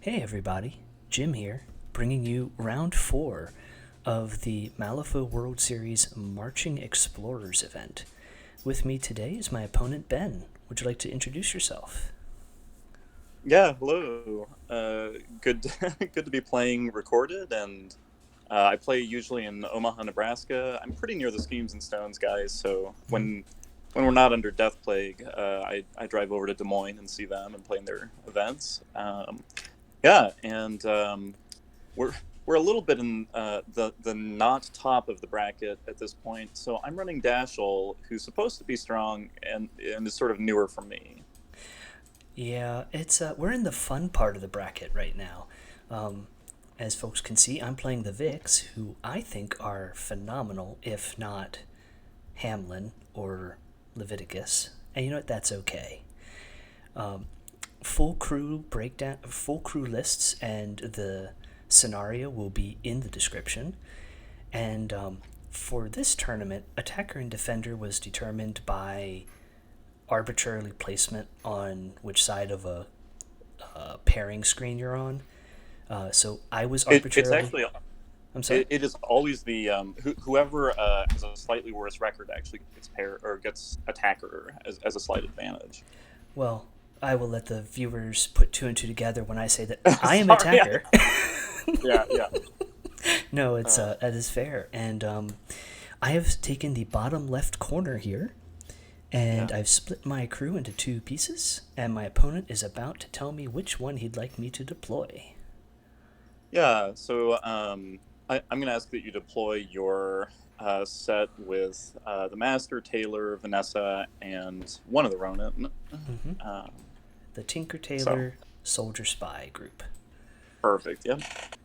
Hey everybody, Jim here, bringing you round 4 of the Malifaux World Series Marching Explorers event. With me today is my opponent Ben. Would you like to introduce yourself? Yeah, hello. Good, good to be playing recorded, and I play usually in Omaha, Nebraska. I'm pretty near the Schemes and Stones guys, so when we're not under Death Plague, I drive over to Des Moines and see them and play in their events. Yeah, and we're we're a little bit in the not top of the bracket at this point. So I'm running Dashel, who's supposed to be strong and is sort of newer for me. Yeah, it's we're in the fun part of the bracket right now. Um, as folks can see, I'm playing the Vix, who I think are phenomenal, if not Hamlin or Leviticus. And you know what? That's okay. Um, full crew lists, and the scenario will be in the description. And for this tournament, attacker and defender was determined by arbitrarily placement on which side of a pairing screen you're on. So I was It's arbitrarily. actually I'm sorry. it is always the whoever has a slightly worse record actually gets pair or gets attacker as a slight advantage. Well, I will let the viewers put two and two together when I say that I am Sorry, attacker. yeah. No, it's Uh, that is fair, and I have taken the bottom left corner here, and yeah, I've split my crew into two pieces, and my opponent is about to tell me which one he'd like me to deploy. yeah. So I'm gonna ask that you deploy your set with the Master, Taylor, Vanessa, and one of the Ronin. Mm-hmm. Um, The Tinker so Tailor Soldier Spy group. perfect. Yep.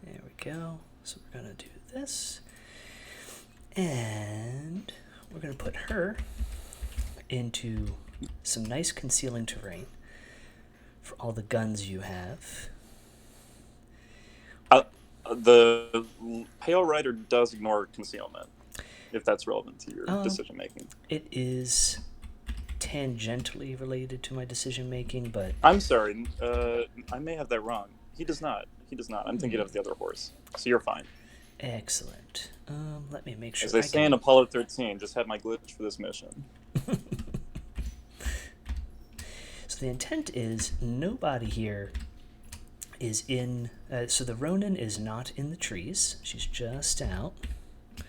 There we go. So we're gonna do this, and we're gonna put her into some nice concealing terrain for all the guns you have. Uh, the Pale Rider does ignore concealment if that's relevant to your Um, decision making. it is tangentially related to my decision making, but I'm sorry. I may have that wrong. He does not. He does not. I'm thinking of the other horse. So you're fine. excellent. Let me make As sure they I say in can. Apollo 13, just had my glitch for this mission. So the intent is nobody here is in. So the Ronin is not in the trees. She's just out. And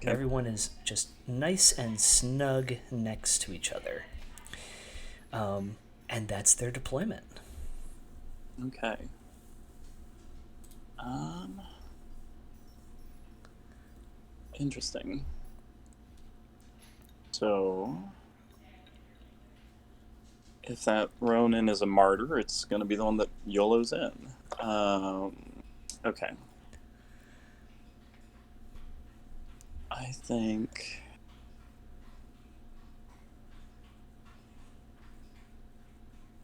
Okay. everyone is just nice and snug next to each other. And that's their deployment. Okay. Um. Interesting. So, if that Ronin is a martyr, it's going to be the one that YOLO's in. Okay. I think.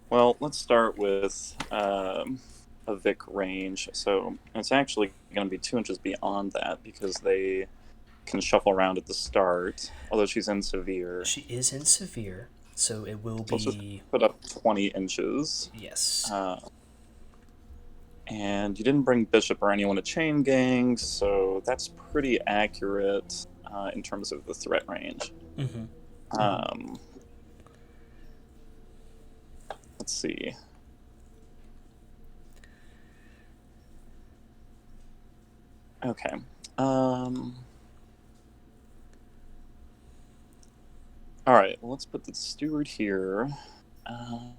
Well, let's start with a Vic range. So it's actually going to be 2 inches beyond that because they can shuffle around at the start, although she's in severe. She is in severe, so it will So let's just be. put up 20 inches. Yes. Uh, and you didn't bring Bishop or anyone to chain gang, so that's pretty accurate in terms of the threat range. Mm-hmm. Mm-hmm. Um, let's see. Okay. All right. Well, let's put the Steward here. Um,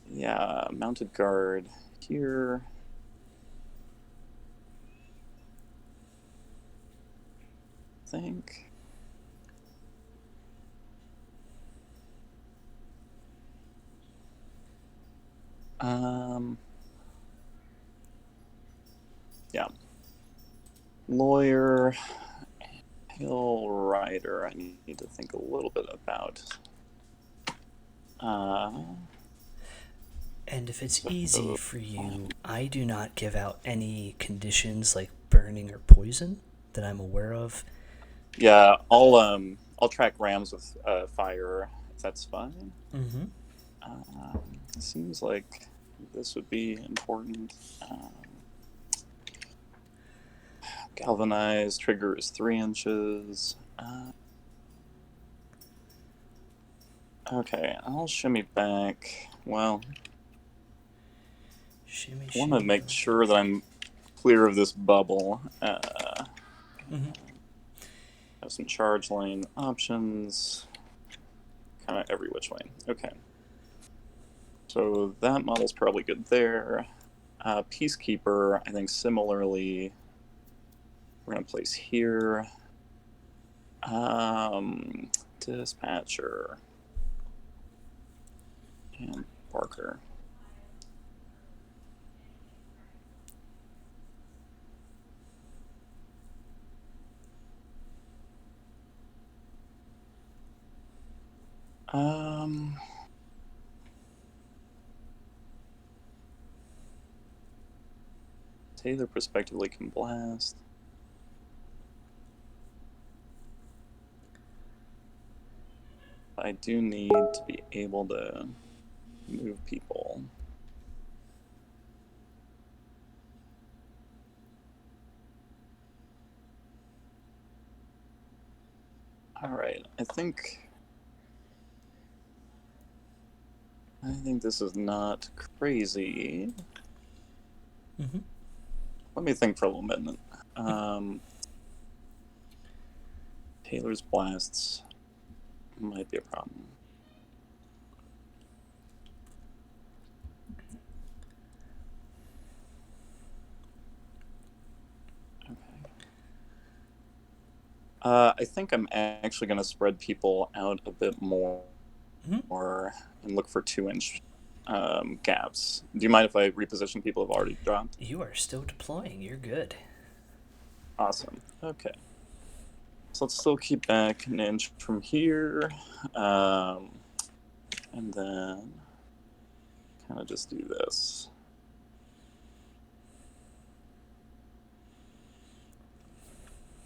yeah, mounted guard here. I think. Yeah. Lawyer, Hill Rider. I need to think a little bit about. And if it's easy for you, I do not give out any conditions like burning or poison that I'm aware of. Yeah, I'll track rams with fire if that's fine. Mm-hmm. Seems like this would be important. Galvanize, trigger is 3 inches. Okay, I'll shimmy back. Well, Shimmy, I want to shimmy, make back. sure that I'm clear of this bubble. Mm-hmm. Have some charge lane options. Kind of every which way. Okay. So that model's probably good there. Peacekeeper, I think similarly, we're going to place here. Dispatcher. And Barker. Taylor prospectively can blast. I do need to be able to move people. All right, I think this is not crazy. Mm-hmm. Let me think for a little minute. Taylor's blasts might be a problem. Okay. I think I'm actually going to spread people out a bit more, and look for 2-inch gaps. Do you mind if I reposition people who've already dropped? You are still deploying. You're good. Awesome. Okay. So let's still keep back an inch from here. And then kind of just do this.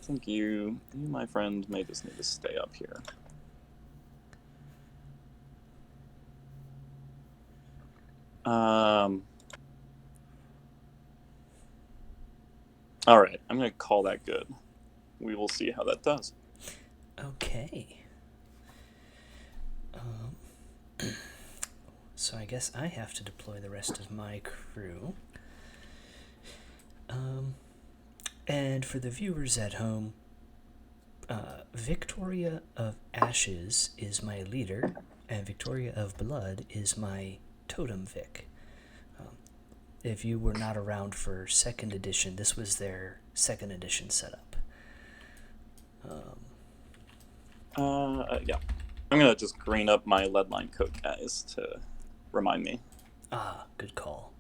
I think you, my friend, may just need to stay up here. All right, I'm going to call that good. We will see how that does. Okay. So I guess I have to deploy the rest of my crew. And for the viewers at home, Victoria of Ashes is my leader, and Victoria of Blood is my totem Vic. If you were not around for 2nd edition, this was their 2nd edition setup. Yeah. I'm going to just green up my lead line coat, guys, to remind me. Ah, good call.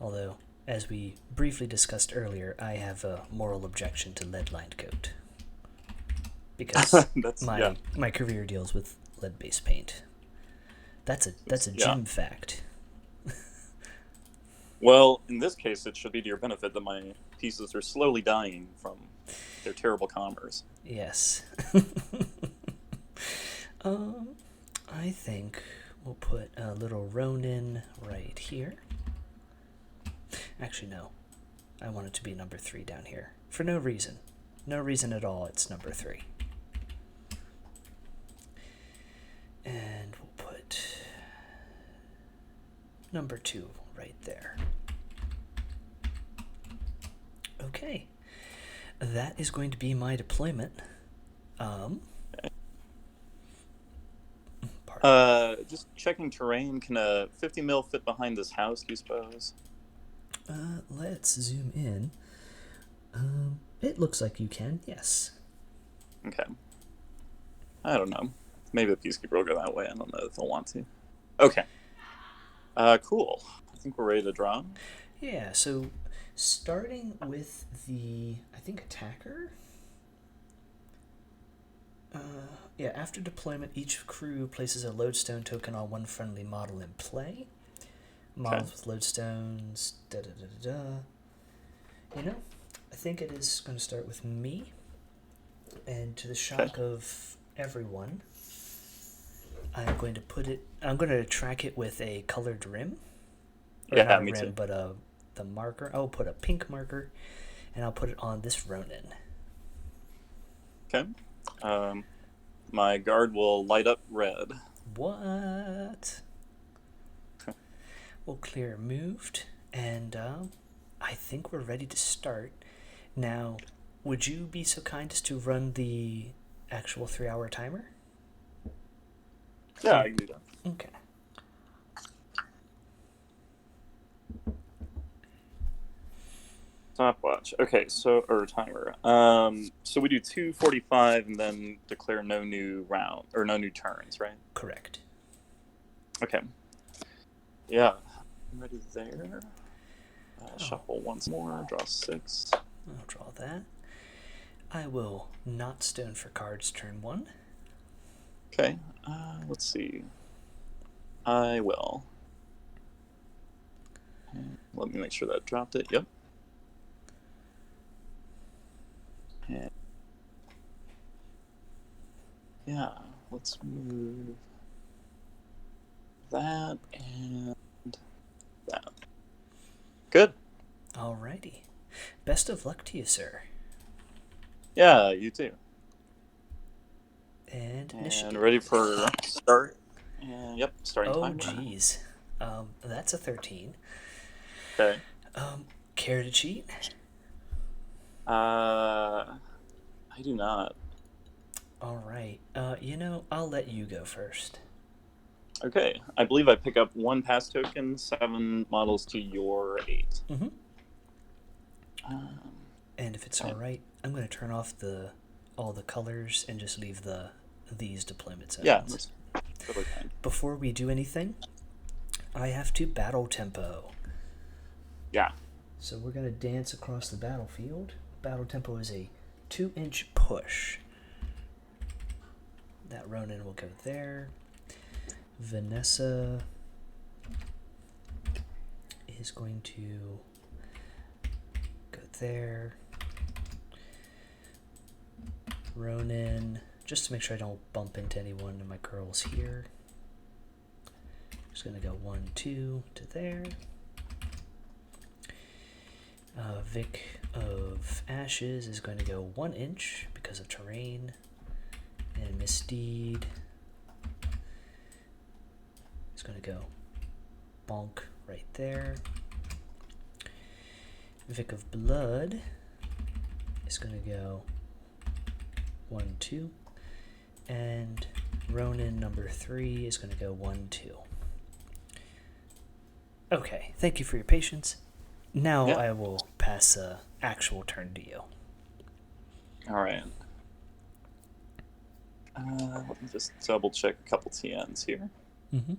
Although, as we briefly discussed earlier, I have a moral objection to lead-lined coat. Because my career deals with lead-based paint. That's a gym fact. Well, in this case, it should be to your benefit that my pieces are slowly dying from their terrible commerce. Yes. I think we'll put a little Ronin right here. Actually, no. I want it to be number 3 down here. For no reason. No reason at all, it's number 3. And we'll put number 2 right there. Okay. That is going to be my deployment. Just checking terrain. Can a 50 mil fit behind this house, do you suppose? Let's zoom in. It looks like you can, yes. Okay. I don't know. Maybe the Peacekeeper will go that way. I don't know if they'll want to. Okay. Cool. I think we're ready to draw. Yeah, so starting with the, I think, attacker. After deployment, each crew places a lodestone token on one friendly model in play. Models with lodestones, I think it is going to start with me. And to the shock of everyone, I'm going to track it with a colored rim. Or Yeah, not a me rim, too. but the marker. I'll put a pink marker, and I'll put it on this Ronin. Okay. My guard will light up red. What? We'll clear moved, and I think we're ready to start. Now, would you be so kind as to run the actual 3-hour timer? Yeah, I can do that. Okay. Stopwatch. Okay, so or timer. So we do 2:45 and then declare no new round or no new turns, right? Correct. Okay. Yeah. I'm ready there. Shuffle once more. Draw 6. I'll draw that. I will not stone for cards turn 1. Okay. Let's see. I will. Let me make sure that dropped it. Yep. And yeah, let's move that and that. Good. Alrighty. Best of luck to you, sir. Yeah, you too. And initiative. And ready for start. And yep, starting Oh, timer. jeez. That's a 13. Okay. Care to cheat? I do not. Alright. I'll let you go first. Okay. I believe I pick up 1 pass token, 7 models to your 8. Mm-hmm. And if it's alright, I'm going to turn off all the colors and just leave these deployment zones. Yeah, that's totally fine. Before we do anything, I have to battle tempo. Yeah. So we're going to dance across the battlefield. Battle tempo is a 2-inch push. That Ronin will go there. Vanessa is going to go there. Ronin, just to make sure I don't bump into anyone of my girls here. Just going to go 1, 2 to there. Vic of Ashes is going to go 1 inch because of terrain. And Misdeed is going to go bonk right there. Vic of Blood is going to go 1, 2. And Ronin number 3 is going to go 1, 2. Okay, thank you for your patience. Now I will pass actual turn to you. All right. Let me just double check a couple TNs here. Mm-hmm.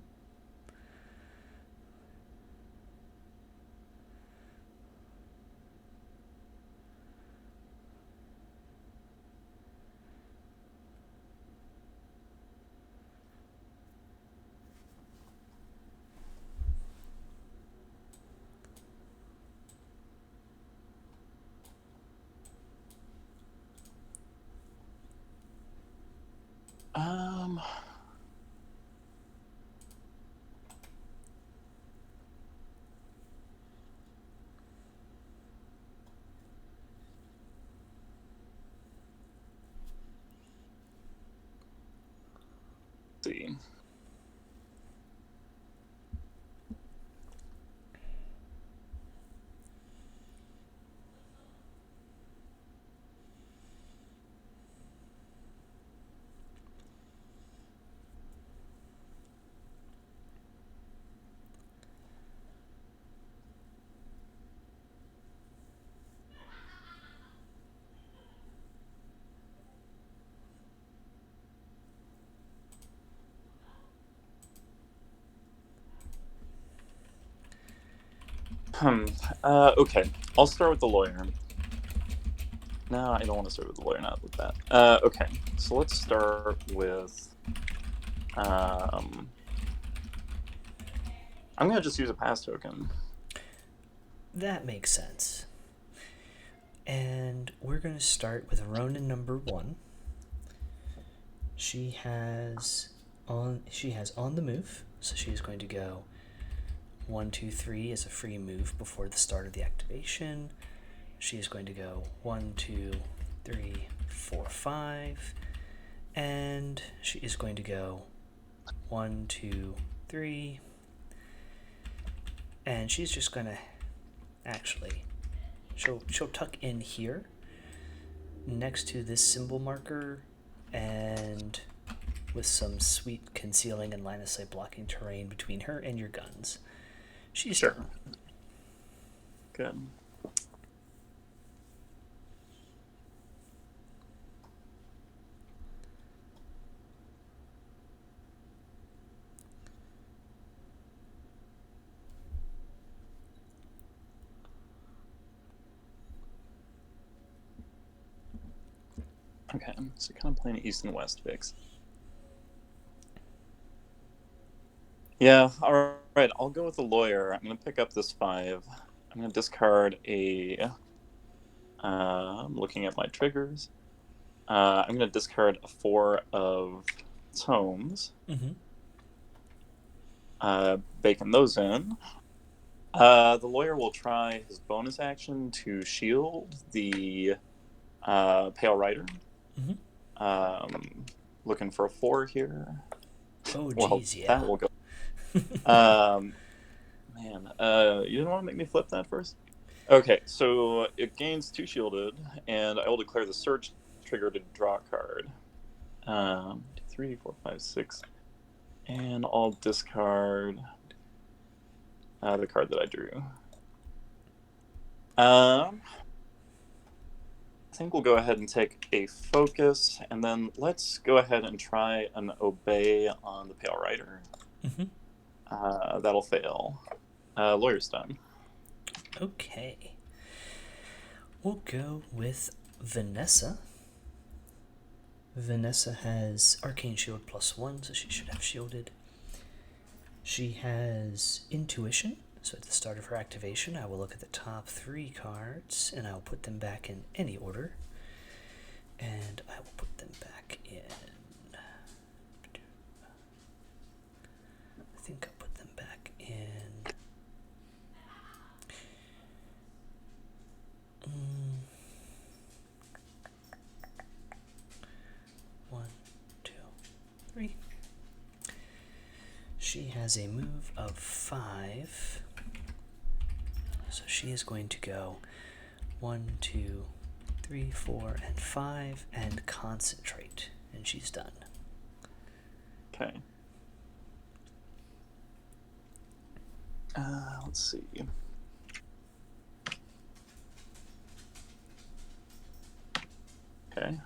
Let's see. Okay. I'll start with the lawyer. No, I don't want to start with the lawyer, not with that. Okay. So let's start with... I'm going to just use a pass token. That makes sense. And we're going to start with Ronin number 1. She has She has on the move, so she is going to go 1, 2, 3 as a free move before the start of the activation. She is going to go 1, 2, 3, 4, 5, and she is going to go 1, 2, 3, and she's just going to actually she'll tuck in here next to this symbol marker, and with some sweet concealing and line of sight blocking terrain between her and your guns. She's Sure. done. Good. Okay, so kind of playing East and West fix. Yeah, all right, I'll go with the lawyer. I'm going to pick up this 5. I'm going to discard a... I'm looking at my triggers. I'm going to discard a 4 of tomes. Baking those in. The lawyer will try his bonus action to shield the Pale Rider. Looking for a 4 here. Oh, Well, geez, yeah. that will go. Man, you didn't want to make me flip that first? Okay, so it gains 2 shielded, and I will declare the search trigger to draw a card. 2, 3, 4, 5, 6. And I'll discard the card that I drew. I think we'll go ahead and take a focus, and then let's go ahead and try an obey on the Pale Rider. That'll fail. Lawyer's done. Okay. We'll go with Vanessa. Vanessa has Arcane Shield +1, so she should have shielded. She has Intuition, so at the start of her activation, I will look at the top 3 cards, and I will put them back in any order. And I will put them back in... I think I'll put them back in... 1, 2, 3. She has a move of 5, so she is going to go 1, 2, 3, 4, and 5, and concentrate, and she's done. Okay. Let's see. Okay.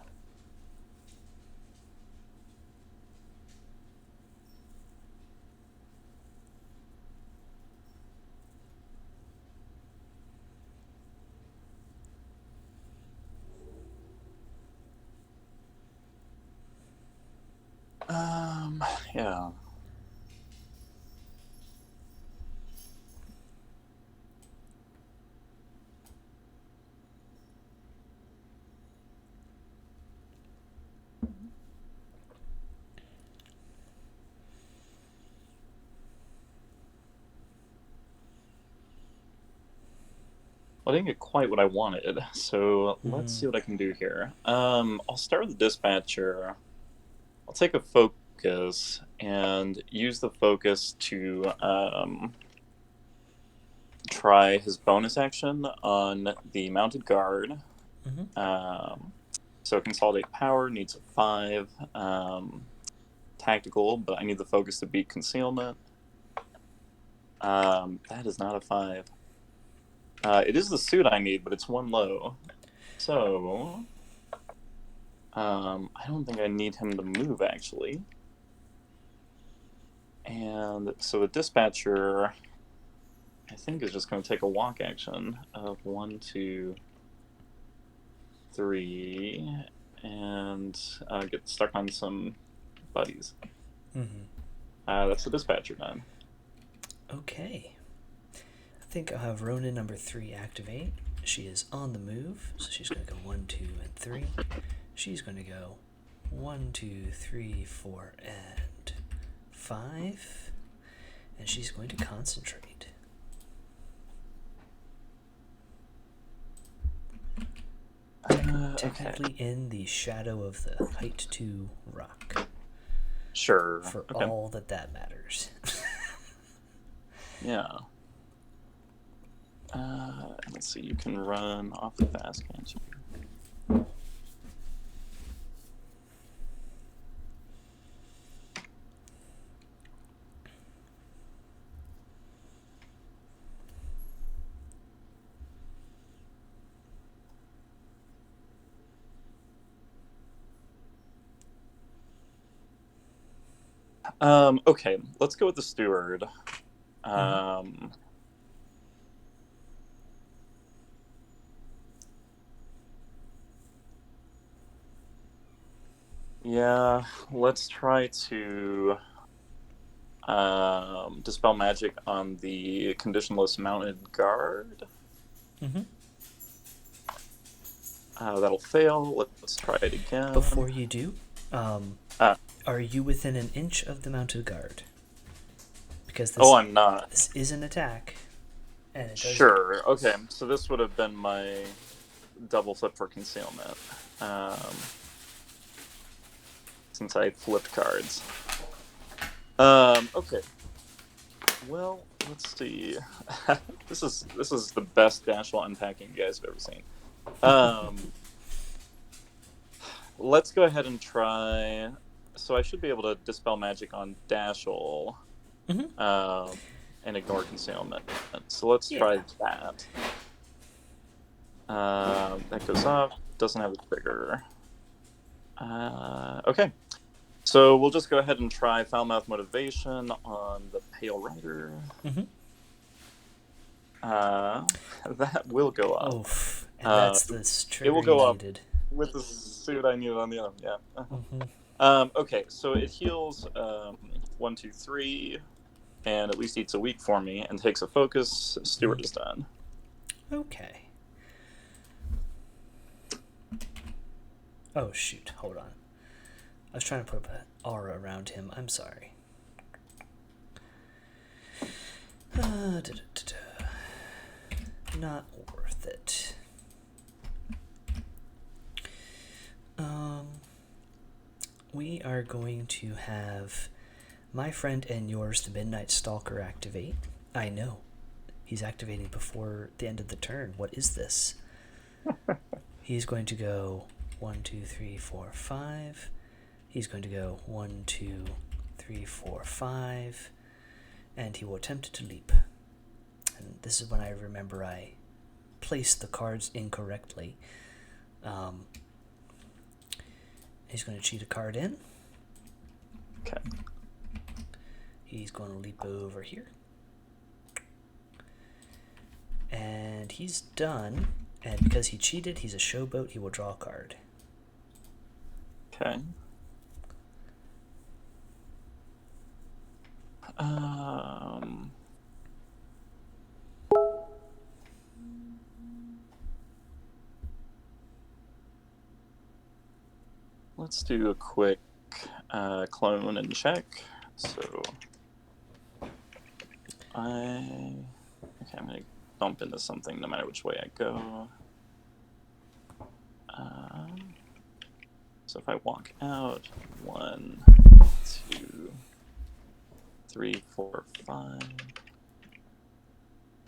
Yeah. Well, I didn't get quite what I wanted, so let's see what I can do here. I'll start with the dispatcher. I'll take a focus and use the focus to try his bonus action on the mounted guard. So consolidate power needs a 5. Tactical, but I need the focus to beat concealment. That is not a 5. It is the suit I need, but it's 1 low. So I don't think I need him to move, actually. And so the dispatcher, I think, is just going to take a walk action of 1, 2, 3, and get stuck on some buddies. That's the dispatcher done. Okay. I think I'll have Ronin number 3 activate. She is on the move, so she's going to go 1, 2, and 3. She's going to go 1, 2, 3, 4, and 5, and she's going to concentrate. Technically in the shadow of the Height 2 rock. Sure. For all that matters. Yeah. Let's see, you can run off the fast, can't you? Okay, let's go with the Steward. Yeah, let's try to dispel magic on the conditionless mounted guard. That'll fail. Let's try it again. Before you do, are you within an inch of the mounted guard? Because this, I'm not. This is an attack. And it does sure. Okay, so this would have been my double flip for concealment. Since I flipped cards. Okay. Well, let's see. This is the best Dashel unpacking you guys have ever seen. Let's go ahead and try. So I should be able to dispel magic on Dashel, and ignore concealment. So let's try that. That goes off. Doesn't have a trigger. Okay. So we'll just go ahead and try Foulmouth Motivation on the Pale Rider. That will go up. Oof. And that's the trigger it will go you up needed. With the suit I needed on the other. Yeah. Okay, so it heals 1, 2, 3, and at least eats a weak for me, and takes a focus. Steward is done. Okay. Oh, shoot. Hold on. I was trying to put an aura around him. I'm sorry. Not worth it. We are going to have my friend and yours, the Midnight Stalker, activate. I know. He's activating before the end of the turn. What is this? He's going to go 1, 2, 3, 4, 5. He's going to go 1, 2, 3, 4, 5. And he will attempt to leap. And this is when I remember I placed the cards incorrectly. He's going to cheat a card in. Okay. He's going to leap over here. And he's done. And because he cheated, he's a showboat. He will draw a card. Okay. Let's do a quick clone and check. So I'm gonna bump into something no matter which way I go. So if I walk out, 1, 2, 3, 4, 5.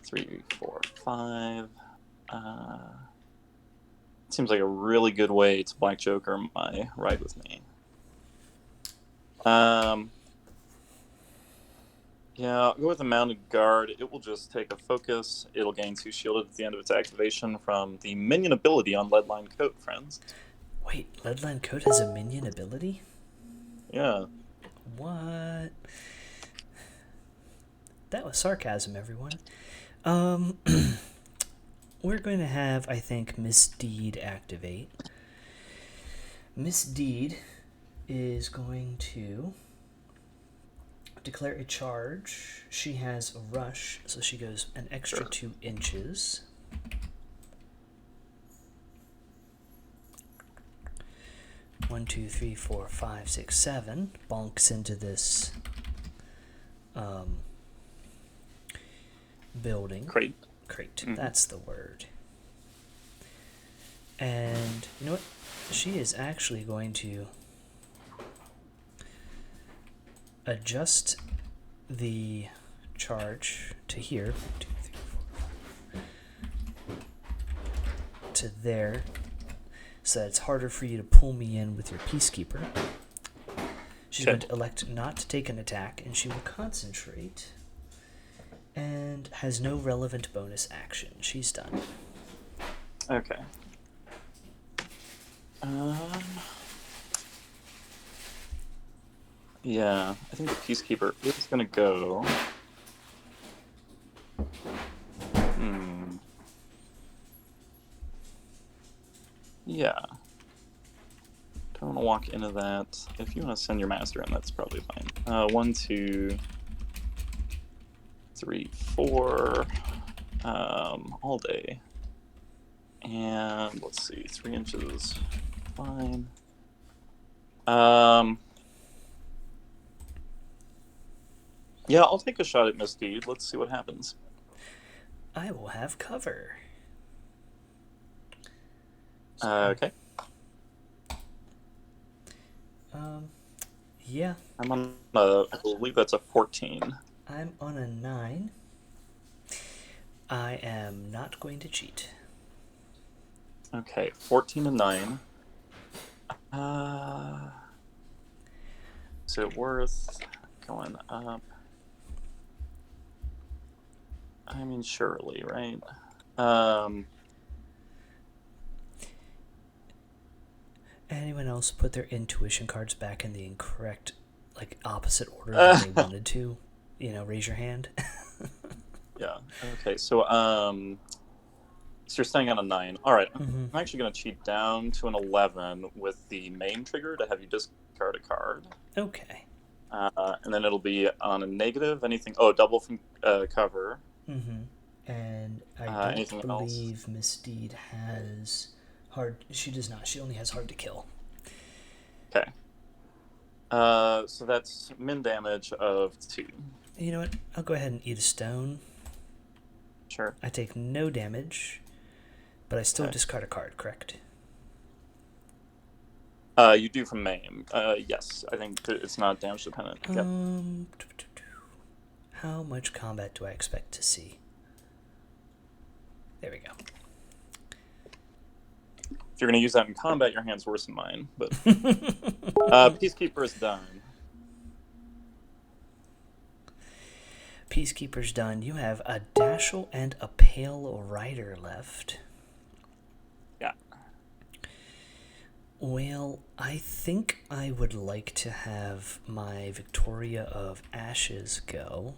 3, 4, 5. Seems like a really good way to Black Joker my ride with me. Yeah, I'll go with the Mounted Guard. It will just take a focus. It'll gain 2 shielded at the end of its activation from the minion ability on Leadline Coat, friends. Wait, Leadline Coat has a minion ability? Yeah. What? That was sarcasm, everyone. We're going to have, I think, Misdeed activate. Misdeed is going to declare a charge. She has a rush, so she goes an extra 2 inches. One, 2, 3, 4, 5, 6, 7. Bonks into this building. Crate. That's the word. And you know what? She is actually going to adjust the charge to here. 1, 2, 3, 4, to there, so that it's harder for you to pull me in with your Peacekeeper. She's going to elect not to take an attack, and she will concentrate, and has no relevant bonus action. She's done. Okay. Yeah, I think the Peacekeeper is going to go. Yeah. Don't want to walk into that. If you want to send your master in, that's probably fine. 1, 2, 3, 4. All day. And let's see, 3 inches. Fine. Yeah, I'll take a shot at Misdeed. Let's see what happens. I will have cover. Okay. Yeah. I'm on I believe that's a 14. I'm on a 9. I am not going to cheat. Okay, 14 and 9. Is it worth going up? I mean, surely, right? Anyone else put their intuition cards back in the incorrect, like, opposite order than they wanted to? You know, raise your hand. Yeah. Okay. So you're staying on a 9. All right. I'm actually going to cheat down to an 11 with the main trigger to have you discard a card. Okay. And then it'll be on a negative. Anything? Oh, double from cover. And I don't believe else? Misdeed has hard. She does not. She only has hard to kill. Okay. So that's min damage of 2. You know what? I'll go ahead and eat a stone. Sure. I take no damage, but I still discard a card, correct? You do from maim. Yes, I think it's not damage dependent. Yep. How much combat do I expect to see? There we go. If you're going to use that in combat, your hand's worse than mine. But Peacekeeper is done. Peacekeeper's done. You have a Dashel and a Pale Rider left. Yeah. Well, I think I would like to have my Viktoria of Ashes go.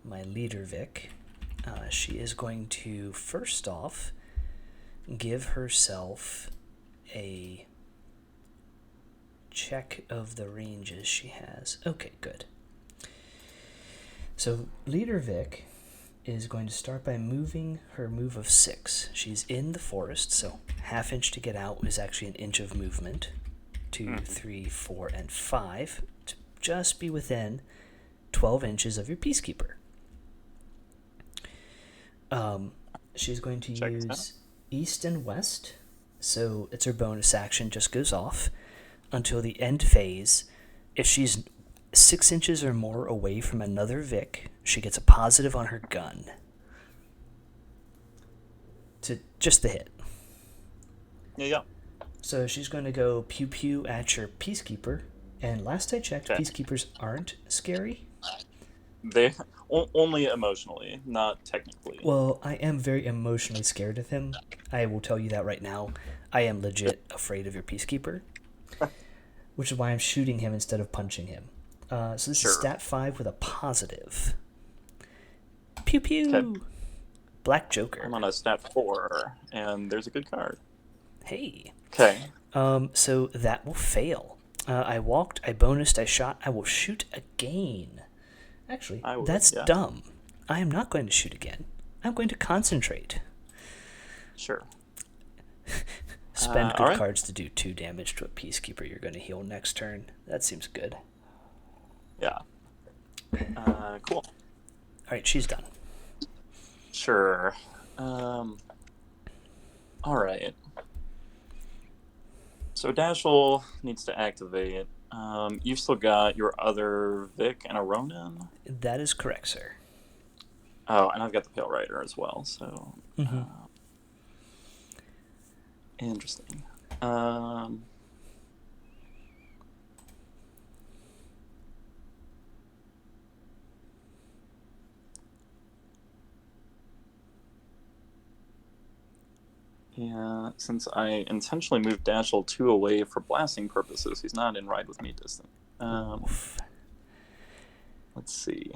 My leader Vic. She is going to, first off, give herself a check of the ranges she has. Okay, good. So leader Vic is going to start by moving her move of 6. She's in the forest, so half inch to get out is actually an inch of movement. 2, 3, 4, and 5 to just be within 12 inches of your Peacekeeper. She's going to use east and west, so it's her bonus action, just goes off until the end phase. If she's 6 inches or more away from another Vic, she gets a positive on her gun. To just the hit. Yeah. So she's going to go pew pew at your Peacekeeper, and last I checked, Peacekeepers aren't scary. They only emotionally, not technically. Well, I am very emotionally scared of him. I will tell you that right now. I am legit afraid of your Peacekeeper, which is why I'm shooting him instead of punching him. So this is stat 5 with a positive. Pew pew. Okay. Black Joker. I'm on a stat 4, and there's a good card. Hey. Okay. So that will fail. I walked, I bonused, I shot. I will shoot again. Actually, that's dumb. I am not going to shoot again. I'm going to concentrate. Sure. Spend good cards to do 2 damage to a Peacekeeper you're going to heal next turn. That seems good. Yeah. Cool. All right, she's done. Sure. All right. So Dashel needs to activate. You've still got your other Vic and a Ronin. That is correct, sir. Oh, and I've got the Pale Rider as well. So Mm-hmm. Interesting. Yeah, since I intentionally moved Dashel 2 away for blasting purposes, he's not in ride with me distance. Let's see.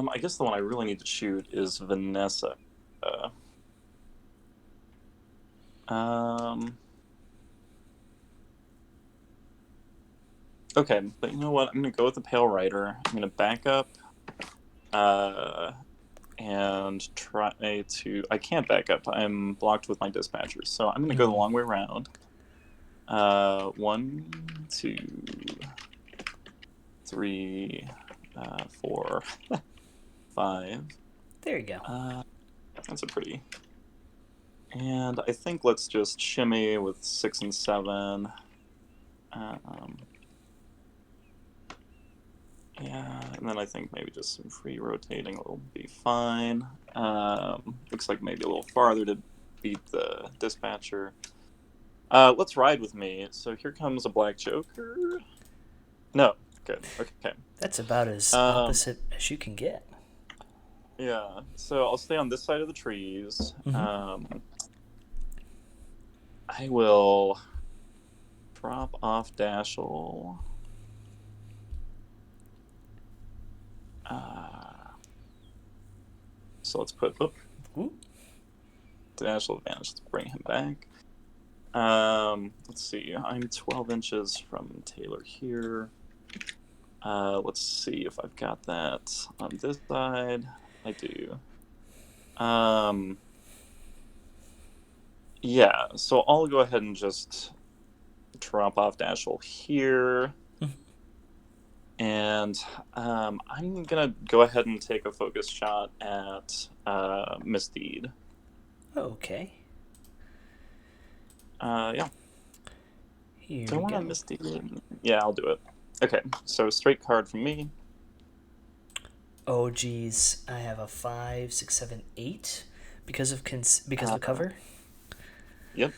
I guess the one I really need to shoot is Vanessa. Okay, but you know what? I'm going to go with the Pale Rider. I'm going to back up and try to... I can't back up. I'm blocked with my dispatchers. So I'm going to go the long way around. 1, 2, 3, 4, 5. There you go. That's a pretty... And I think let's just shimmy with 6 and 7. Yeah, and then I think maybe just some free rotating will be fine. Looks like maybe a little farther to beat the dispatcher. Let's ride with me. So here comes a black joker. No, good. Okay. That's about as opposite as you can get. Yeah, so I'll stay on this side of the trees. Mm-hmm. I will drop off Dashel. So let's put Dashel advantage. Let's bring him back. Let's see. I'm 12 inches from Taylor here. Let's see if I've got that on this side. I do. Yeah, so I'll go ahead and just drop off Dashel here. And I'm going to go ahead and take a focus shot at Misdeed. Okay. Yeah. Here Do I we want go. to Misdeed? Yeah, I'll do it. Okay, so straight card from me. Oh, geez. I have a 5, 6, 7, 8 because of the cover. Yep.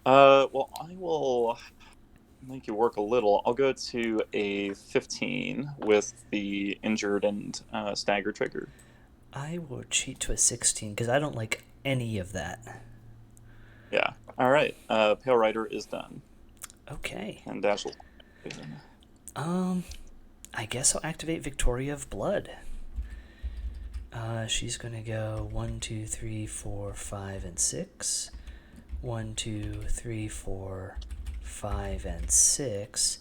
Well, I will make you work a little. I'll go to a 15 with the injured and stagger trigger. I will cheat to a 16 because I don't like any of that. Yeah. All right. Pale Rider is done. Okay. And Dashel. I guess I'll activate Victoria of Blood. She's gonna go 1, 2, 3, 4, 5, and 6. 1, 2, 3, 4, 5, and 6.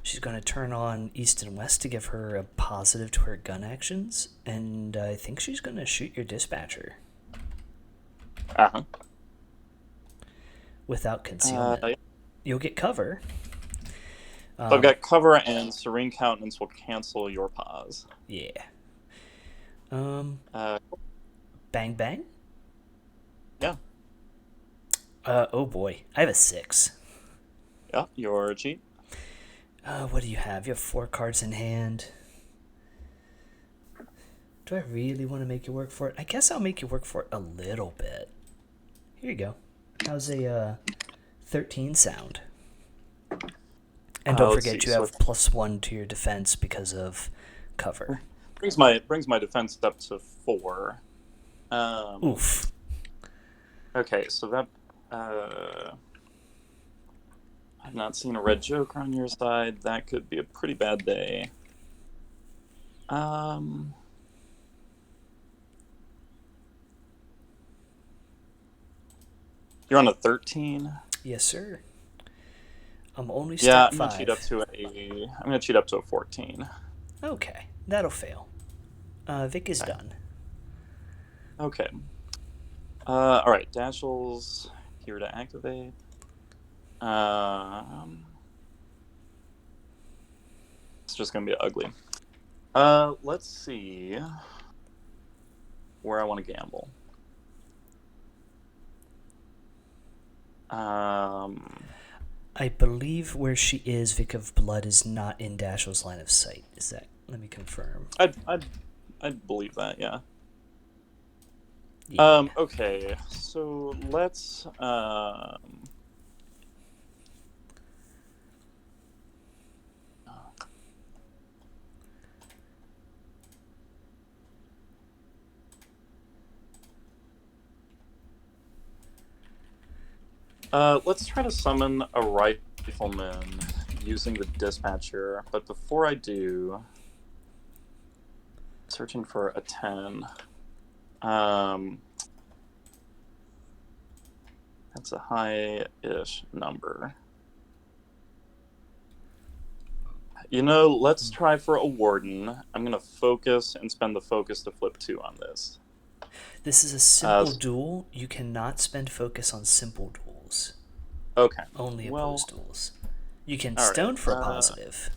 She's going to turn on East and West to give her a positive to her gun actions, and I think she's going to shoot your dispatcher. Uh-huh. Without concealment. Yeah. You'll get cover. So I've got cover, and Serene Countenance will cancel your pause. Yeah. Bang bang? Yeah. Oh boy. I have a 6. Yeah, your cheat. What do you have? You have 4 cards in hand. Do I really want to make you work for it? I guess I'll make you work for it a little bit. Here you go. How's a 13 sound? And don't forget you have +1 to your defense because of cover. Brings my defense up to 4. Oof. Okay, so that I've not seen a red joker on your side. That could be a pretty bad day. You're on a 13. Yes, sir. I'm only step 5. I'm gonna cheat up to a 14. Okay, that'll fail. Vic is Okay. done. Okay. All right. Dashel's here to activate. It's just gonna be ugly. Let's see where I want to gamble. I believe where she is, Vic of Blood is not in Dashel's line of sight. Is that? Let me confirm. I'd believe that. Yeah. Yeah. Okay. So let's let's try to summon a rifleman using the dispatcher, but before I do, searching for a 10. That's a high-ish number. You know, let's try for a warden. I'm going to focus and spend the focus to flip 2 on this. This is a simple duel. You cannot spend focus on simple duels. Okay. Only opposed duels. You can all stone right. for a positive.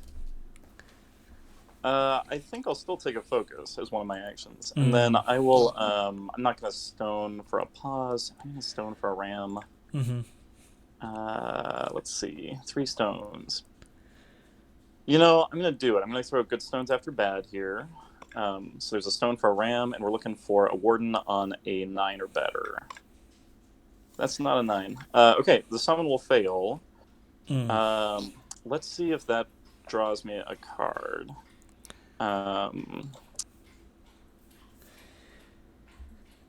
I think I'll still take a focus as one of my actions. And then I will, I'm not going to stone for a pause. I'm going to stone for a ram. Let's see. 3 stones. You know, I'm going to do it. I'm going to throw good stones after bad here. So there's a stone for a ram, and we're looking for a warden on a 9 or better. That's not a 9. Okay, the summon will fail. Let's see if that draws me a card.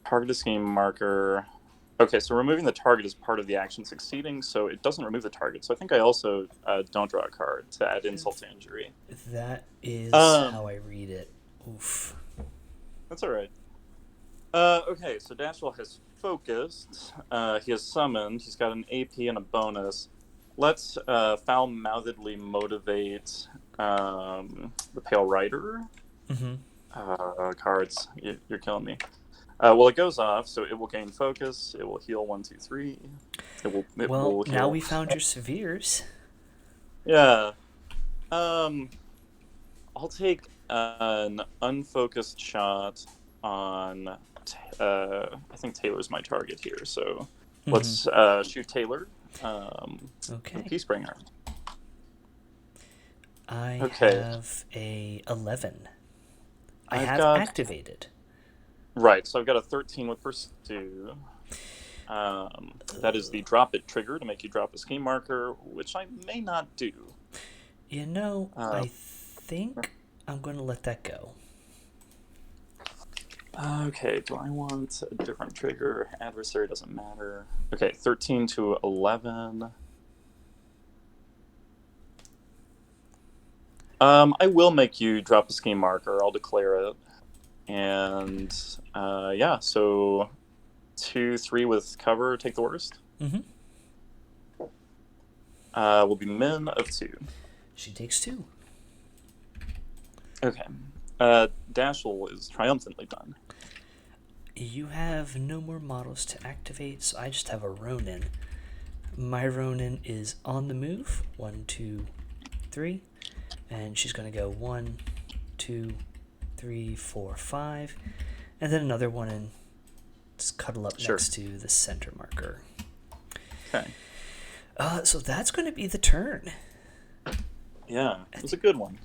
Target a scheme marker. Okay, so removing the target is part of the action succeeding, so it doesn't remove the target. So I think I also don't draw a card to add insult to injury. That is how I read it. Oof. That's all right. Okay, so Dashel has focused. He has summoned. He's got an AP and a bonus. Let's foul-mouthedly motivate the Pale Rider. Cards, you're killing me. Well, it goes off, so it will gain focus. It will heal 1, 2, 3. It will heal. Now we found your severes. Yeah. I'll take an unfocused shot on. I think Taylor's my target here, so let's shoot Taylor. Okay. Peacebringer. I have a 11. I have activated. Right, so I've got a 13 with Pursue. That is the drop it trigger to make you drop a scheme marker, which I may not do. You know, I think I'm going to let that go. Okay, do I want a different trigger? Adversary doesn't matter. Okay, 13 to 11. I will make you drop a scheme marker. I'll declare it. And yeah, so 2, 3 with cover, take the worst. Will be min of 2. She takes 2. Okay. Dashel is triumphantly done. You have no more models to activate, so I just have a Ronin. My Ronin is on the move. 1, 2, 3. And she's going to go 1, 2, 3, 4, 5. And then another one and just cuddle up next to the center marker. Okay. So that's going to be the turn. Yeah, it was a good one.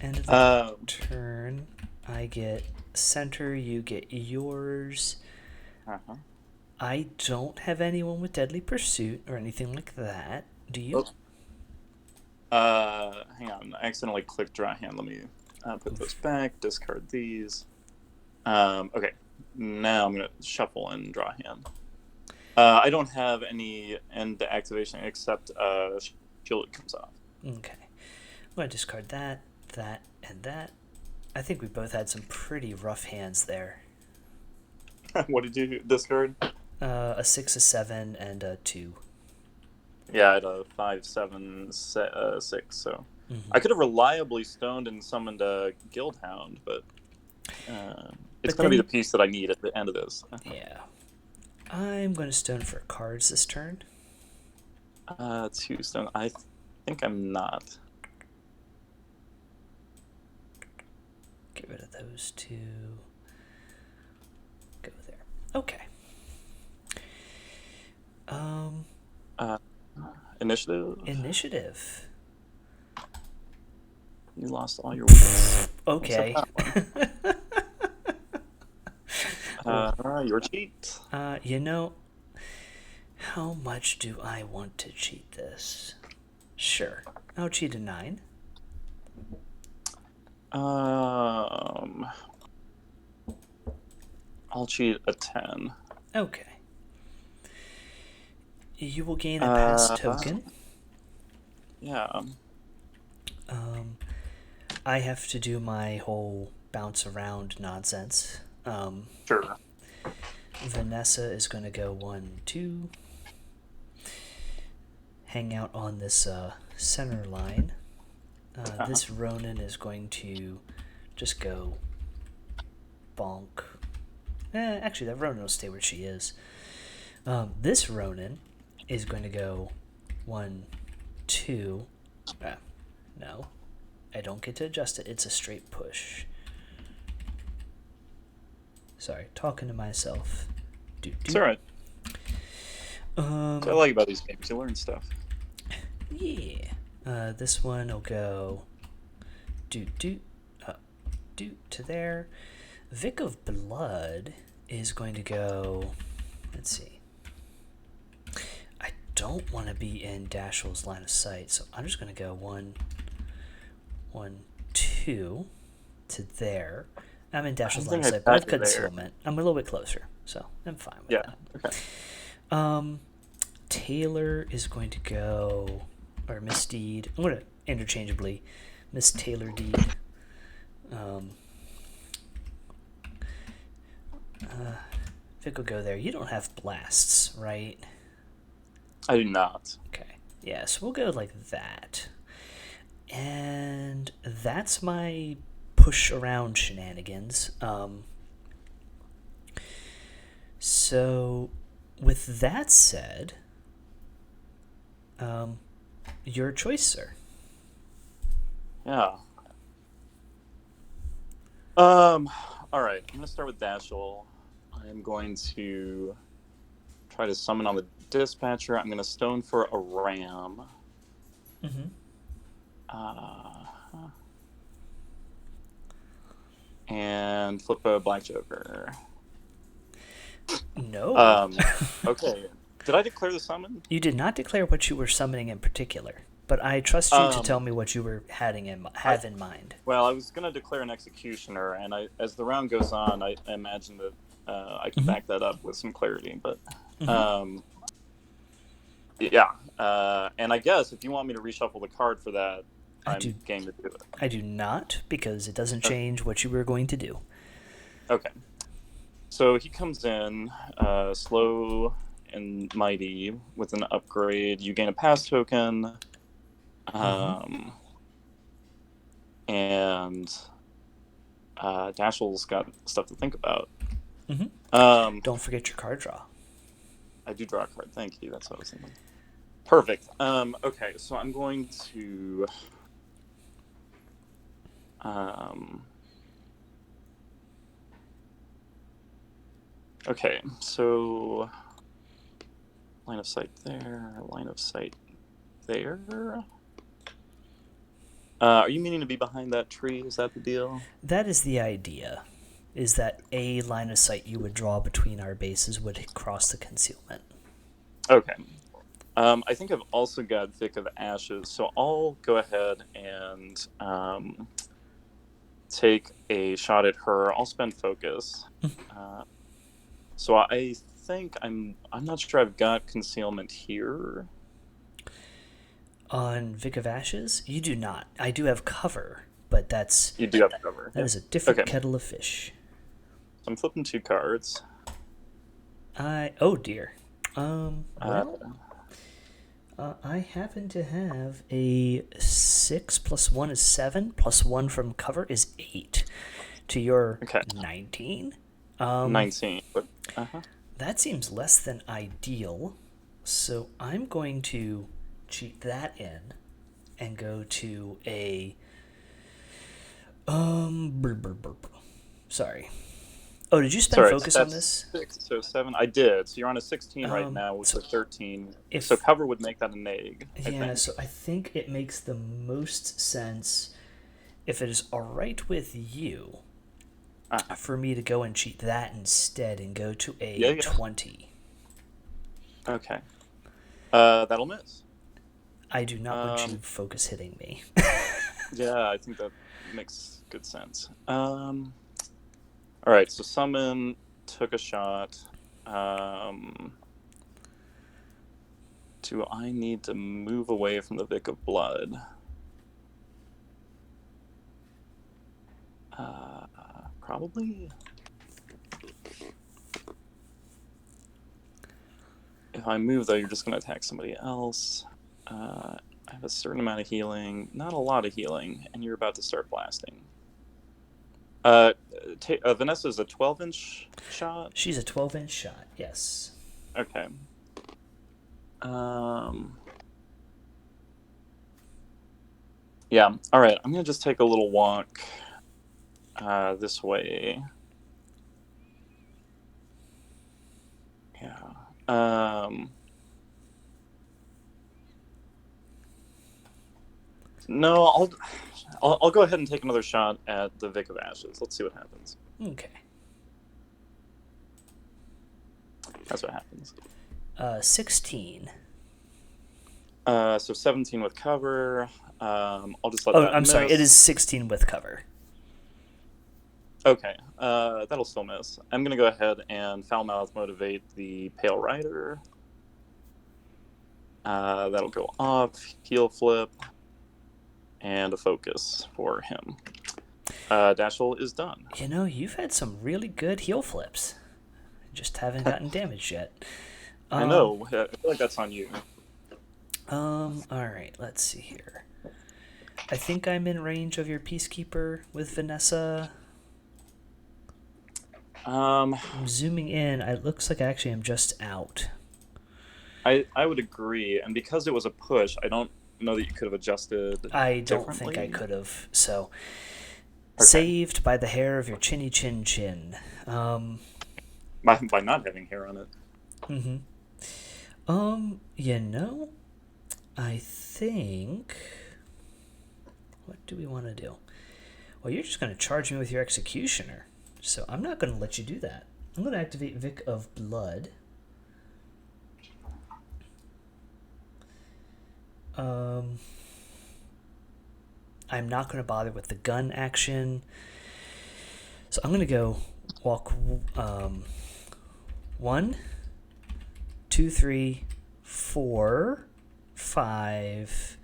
End of the turn, I get center, you get yours. I don't have anyone with Deadly Pursuit or anything like that. Do you? Hang on. I accidentally clicked draw hand. Let me put those back, discard these. Okay, now I'm going to shuffle and draw hand. I don't have any end activation except shield comes off. Okay. I'm going to discard that, and that. I think we both had some pretty rough hands there. What did you discard? A 6, a 7, and a 2. Yeah, I had a 5, 7, 6, so I could have reliably stoned and summoned a Guildhound, but it's going to be the piece that I need at the end of this. Yeah. I'm going to stone for cards this turn. 2 stone. I think I'm not. Get rid of those 2. Go there. Okay. Initiative. Initiative. You lost all your wins. Okay. Your cheat. You know, how much do I want to cheat this? Sure. I'll cheat a 9. I'll cheat a 10. Okay. You will gain a pass token. Yeah. I have to do my whole bounce around nonsense. Sure. Vanessa is going to go 1, 2. Hang out on this center line. This Ronin is going to just go bonk. Actually, that Ronin will stay where she is. This Ronin is going to go 1, 2. No, I don't get to adjust it. It's a straight push. Sorry, talking to myself. It's alright. What I like about these games, you learn stuff. Yeah. This one will go to there. Vic of Blood is going to go, let's see. I don't want to be in Dashel's line of sight, so I'm just going to go 1, 2 to there. I'm in Dashel's line of sight, but with concealment. I'm a little bit closer, so I'm fine with that. Okay. Taylor is going to go, or Miss Deed. I'm going to interchangeably Miss Taylor Deed. Vic will go there. You don't have blasts, right? I do not. Okay. Yeah, so we'll go like that. And that's my push around shenanigans. So with that said, your choice, sir. Yeah. All right. I'm gonna start with Dashel. I'm going to try to summon on the dispatcher. I'm gonna stone for a ram. Mm-hmm. And flip a black joker. No. Okay. Did I declare the summon? You did not declare what you were summoning in particular, but I trust you to tell me what you were have in mind. Well, I was going to declare an executioner, and as the round goes on, I imagine that I can back that up with some clarity. But yeah, and I guess if you want me to reshuffle the card for that, I'm game to do it. I do not, because it doesn't change what you were going to do. Okay. So he comes in slow and mighty with an upgrade. You gain a pass token. And Dashel's got stuff to think about. Don't forget your card draw. I do draw a card. Thank you. That's what I was thinking. Perfect. Okay, so I'm going to... Okay, so line of sight there, line of sight there. Are you meaning to be behind that tree? Is that the deal? That is the idea, is that a line of sight you would draw between our bases would cross the concealment. Okay. I think I've also got Vic of Ashes, so I'll go ahead and take a shot at her. I'll spend focus. So I think I'm not sure I've got concealment here. On Vic of Ashes, you do not. I do have cover, but that's... You do have cover. That is a different kettle of fish. So I'm flipping 2 cards. Oh dear. I happen to have a 6 plus 1 is 7, plus 1 from cover is 8. To your 19? 19. But, That seems less than ideal, so I'm going to cheat that in and go to a... Sorry. Oh, did you spend focus on this? 6, so 7. I did. So you're on a 16 right now with a 13. So cover would make that a neg, I think. So I think it makes the most sense, if it is all right with you, for me to go and cheat that instead and go to a 20. Okay. That'll miss. I do not want you focus hitting me. Yeah, I think that makes good sense. All right, so summon, took a shot. Do I need to move away from the Vic of Blood? Probably. If I move, though, you're just going to attack somebody else. I have a certain amount of healing, not a lot of healing, and you're about to start blasting. Vanessa's a 12-inch shot? She's a 12-inch shot, yes. Okay. Yeah, alright, I'm going to just take a little walk this way. Yeah. No, I'll go ahead and take another shot at the Vic of Ashes. Let's see what happens. Okay. That's what happens. 16. So 17 with cover. I'll just let that I'm miss. sorry. It is 16 with cover. Okay. That'll still miss. I'm going to go ahead and foul mouth motivate the Pale Rider. That'll go off. Heel flip. And a focus for him. Dashel is done. You know, you've had some really good heel flips. Just haven't gotten damaged yet. I know. I feel like that's on you. Alright, let's see here. I think I'm in range of your Peacekeeper with Vanessa. I'm zooming in. It looks like I actually am just out. I would agree. And because it was a push, I don't know that you could have adjusted. I don't think I could have. So, saved by the hair of your chinny chin chin. By not having hair on it. You know, I think... What do we want to do? Well, you're just going to charge me with your Executioner. So I'm not going to let you do that. I'm going to activate Vic of Blood. I'm not going to bother with the gun action. So I'm going to go walk 1, 2, 3, 4, 5,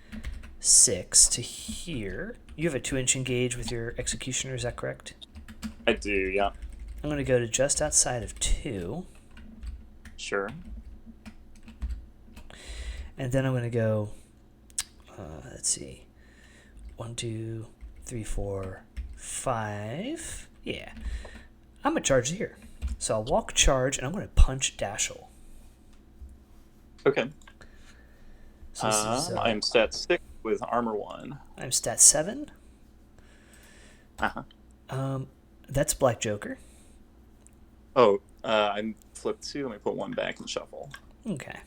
6 to here. You have a 2-inch engage with your Executioner, is that correct? I do, yeah. I'm going to go to just outside of 2. Sure. And then I'm going to go, let's see, 1, 2, 3, 4, 5. Yeah. I'm going to charge here. So I'll walk, charge, and I'm going to punch Dashel. Okay. So this is, I'm stat 6 with armor 1. I'm stat 7. That's Black Joker. Oh, I'm flip 2. Let me put 1 back and shuffle. Okay.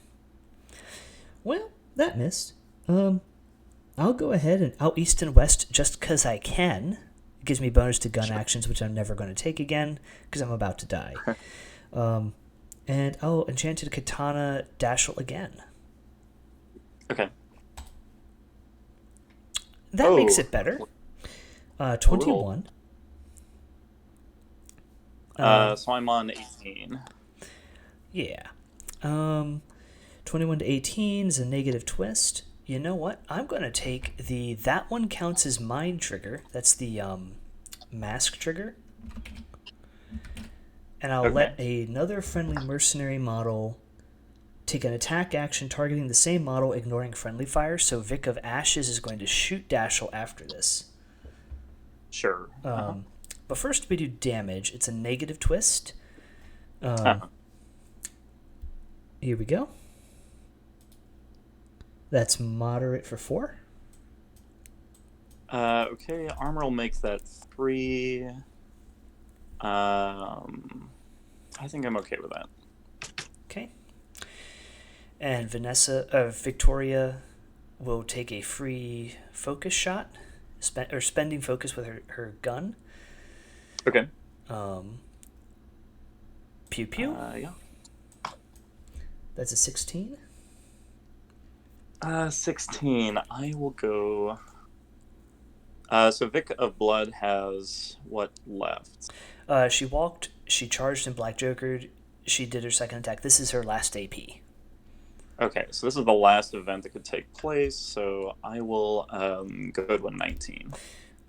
Well, that missed. I'll go ahead and out east and west just because I can. It gives me bonus to gun actions, which I'm never going to take again because I'm about to die. And I'll Enchanted Katana Dashel again. Okay. That makes it better. 21. So I'm on 18. Yeah. 21 to 18 is a negative twist. You know what? I'm going to take that one counts as mine trigger. That's the mask trigger. And I'll let another friendly mercenary model take an attack action targeting the same model, ignoring friendly fire. So Vic of Ashes is going to shoot Dashel after this. Sure. But first we do damage. It's a negative twist. Here we go. That's moderate for 4. Okay, armor will make that 3. I think I'm okay with that. Okay. And Victoria will take a free focus shot, spending focus with her gun. Okay. Pew pew. Yeah. That's a 16. 16. I will go. So Vic of Blood has what left? She walked, she charged and black jokered, she did her second attack. This is her last AP. Okay, so this is the last event that could take place, so I will go to a 19.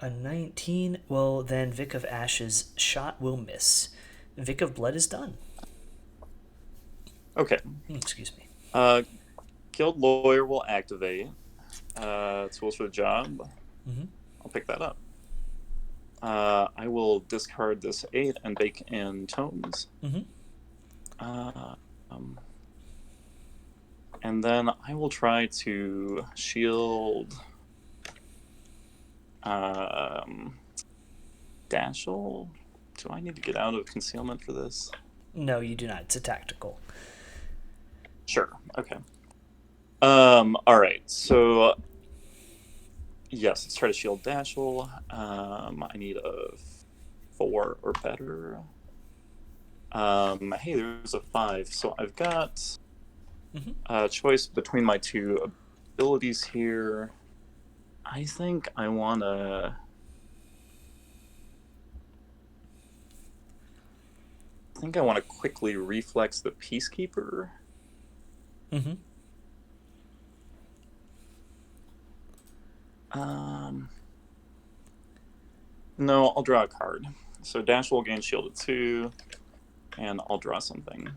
A 19, well then Vic of Ashes' shot will miss. Vic of Blood is done. Okay. Excuse me. Guild Lawyer will activate. Tools for the job. Mm-hmm. I'll pick that up. I will discard this 8 and bake in tomes. Mm-hmm. And then I will try to shield Dashel. Do I need to get out of concealment for this? No, you do not. It's a tactical. Sure. Okay. All right. So yes, let's try to shield Dashel. I need a 4 or better. Hey, there's a 5. So I've got a choice between my 2 abilities here. I think I want to. Quickly reflex the Peacekeeper. Mm-hmm. No, I'll draw a card. So Dash will gain shield at 2, and I'll draw something.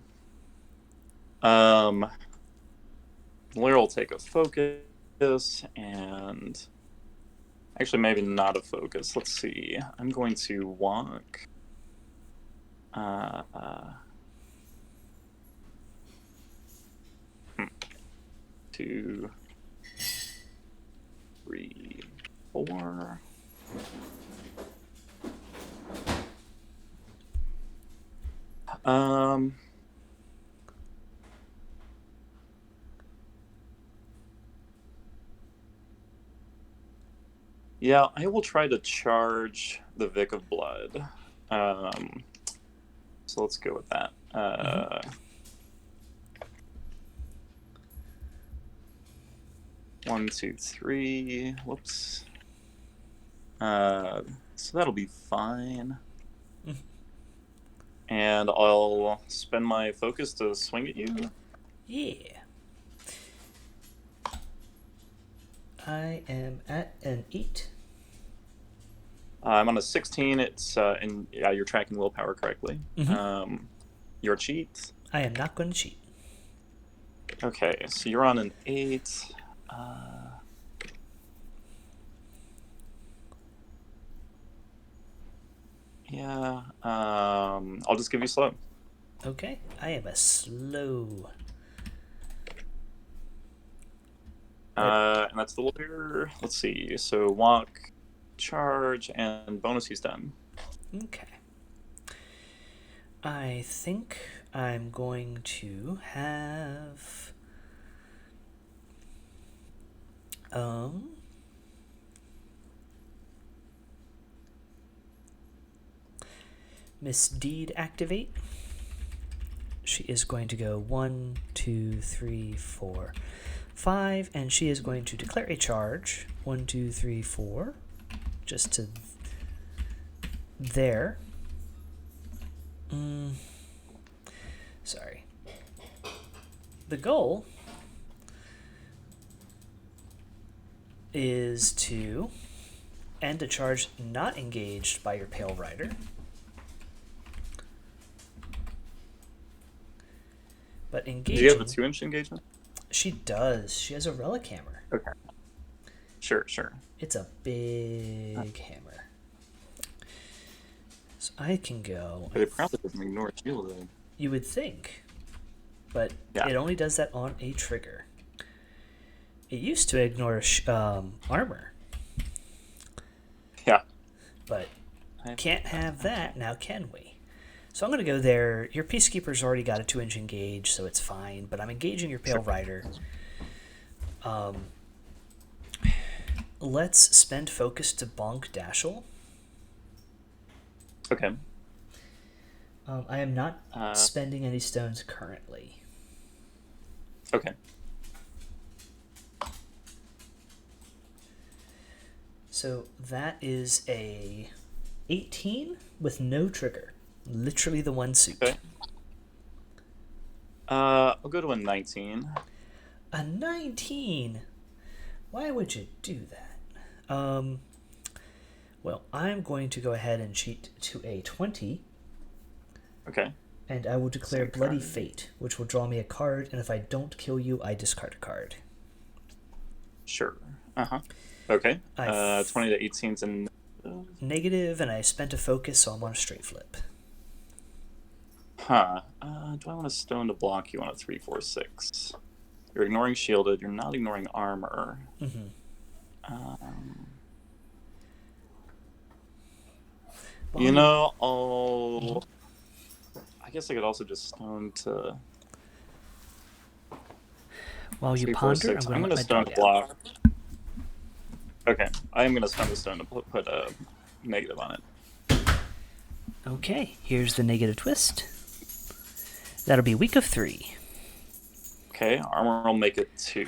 Lawyer will take a focus, and actually maybe not a focus. Let's see. I'm going to walk. 2, 3, 4. Yeah, I will try to charge the Vic of Blood. So let's go with that. 1, 2, 3. Whoops. So that'll be fine. And I'll spend my focus to swing at you. Yeah. I am at an 8. I'm on a 16. It's and yeah, you're tracking willpower correctly. Your cheat. I am not going to cheat. Okay, so you're on an 8. Yeah. I'll just give you slow. Okay, I am a slow. And that's the lawyer. Let's see. So walk, charge, and bonus. He's done. Okay. I think I'm going to have Miss Deed activate. She is going to go 1, 2, 3, 4, 5, and she is going to declare a charge. 1, 2, 3, 4, just to there. Sorry. The goal is to end a charge not engaged by your Pale Rider. But Do engaging... you have a 2-inch engagement? She does. She has a relic hammer. Okay. Sure. It's a big hammer. So I can go... But it probably doesn't ignore shielded. You would think. But Yeah. it only does that on a trigger. It used to ignore armor. Yeah. But can't have that, now can we? So I'm going to go there. Your Peacekeeper's already got a 2-inch engage, so it's fine. But I'm engaging your Pale Rider. Let's spend focus to bonk Dashel. Okay. I am not spending any stones currently. Okay. So that is a 18 with no trigger. Literally the one suit. Okay. I'll go to a 19. A 19? Why would you do that? Well, I'm going to go ahead and cheat to a 20. Okay. And I will declare Same Bloody card. Fate, which will draw me a card, and if I don't kill you, I discard a card. Sure. Okay. 20 to 18's and Negative, and I spent a focus, so I'm on a straight flip. do I want a stone to block you on a 3, 4, 6? You're ignoring shielded. You're not ignoring armor. You know, I guess I could also just stone to. While you 3, 4, ponder, 6. I'm I'm going going to to stone to block. Okay, I am going to stone the stone to put a negative on it. Okay, here's the negative twist. That'll be weak of 3. Okay, armor will make it 2.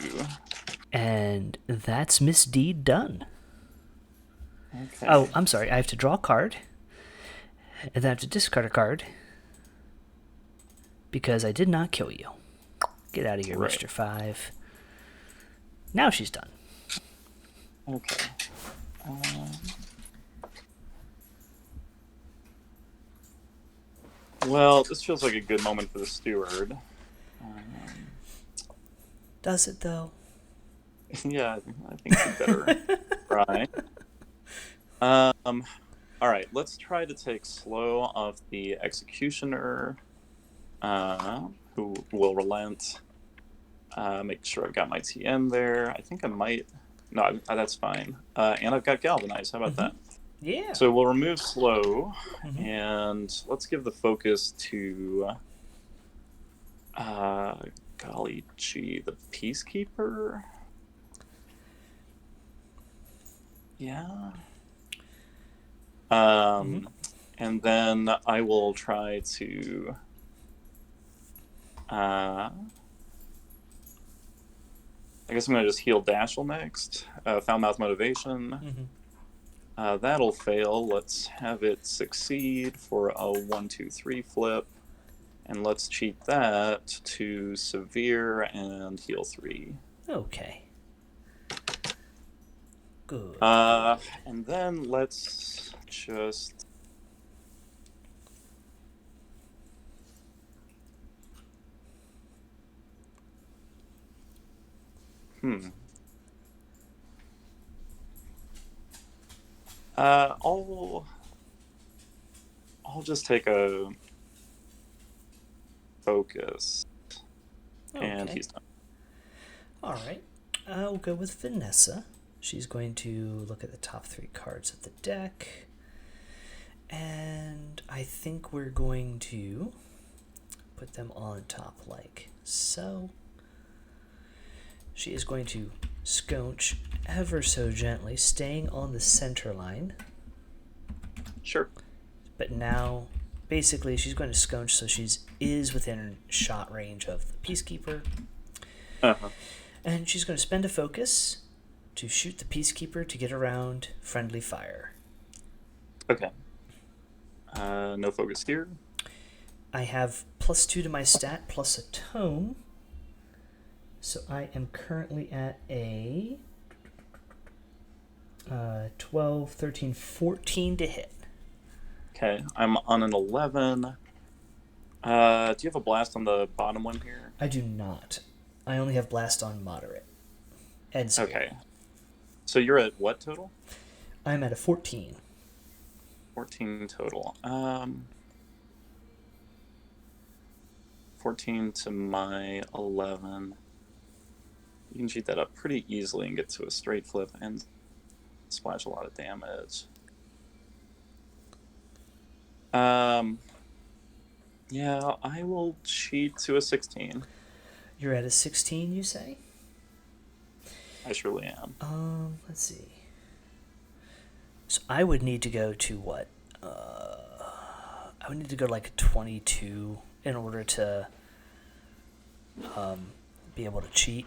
And that's misdeed done. Okay. Oh, I'm sorry. I have to draw a card. And then I have to discard a card. Because I did not kill you. Get out of here, Right. Mr. 5. Now she's done. Okay. Well, this feels like a good moment for the Steward. Does it, though? Yeah, I think you better try. All right, let's try to take slow off the Executioner, who will relent. Make sure I've got my TM there. I think I might. No, that's fine. And I've got Galvanize. How about that? Yeah. So we'll remove slow, and let's give the focus to, golly gee, the Peacekeeper? Yeah. And then I will try to, I guess I'm going to just heal Dashel next. Foul Mouth Motivation. That'll fail. Let's have it succeed for a 1, 2, 3 flip. And let's cheat that to Severe and heal 3. Okay. Good. And then let's just... I'll just take a focus, and he's done. All right. I'll go with Vanessa. She's going to look at the top 3 cards of the deck, and I think we're going to put them on top like so. She is going to scounch ever so gently, staying on the center line. Sure. But now, basically, she's going to scounch so she is within shot range of the Peacekeeper. And she's going to spend a focus to shoot the Peacekeeper to get around friendly fire. Okay. No focus here. I have +2 to my stat plus a tome. So I am currently at a 12, 13, 14 to hit. Okay, I'm on an 11. Do you have a blast on the bottom one here? I do not. I only have blast on moderate and spear. Okay. So you're at what total? I'm at a 14. 14 total. 14 to my 11. You can cheat that up pretty easily and get to a straight flip and splash a lot of damage. Yeah, I will cheat to a 16. You're at a 16, you say? I surely am. Let's see. So I would need to go to what? I would need to go to like a 22 in order to be able to cheat.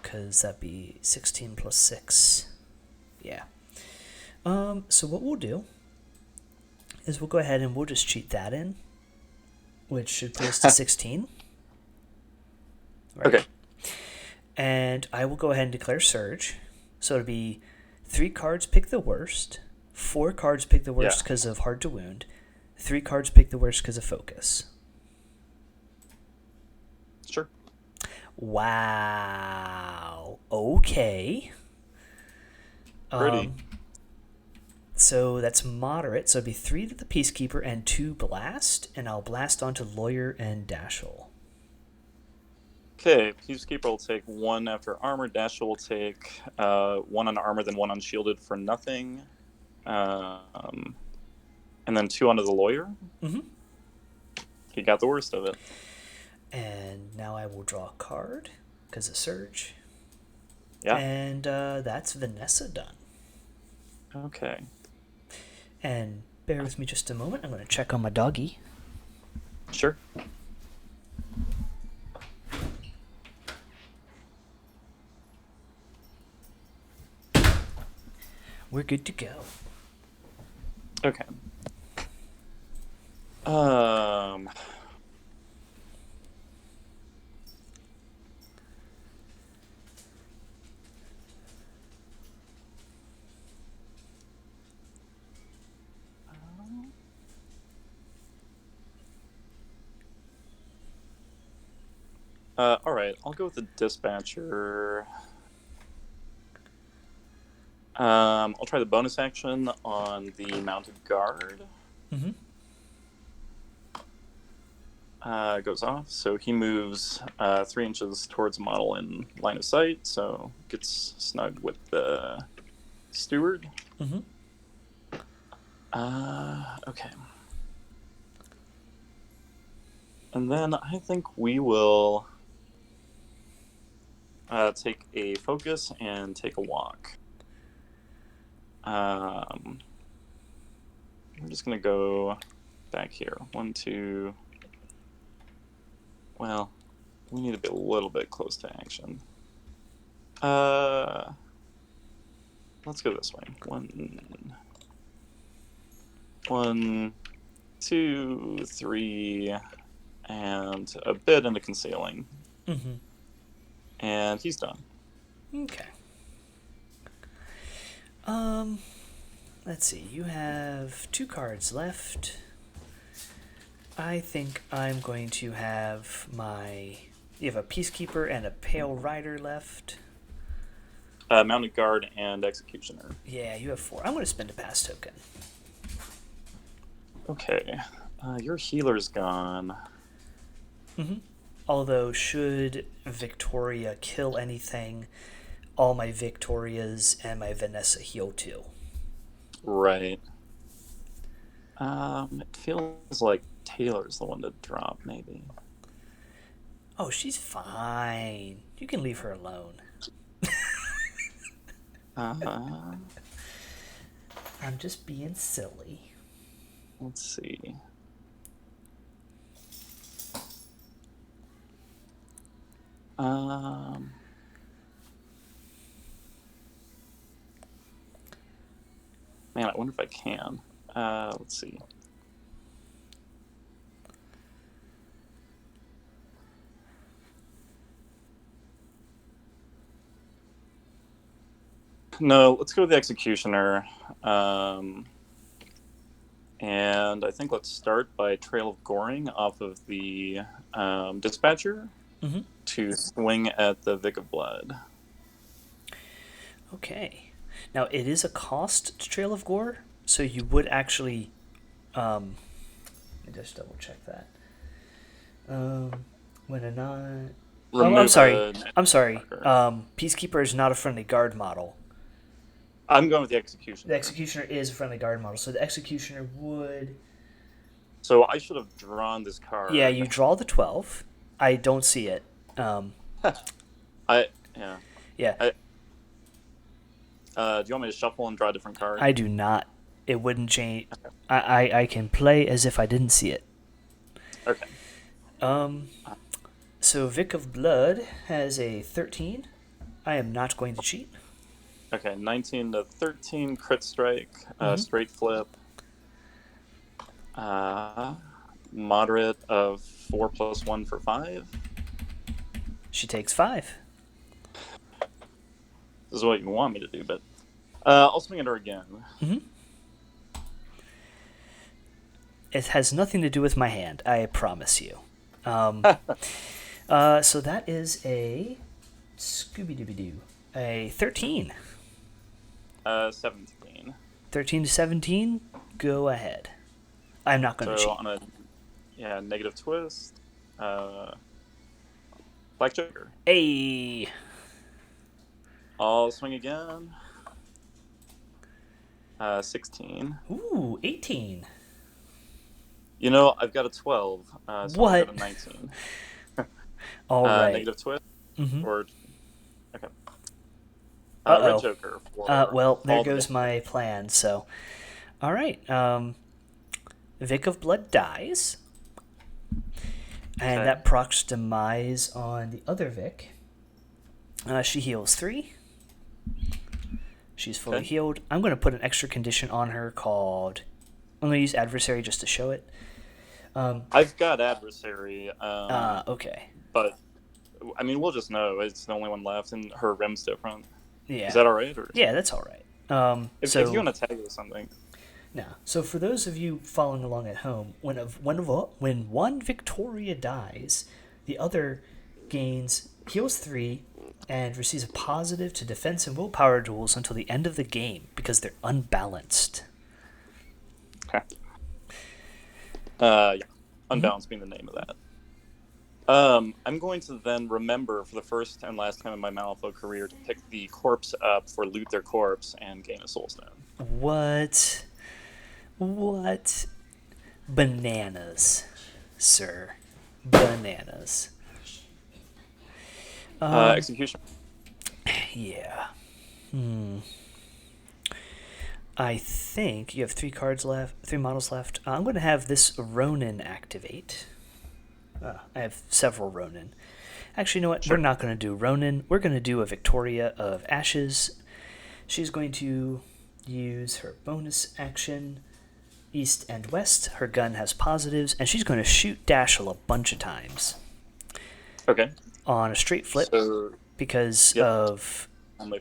Because that'd be 16 plus 6. Yeah. So what we'll do is we'll go ahead and we'll just cheat that in, which should put us to 16. Right? Okay. And I will go ahead and declare Surge. So it'll be 3 cards pick the worst, 4 cards pick the worst because of Hard to Wound, 3 cards pick the worst because of Focus. Sure. Wow. Okay. Pretty. So that's moderate. So it'd be 3 to the Peacekeeper and 2 blast, and I'll blast onto Lawyer and Dashel. Okay, Peacekeeper will take 1 after armor. Dashel will take 1 on armor, then 1 unshielded for nothing. And then 2 onto the Lawyer. Mm-hmm. He got the worst of it. And now I will draw a card because of Surge. Yeah. And that's Vanessa done. Okay. And bear with me just a moment. I'm going to check on my doggy. Sure. We're good to go. Okay. All right, I'll go with the Dispatcher. I'll try the bonus action on the Mounted Guard. Mm-hmm. Goes off, so he moves 3 inches towards the model in line of sight, so gets snugged with the Steward. Mm-hmm. Okay. And then I think we will take a focus and take a walk. I'm just going to go back here. 1, 2... Well, we need to be a little bit close to action. Let's go this way. 1, 2, 3, and a bit into concealing. Mm-hmm. And he's done. Okay. Let's see. You have 2 cards left. I think I'm going to have you have a Peacekeeper and a Pale Rider left. Mounted Guard and Executioner. Yeah, you have 4. I'm going to spend a pass token. Okay. Your healer's gone. Mm-hmm. Although, should Victoria kill anything, all my Victorias and my Vanessa heal too. Right. It feels like Taylor's the one to drop, maybe. Oh, she's fine. You can leave her alone. I'm just being silly. Let's see. Man, I wonder if I can. Let's see. No, let's go with the Executioner. And I think let's start by Trail of Goring off of the Dispatcher Mm-hmm. to swing at the Vic of Blood. Okay. Now, it is a cost to Trail of Gore, so you would actually... let me just double check that. When a non... Oh, I'm sorry. Marker. Peacekeeper is not a friendly guard model. I'm going with the Executioner. The Executioner is a friendly guard model, so the Executioner would... So I should have drawn this card. Yeah, you draw the 12. I don't see it. Yeah. Yeah. Do you want me to shuffle and draw a different card? I do not. It wouldn't change. I can play as if I didn't see it. Okay. So Vic of Blood has a 13. I am not going to cheat. Okay, 19 to 13, crit strike, straight flip. Moderate of 4 + 1 for 5. She takes 5. This is what you want me to do, but I'll swing at her again. Mm-hmm. It has nothing to do with my hand, I promise you. So that is a Scooby-Dooby-Doo. A 13. 17. 13 to 17, go ahead. I'm not going to cheat. So on a negative twist, Black Joker. Hey! I'll swing again. 16. Ooh, 18. You know, I've got a 12. So What? I've got a 19. All right. Negative twist? Mm-hmm. Or... Okay. Uh-oh. Red Joker. Well, there goes my plan, so... All right. Vic of Blood dies. And that procs demise on the other Vic. She heals 3. She's fully healed. I'm going to put an extra condition on her called... I'm going to use Adversary just to show it. I've got Adversary. Okay. But, I mean, we'll just know. It's the only one left, and her rim's different. Yeah. Is that all right? Or... Yeah, that's all right. If you want to tag it with something. Now, so for those of you following along at home, when one Victoria dies, the other heals 3 and receives a positive to defense and willpower duels until the end of the game because they're unbalanced. Okay. Yeah. Unbalanced being the name of that. I'm going to then remember for the first and last time in my Malifaux career to pick the corpse up for Loot Their Corpse and gain a Soul Stone. What? Bananas, sir. Bananas. Execution. Yeah. I think you have 3 models left. I'm going to have this Ronin activate. I have several Ronin. Actually, you know what? Sure. We're not going to do Ronin. We're going to do a Victoria of Ashes. She's going to use her bonus action, East and West. Her gun has positives, and she's going to shoot Dashel a bunch of times. Okay. On a straight flip because of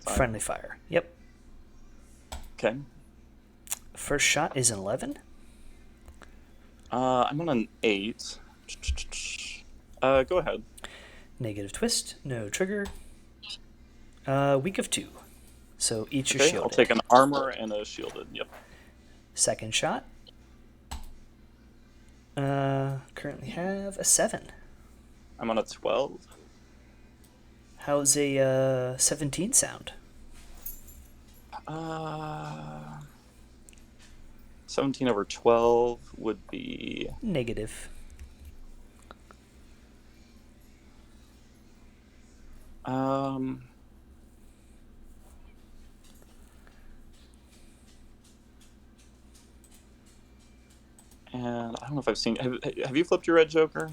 friendly fire. Yep. Okay. First shot is an 11. I'm on an 8. Go ahead. Negative twist, no trigger. Weak of 2. So each are shielded. I'll take an armor and a shielded. Yep. Second shot. Currently have a 7. I'm on a 12. How's a 17 sound? 17 over 12 would be... Negative. And I don't know if I've seen... Have you flipped your Red Joker?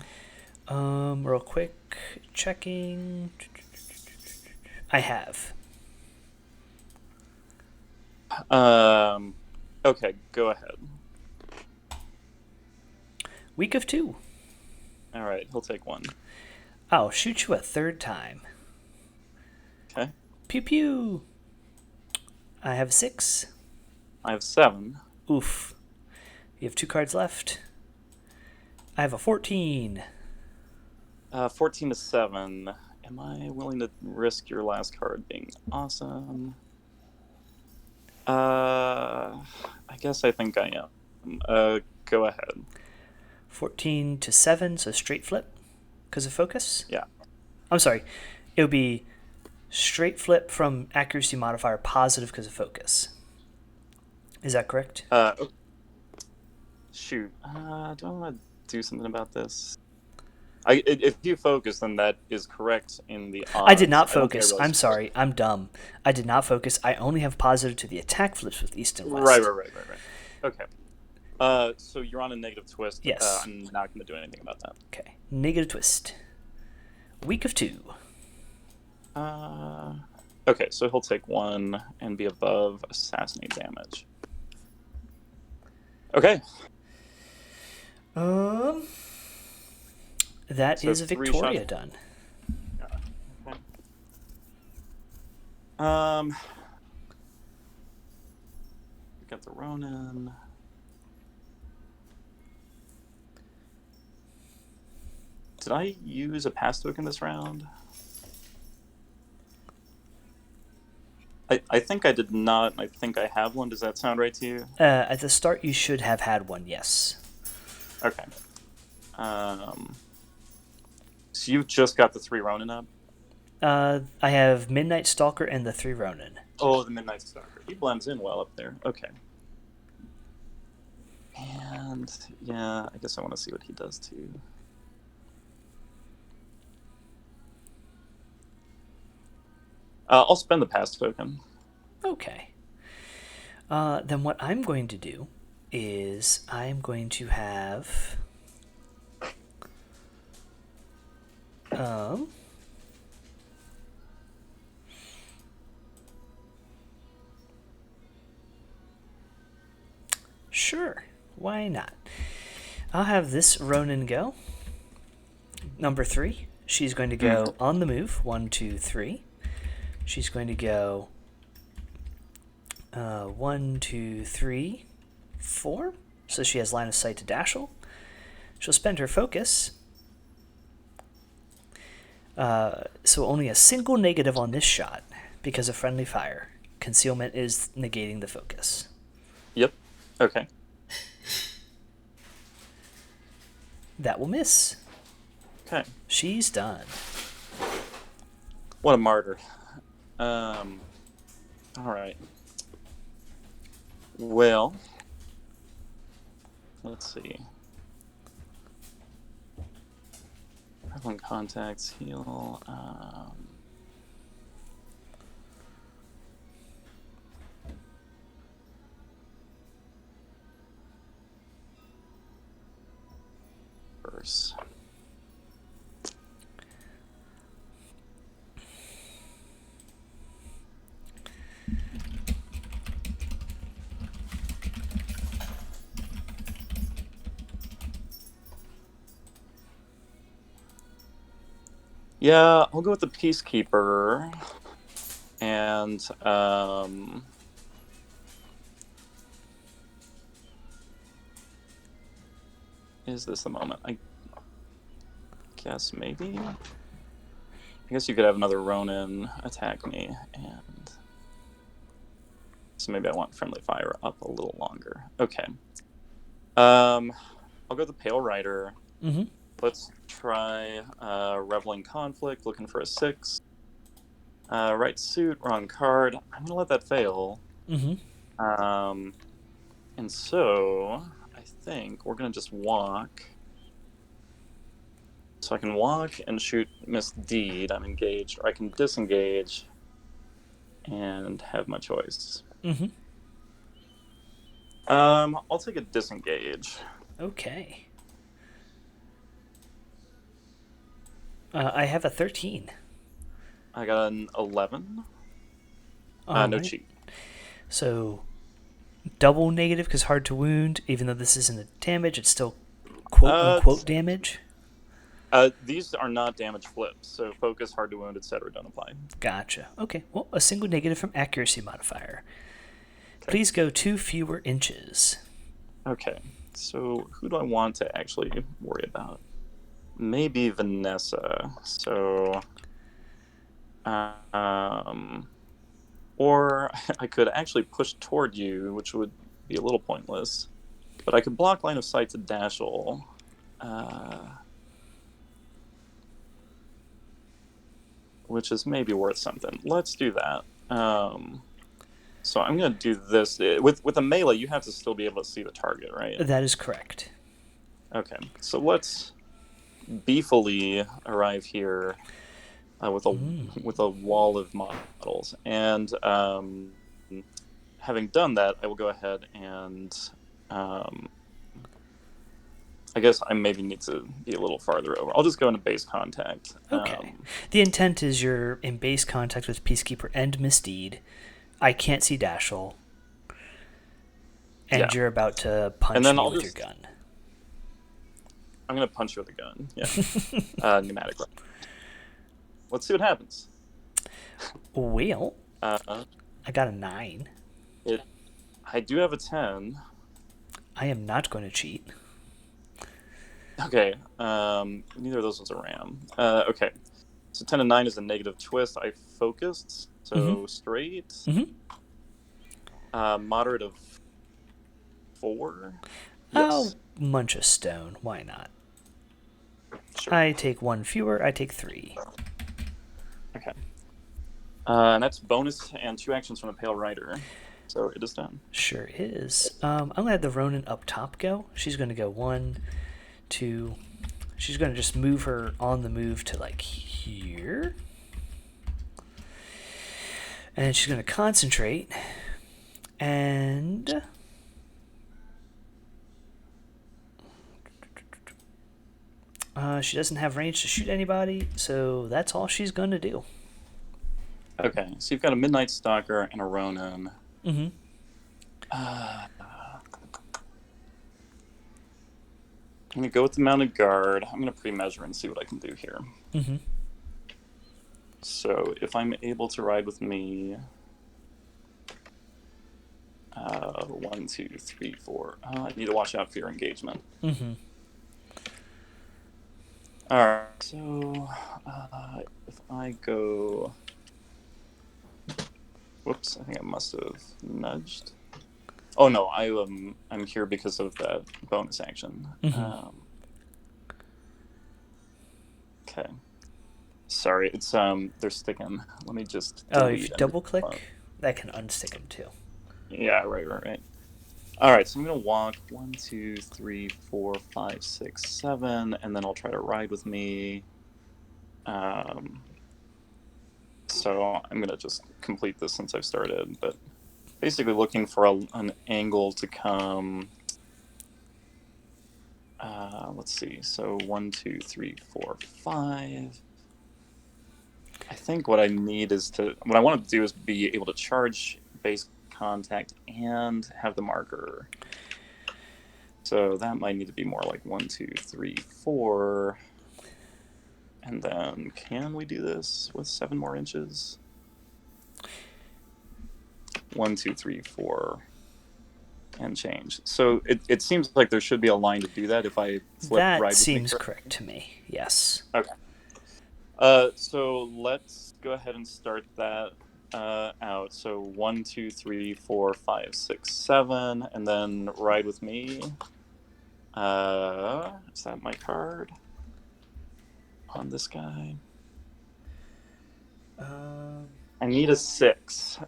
Real quick. Checking. I have. Okay, go ahead. Weak of 2. All right, he'll take 1. I'll shoot you a 3rd time. Okay. Pew pew. I have 6. I have 7. Oof. You have 2 cards left. I have a 14. 14 to 7. Am I willing to risk your last card being awesome? I guess I think I am. Go ahead. 14 to 7, so straight flip because of focus? Yeah. I'm sorry. It would be straight flip from accuracy modifier positive because of focus. Is that correct? Shoot. Do I want to do something about this? If you focus, then that is correct in the odds. I did not focus. I'm sorry. I'm dumb. I did not focus. I only have positive to the attack flips with east and west. Right. Okay. So you're on a negative twist. Yes. I'm not going to do anything about that. Okay. Negative twist. Week of 2. Okay, so he'll take 1 and be above assassinate damage. Okay. That So is a Viktoria done. Okay. We got the Ronin. Did I use a pass token this round? I think I did not. I think I have one. Does that sound right to you? At the start, you should have had one, yes. Okay. So you've just got the 3 Ronin up? I have Midnight Stalker and the 3 Ronin. Oh, the Midnight Stalker. He blends in well up there. Okay. And, yeah, I guess I want to see what he does, too. I'll spend the pass token. Okay. Then what I'm going to do is I'm going to have... Sure, why not? I'll have this Ronin go. Number 3. She's going to go on the move. 1, 2, 3. She's going to go 1, 2, 3, 4. So she has line of sight to Dashel. She'll spend her focus. So only a single negative on this shot because of friendly fire. Concealment is negating the focus. Yep. Okay. That will miss. Okay. She's done. What a martyr. All right. Well, let's see. Prevalent contacts, heal. Verse. Yeah, I'll go with the Peacekeeper. And, is this the moment? I guess maybe? I guess you could have another Ronin attack me, and so maybe I want friendly fire up a little longer. Okay. I'll go the Pale Rider. Mm-hmm. Let's try Reveling Conflict, looking for a 6. Right suit, wrong card. I'm going to let that fail. Mm-hmm. And so, I think we're going to just walk. So I can walk and shoot Misdeed. I'm engaged. Or I can disengage and have my choice. Mm-hmm. I'll take a disengage. Okay. I have a 13. I got an 11. No Right. cheat. So, double negative because hard to wound. Even though this isn't a damage, it's still quote-unquote damage. These are not damage flips, so focus, hard to wound, etc. don't apply. Gotcha. Okay. Well, a single negative from accuracy modifier. Okay. Please go 2 fewer inches. Okay. So who do I want to actually worry about? Maybe Vanessa. So, or I could actually push toward you, which would be a little pointless. But I could block line of sight to Dashel. Which is maybe worth something. Let's do that. So I'm going to do this. With a melee, you have to still be able to see the target, right? That is correct. Okay, so let's beefily arrive here with a wall of models. And having done that, I will go ahead and... I guess I maybe need to be a little farther over. I'll just go into base contact. Okay. The intent is you're in base contact with Peacekeeper and Misdeed. I can't see Dashel. And you're about to punch me with your gun. I'm going to punch you with a gun. Yeah. Pneumatic rifle. Let's see what happens. Well, I got a 9. I do have a 10. I am not going to cheat. Okay. Neither of those was a ram. Okay. So 10 and 9 is a negative twist. I focused. So straight. Moderate of 4. Yes. I'll munch a stone. Why not? Sure. I take 1 fewer. I take 3. Okay. And that's bonus and 2 actions from the Pale Rider. So it is done. Sure is. I'm going to have the Ronin up top go. She's going to go 1, 2. She's going to just move her on the move to like here. And she's going to concentrate. And she doesn't have range to shoot anybody, so that's all she's going to do. Okay, so you've got a Midnight Stalker and a Ronin. Mm-hmm. I'm going to go with the Mounted Guard. I'm going to pre-measure and see what I can do here. Mm-hmm. So if I'm able to ride with me... 1, 2, 3, 4. I need to watch out for your engagement. Mm-hmm. Alright, so if I go... Whoops, I think I must have nudged. Oh no, I'm here because of that bonus action. Mm-hmm. Okay. Sorry, it's they're sticking. Let me just Oh, if you double click, that can unstick them too. Yeah, right. Alright, so I'm gonna walk 1, 2, 3, 4, 5, 6, 7, and then I'll try to ride with me. So I'm gonna just complete this since I've started, but basically looking for an angle to come. Let's see. So 1, 2, 3, 4, 5. I think what I want to do is be able to charge base contact and have the marker. So that might need to be more like 1, 2, 3, 4. And then can we do this with 7 more inches? 1, 2, 3, 4, and change. So it seems like there should be a line to do that if I flip that right. That seems correct to me. Yes. Okay. So let's go ahead and start that out. So 1, 2, 3, 4, 5, 6, 7, and then ride with me. Is that my card on this guy? I need a 6.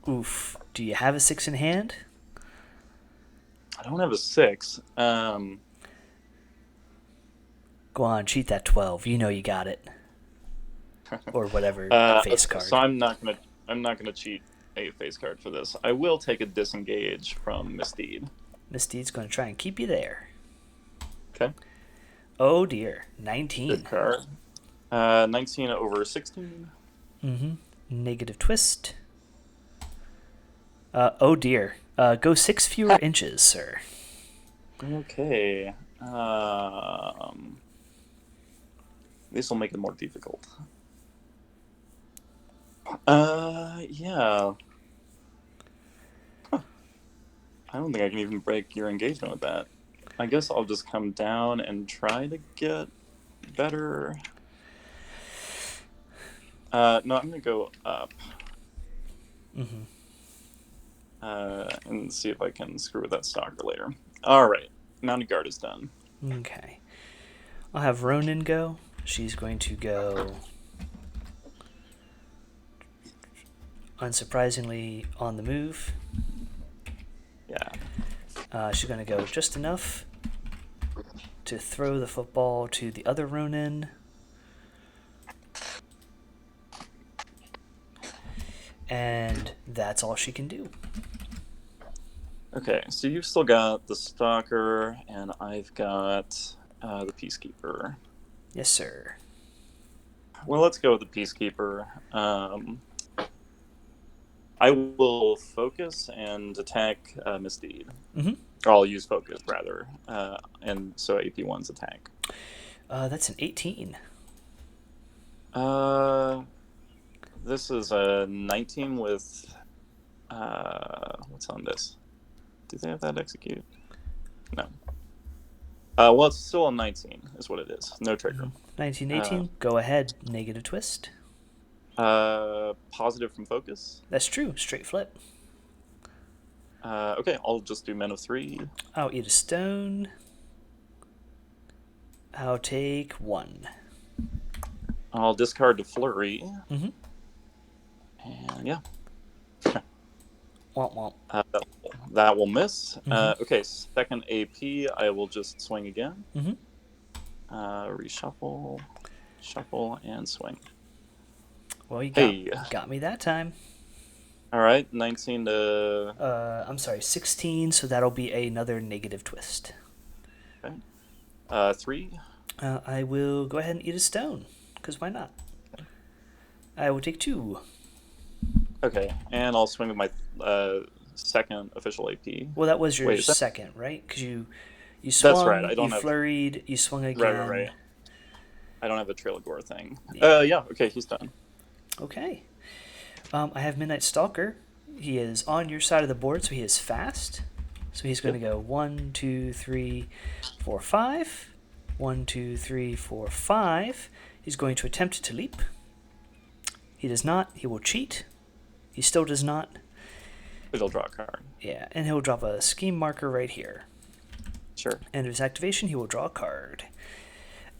Oof. Do you have a 6 in hand? I don't have a 6. Go on, cheat that 12. You know you got it. Or whatever face card. So I'm not gonna cheat a face card for this. I will take a disengage from Misdeed. Misdeed's going to try and keep you there. Okay. Oh dear, 19. Good card. 19 over 16. Mm-hmm. Negative twist. Oh dear. Go 6 fewer inches, sir. Okay. This will make it more difficult. Yeah. Huh. I don't think I can even break your engagement with that. I guess I'll just come down and try to get better. No, I'm going to go up. Mm-hmm. And see if I can screw with that stalker later. All right. Mounted Guard is done. Okay. I'll have Ronin go. She's going to go, unsurprisingly, on the move. Yeah. She's going to go just enough to throw the football to the other Ronin. And that's all she can do. Okay, so you've still got the Stalker, and I've got the Peacekeeper. Yes, sir. Well, let's go with the Peacekeeper. I will focus and attack Misdeed. Mm-hmm. I'll use focus, rather. And so AP1's attack. That's an 18. This is a 19 with... what's on this? Do they have that execute? No. Well, it's still a 19 is what it is. No trigger. 19, 18. Go ahead. Negative twist. Positive from focus. That's true. Straight flip. Okay, I'll just do men of 3. I'll eat a stone. I'll take 1. I'll discard the flurry. Mm-hmm. And yeah. Womp womp. That will miss. Mm-hmm. Okay, second AP, I will just swing again. Mm-hmm. Reshuffle, shuffle, and swing. Well, you got me that time. All right, 19 to... I'm sorry, 16, so that'll be another negative twist. Okay. 3. I will go ahead and eat a stone, because why not? I will take 2. Okay, and I'll swing with my second official AP. Well, that was your second, right? Because you swung, that's right. I don't you flurried, you swung again. Right. I don't have a Trail of Gore thing. Yeah. Okay, he's done. Okay. I have Midnight Stalker. He is on your side of the board, so he is fast. So he's going to go 1, 2, 3, 4, 5. 1, 2, 3, 4, 5. He's going to attempt to leap. He does not. He will cheat. He still does not. But he'll draw a card. Yeah, and he'll drop a scheme marker right here. Sure. End of his activation, he will draw a card.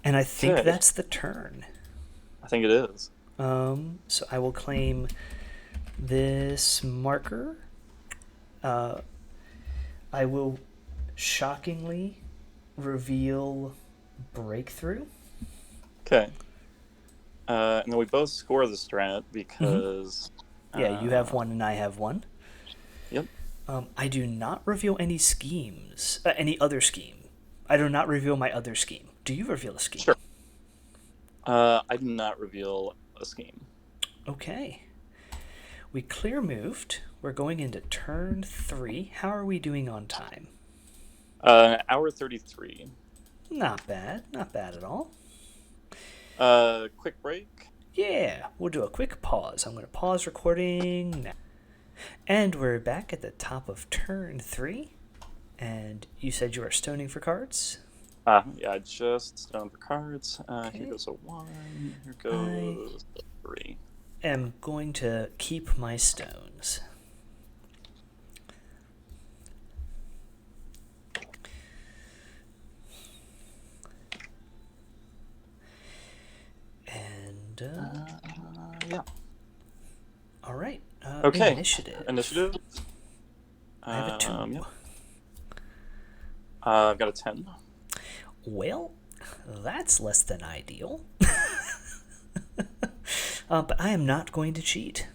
And I think that's the turn. I think it is. So I will claim this marker. I will shockingly reveal Breakthrough. Okay. And then we both score the strat because... Yeah, you have 1 and I have 1. Yep. I do not reveal any schemes. Any other scheme. I do not reveal my other scheme. Do you reveal a scheme? Sure. I do not reveal a scheme. Okay. We clear moved. We're going into turn 3. How are we doing on time? Hour 33. Not bad. Not bad at all. Quick break. Yeah, we'll do a quick pause. I'm going to pause recording now. And we're back at the top of turn 3. And you said you are stoning for cards? Yeah, just stone for cards. Okay. Here goes a 1. Here goes a 3. Am going to keep my stones. And yeah. All right. Okay. Initiative. I have a 2. Yeah. I've got a 10. Well, that's less than ideal. But I am not going to cheat.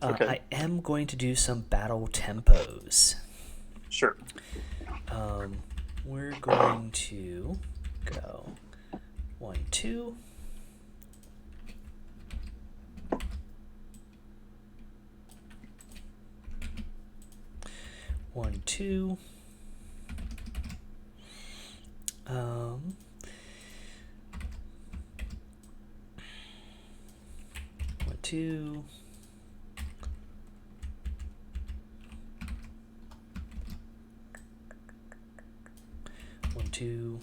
Okay. I am going to do some battle tempos. Sure. We're going to go 1, 2. 1, 2. 1, 2. 2.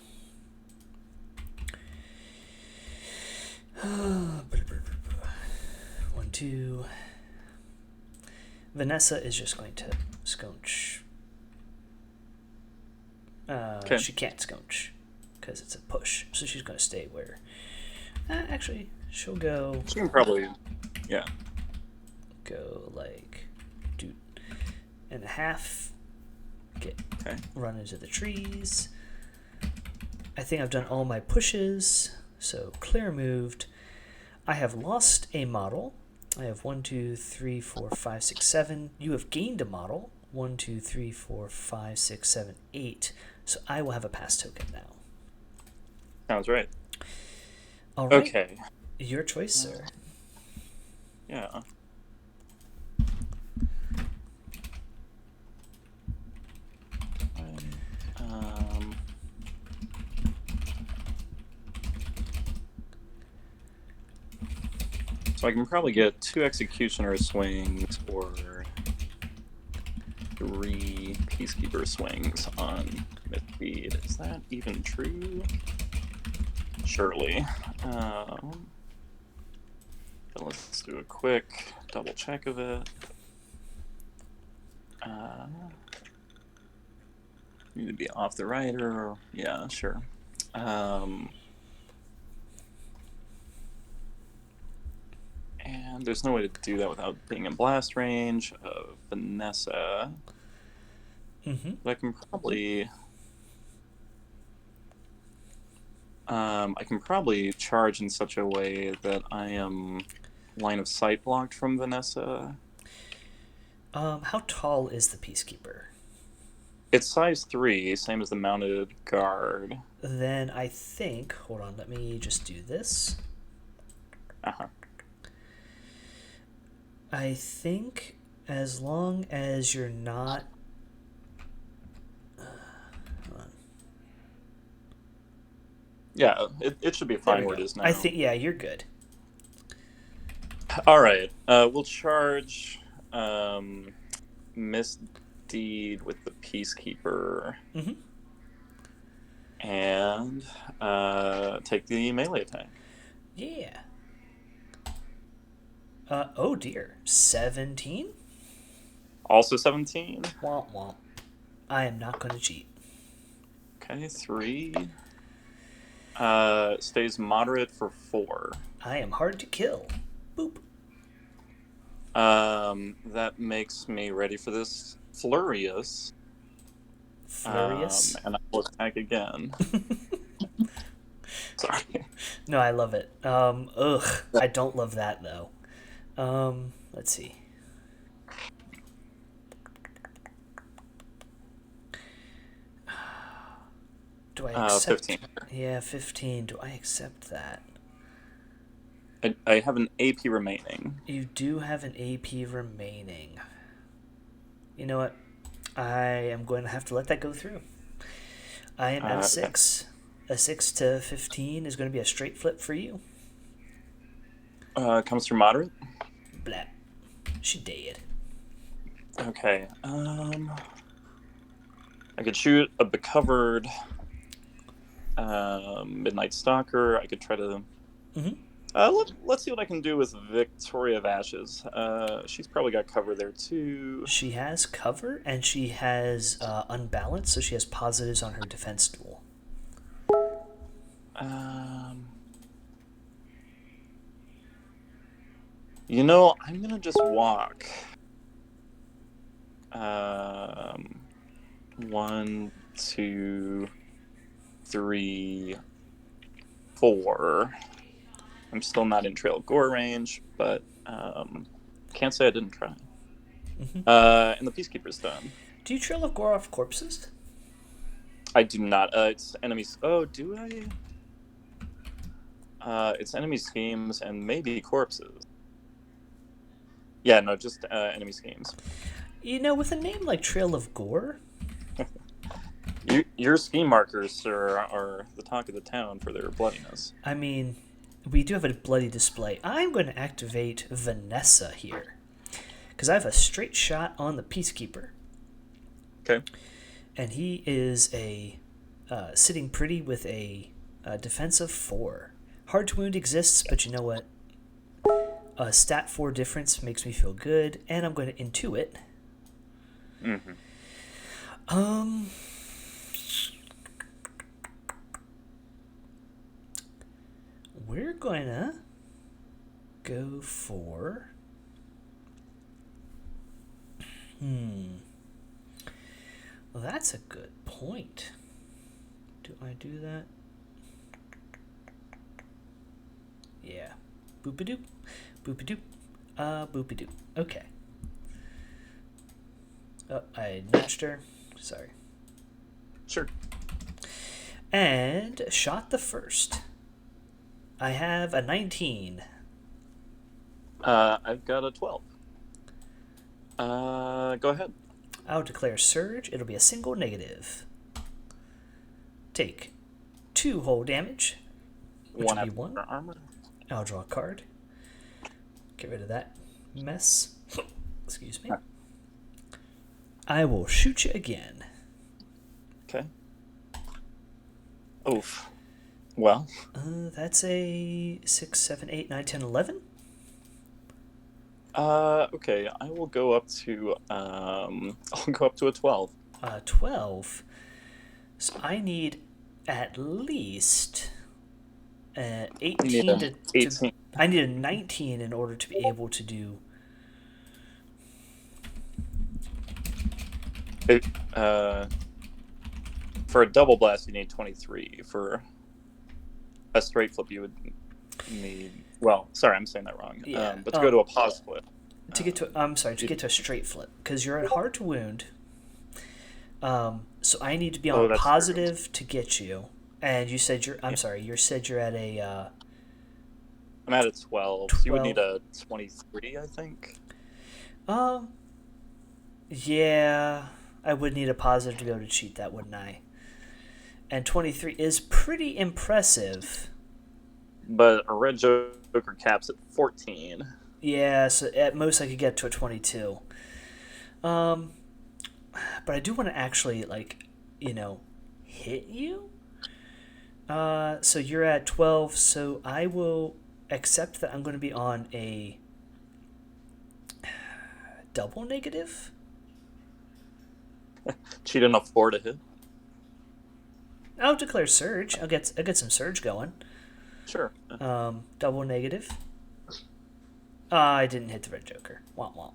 One, 2. Vanessa is just going to scunch. Okay. She can't scunch because it's a push, so she's going to stay where. Actually, she'll go. She can probably, yeah. Go like 2.5. Run into the trees. I think I've done all my pushes, so clear moved. I have lost a model. I have 1, 2, 3, 4, 5, 6, 7. You have gained a model. 1, 2, 3, 4, 5, 6, 7, 8. So I will have a pass token now. Sounds right. All right. Okay. Your choice, sir. Yeah. So I can probably get 2 Executioner swings or 3 Peacekeeper swings on Mythfeed. Is that even true? Surely. Let's do a quick double check of it. Need to be off the rider. Or, yeah, sure. And there's no way to do that without being in blast range of Vanessa. Mm-hmm. But I can probably charge in such a way that I am line of sight blocked from Vanessa. How tall is the Peacekeeper? It's size 3, same as the mounted guard. Then I think, hold on, let me just do this. I think as long as you're not... hold on. Yeah, it should be fine where it is now. I think, yeah, you're good. All right, we'll charge Misdeed with the Peacekeeper. Mm-hmm. And take the melee attack. Yeah. Oh dear. 17? Also 17. Womp womp. I am not going to cheat. Okay, 3. Stays moderate for 4. I am hard to kill. Boop. That makes me ready for this Furious. Furious? And I will attack again. Sorry. No, I love it. I don't love that though. Let's see. Do I accept? 15. Yeah, 15. Do I accept that? I have an AP remaining. You do have an AP remaining. You know what? I am going to have to let that go through. I am at 6. A 6 to 15 is going to be a straight flip for you. Comes through moderate. Blah. She dead. Okay. I could shoot a becovered Midnight Stalker. I could try to. Mm-hmm. Let's see what I can do with Victoria of Ashes. She's probably got cover there too. She has cover and she has unbalance, so she has positives on her defense duel. You know, I'm gonna just walk. 1, 2, 3, 4. I'm still not in Trail of Gore range, but can't say I didn't try. Mm-hmm. And the Peacekeeper's done. Do you Trail of Gore off corpses? I do not. It's enemies. Oh, do I? It's enemy schemes and maybe corpses. Yeah, no, just enemy schemes. You know, with a name like Trail of Gore... Your scheme markers, sir, are the talk of the town for their bloodiness. I mean, we do have a bloody display. I'm going to activate Vanessa here. Because I have a straight shot on the Peacekeeper. Okay. And he is a sitting pretty with a defense of 4. Hard to wound exists, but you know what? A stat 4 difference makes me feel good, and I'm going to intuit. Mm-hmm. We're going to go for... Well, that's a good point. Do I do that? Yeah. Boop-a-doop. Boop-a-doop. Boop-a-doop. Okay. Oh, I nudged her. Sorry. Sure. And shot the first. I have a 19. I've got a 12. Go ahead. I'll declare surge. It'll be a single negative. Take 2 whole damage, which will be 1. Armor. I'll draw a card. Get rid of that mess. Excuse me. I will shoot you again. Okay. Oof. Well. That's a 6, 7, 8, 9, 10, 11. Okay. I will go up to I'll go up to a 12. 12. So I need at least 18 18. I need a 19 in order to be able to do. For a double blast, you need 23. For a straight flip, you would need. Well, sorry, I'm saying that wrong. Yeah. But to go to a pause flip. To get to a straight flip, because you're at hard to wound. So I need to be on positive to get you. And you said you're. I'm sorry. You said you're at a. I'm at a 12. So you would need a 23, I think. Yeah, I would need a positive to be able to cheat that, wouldn't I? And 23 is pretty impressive. But a red joker caps at 14. Yeah, so at most I could get to a 22. But I do want to actually, hit you. So you're at 12, so I will accept that I'm going to be on a double negative. Cheat enough 4 to hit. I'll declare surge. I'll get some surge going. Sure. Double negative. I didn't hit the red joker. Womp womp.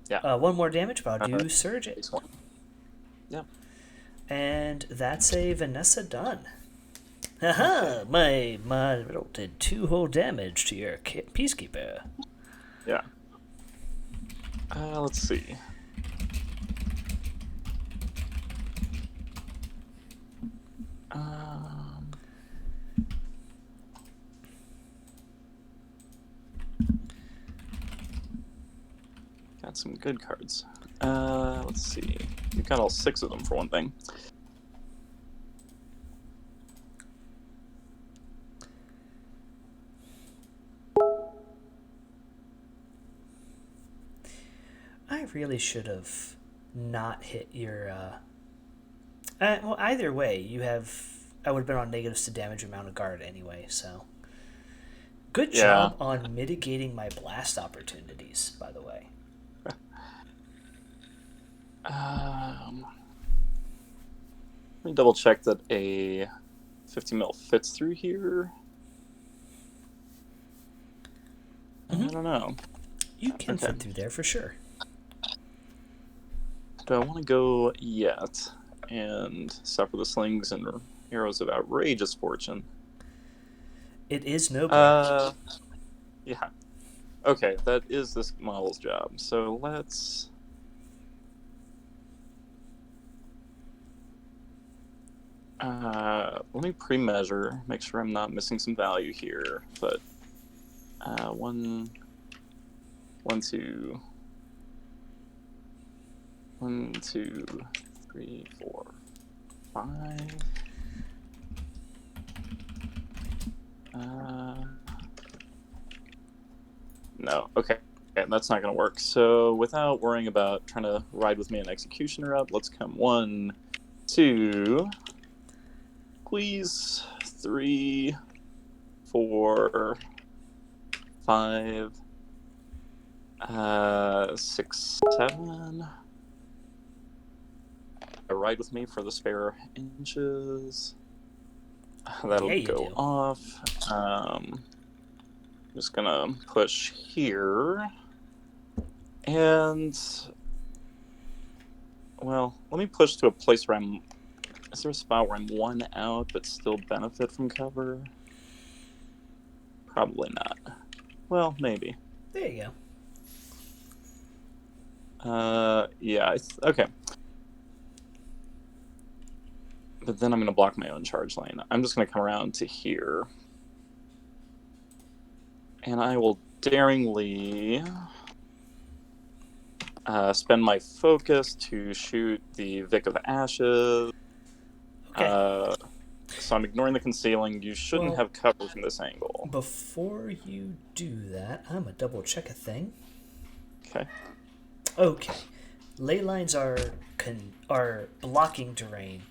Yeah. 1 more damage, but I'll do surge it. Yeah. And that's a Vanessa done. Haha! My riddle did 2 whole damage to your Peacekeeper. Yeah. Let's see. Got some good cards. Let's see. You've got all 6 of them for one thing. I really should have not hit your. Well, either way, you have. I would have been on negatives to damage your mounted guard anyway, so. Good job on mitigating my blast opportunities, by the way. Let me double check that a 50 mil fits through here. Mm-hmm. I don't know. You can fit through there for sure. Do I want to go yet and suffer the slings and arrows of outrageous fortune? It is no. Yeah. Okay, that is this model's job. So let's. Let me pre-measure, make sure I'm not missing some value here. But 1, 2, 1, 2, 3, 4, 5. No, okay. That's not going to work. So without worrying about trying to ride with me an executioner up, let's come 1, 2, squeeze 3, 4, 5, 6, 7. Ride with me for the spare inches. That'll You go do. off. Just gonna push here. And, well, let me push to a place where I'm... Is there a spot where I'm 1 out but still benefit from cover? Probably not. Well, maybe. There you go. Yeah, okay. But then I'm going to block my own charge lane. I'm just going to come around to here. And I will daringly spend my focus to shoot the Vic of Ashes. Okay. So I'm ignoring the concealing. You shouldn't have cover from this angle. Before you do that, I'm going to double check a thing. Okay. Okay. Leylines are blocking terrain.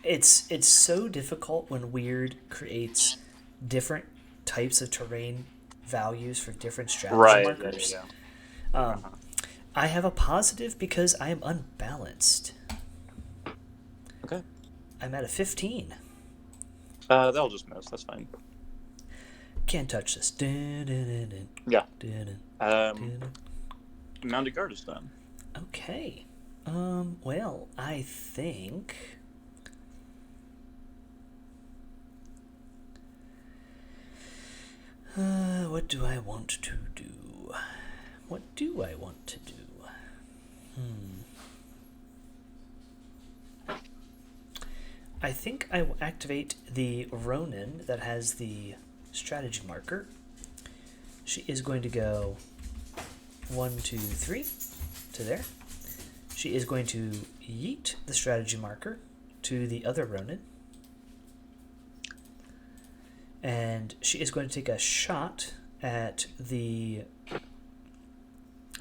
It's so difficult when Weird creates different types of terrain values for different strategy markers. Yeah. I have a positive because I am unbalanced. Okay. I'm at a 15. That'll just miss. That's fine. Can't touch this. Yeah. Mounted guard is done. Okay. Well, I think... what do I want to do? What do I want to do? I think I will activate the Ronin that has the strategy marker. She is going to go 1, 2, 3 to there. She is going to yeet the strategy marker to the other Ronin. And she is going to take a shot at the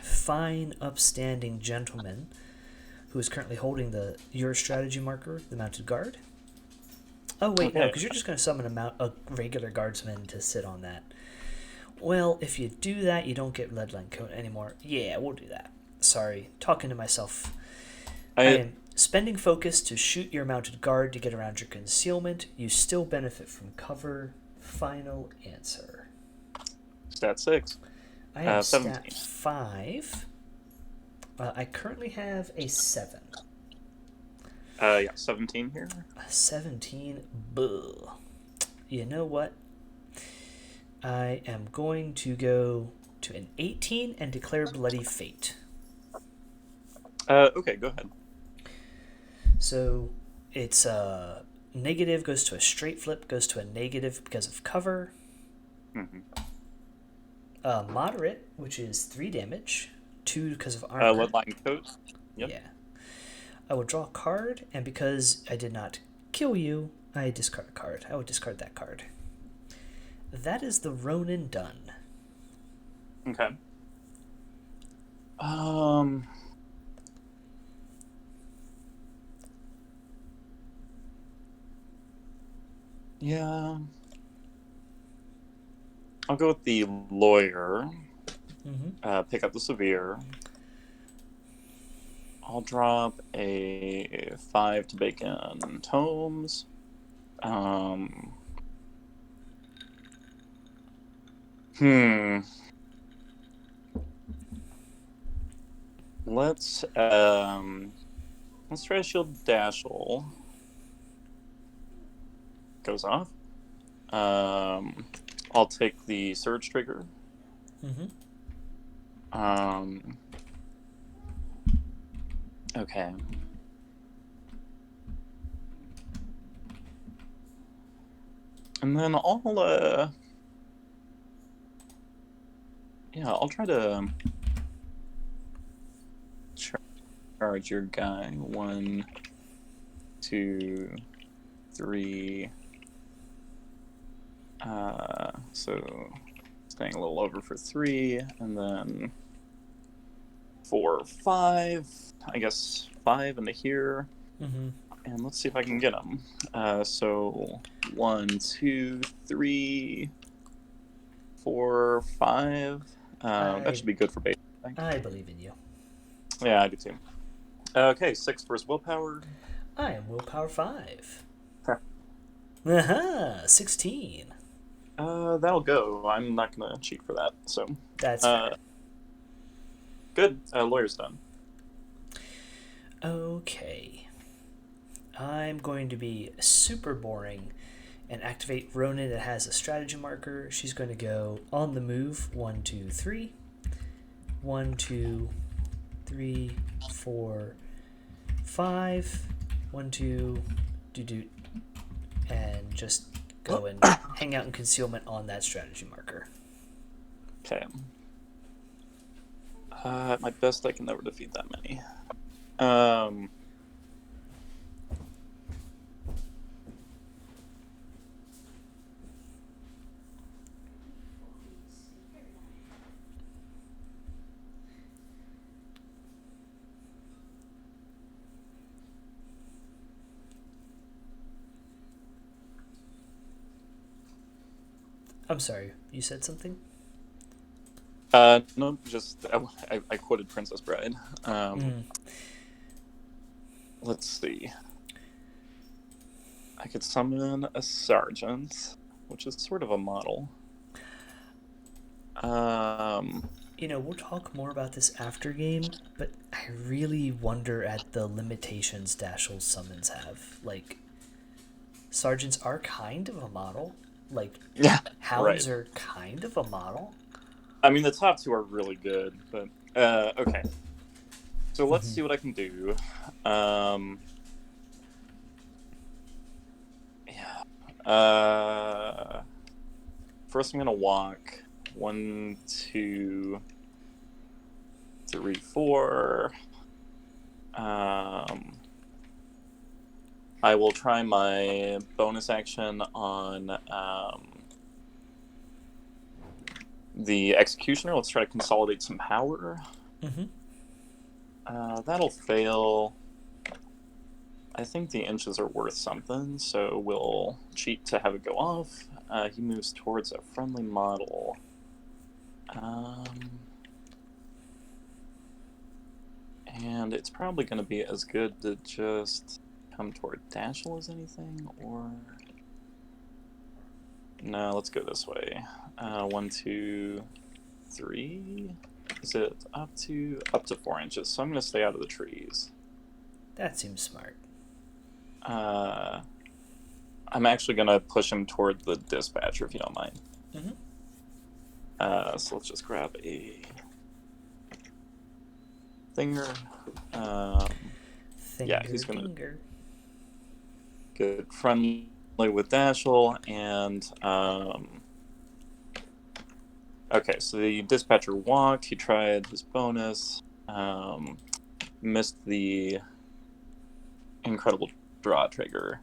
fine, upstanding gentleman who is currently holding your strategy marker, the mounted guard. Oh, wait, no, because you're just going to summon a regular guardsman to sit on that. Well, if you do that, you don't get Leadline Coat anymore. Yeah, we'll do that. Sorry, talking to myself. I am spending focus to shoot your mounted guard to get around your concealment. You still benefit from cover. Final answer. Stat 6. I am 17. stat 5. I currently have a 7. Yeah, 17 here. 17. Buh. You know what? I am going to go to an 18 and declare Bloody Fate. Okay, go ahead. So it's negative goes to a straight flip, goes to a negative because of cover. Moderate, which is 3 damage, 2 because of armor. Leadline Coat. Yep. Yeah. I will draw a card, and because I did not kill you, I discard a card. I will discard that card. That is the Ronin done. Okay. Yeah. I'll go with the lawyer. Pick up the severe. I'll drop a 5 to Bacon Tomes. Let's try to shield Dashel. Goes off. I'll take the surge trigger. Okay. And then I'll try to charge your guy. 1, 2, 3. So staying a little over for 3, and then 4, 5. I guess 5 into here. And let's see if I can get them. So 1, 2, 3, 4, 5. That should be good for base. I believe in you. Yeah, I do too. Okay, 6 versus willpower. I am willpower 5. Huh. Aha, 16. That'll go. I'm not gonna cheat for that. So That's fair. Good. Lawyer's done. Okay. I'm going to be super boring and activate Ronin that has a strategy marker. She's going to go on the move. 1, 2, 3. 1, 2, 3, 4, 5. 1, 2, do, and just go and hang out in concealment on that strategy marker. Okay. At my best, I can never defeat that many. I'm sorry, you said something? No, just I quoted Princess Bride. Let's see. I could summon a sergeant, which is sort of a model. We'll talk more about this after game, but I really wonder at the limitations Dashel's summons have. Like, sergeants are kind of a model. Like, hounds are kind of a model. I mean, the top 2 are really good, but okay. So let's see what I can do. First I'm gonna walk. 1, 2, 3, 4. I will try my bonus action on the Executioner. Let's try to consolidate some power. That'll fail. I think the inches are worth something, so we'll cheat to have it go off. He moves towards a friendly model. And it's probably going to be as good to just come toward Dashel as anything, or... No, let's go this way. 1, 2, 3... Is it up to 4 inches? So I'm going to stay out of the trees. That seems smart. I'm actually going to push him toward the dispatcher, if you don't mind. So let's just grab a thinger. Yeah, he's going to get friendly with Dashel, and okay, so the dispatcher walked. He tried his bonus, missed the incredible draw trigger.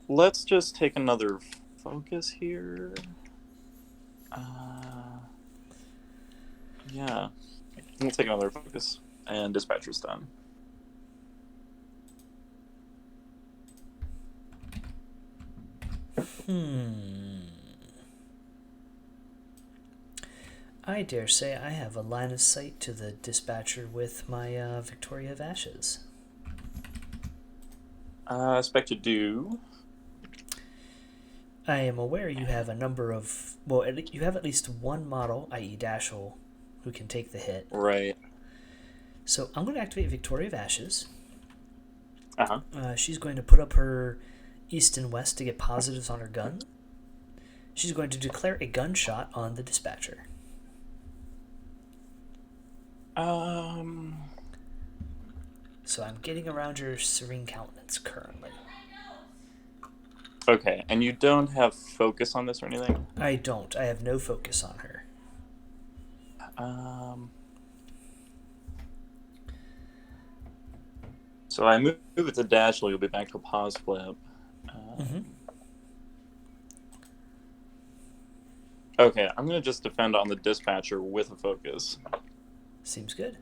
Let's just take another focus here. Yeah, we'll take another focus, and dispatcher's done. I dare say I have a line of sight to the dispatcher with my Victoria of Ashes. I expect you do. I am aware you have a number of... Well, you have at least one model, i.e. Dashel, who can take the hit. Right. So I'm going to activate Victoria of Ashes. Uh-huh. She's going to put up her east and west to get positives on her gun. She's going to declare a gunshot on the dispatcher. So I'm getting around your serene countenance currently. Okay, and you don't have focus on this or anything? I don't. I have no focus on her. So I move it to Dashel, you'll be back to a pause flip. Okay, I'm going to just defend on the dispatcher with a focus. Seems good.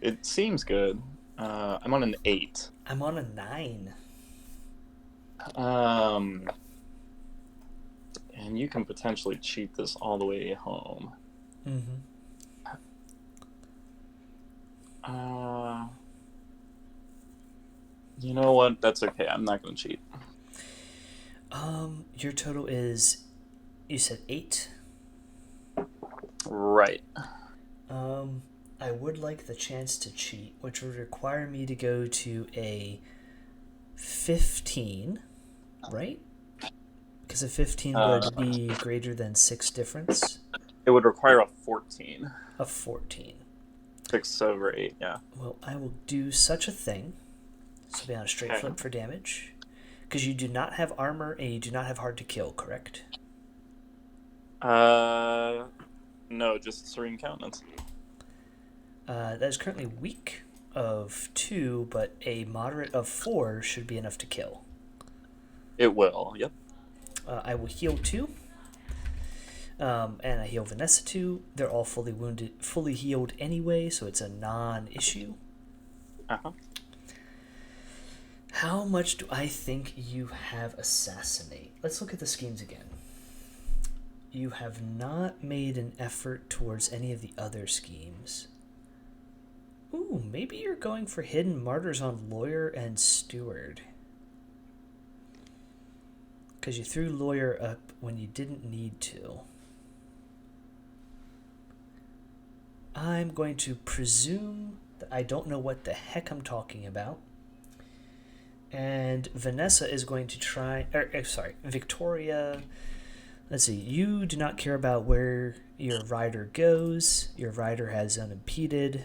It seems good. I'm on an 8. I'm on a 9. And you can potentially cheat this all the way home. Mm-hmm. You know what? That's okay. I'm not going to cheat. Your total is, you said 8? Right. I would like the chance to cheat, which would require me to go to a 15, right? Because a 15 would be greater than 6 difference. It would require a 14. A 14. 6 over 8, yeah. Well, I will do such a thing. So I'll be on a straight flip for damage. Because you do not have armor and you do not have hard to kill, correct? No, just Serene Countenance. That is currently weak of 2, but a moderate of 4 should be enough to kill. It will, yep. I will heal 2. And I heal Vanessa 2. They're all fully wounded, fully healed anyway, so it's a non-issue. Uh-huh. How much do I think you have Assassinate? Let's look at the schemes again. You have not made an effort towards any of the other schemes. Ooh, maybe you're going for Hidden Martyrs on Lawyer and Steward. Because you threw Lawyer up when you didn't need to. I'm going to presume that I don't know what the heck I'm talking about. And Vanessa is going to try... Victoria... Let's see. You do not care about where your rider goes. Your rider has unimpeded.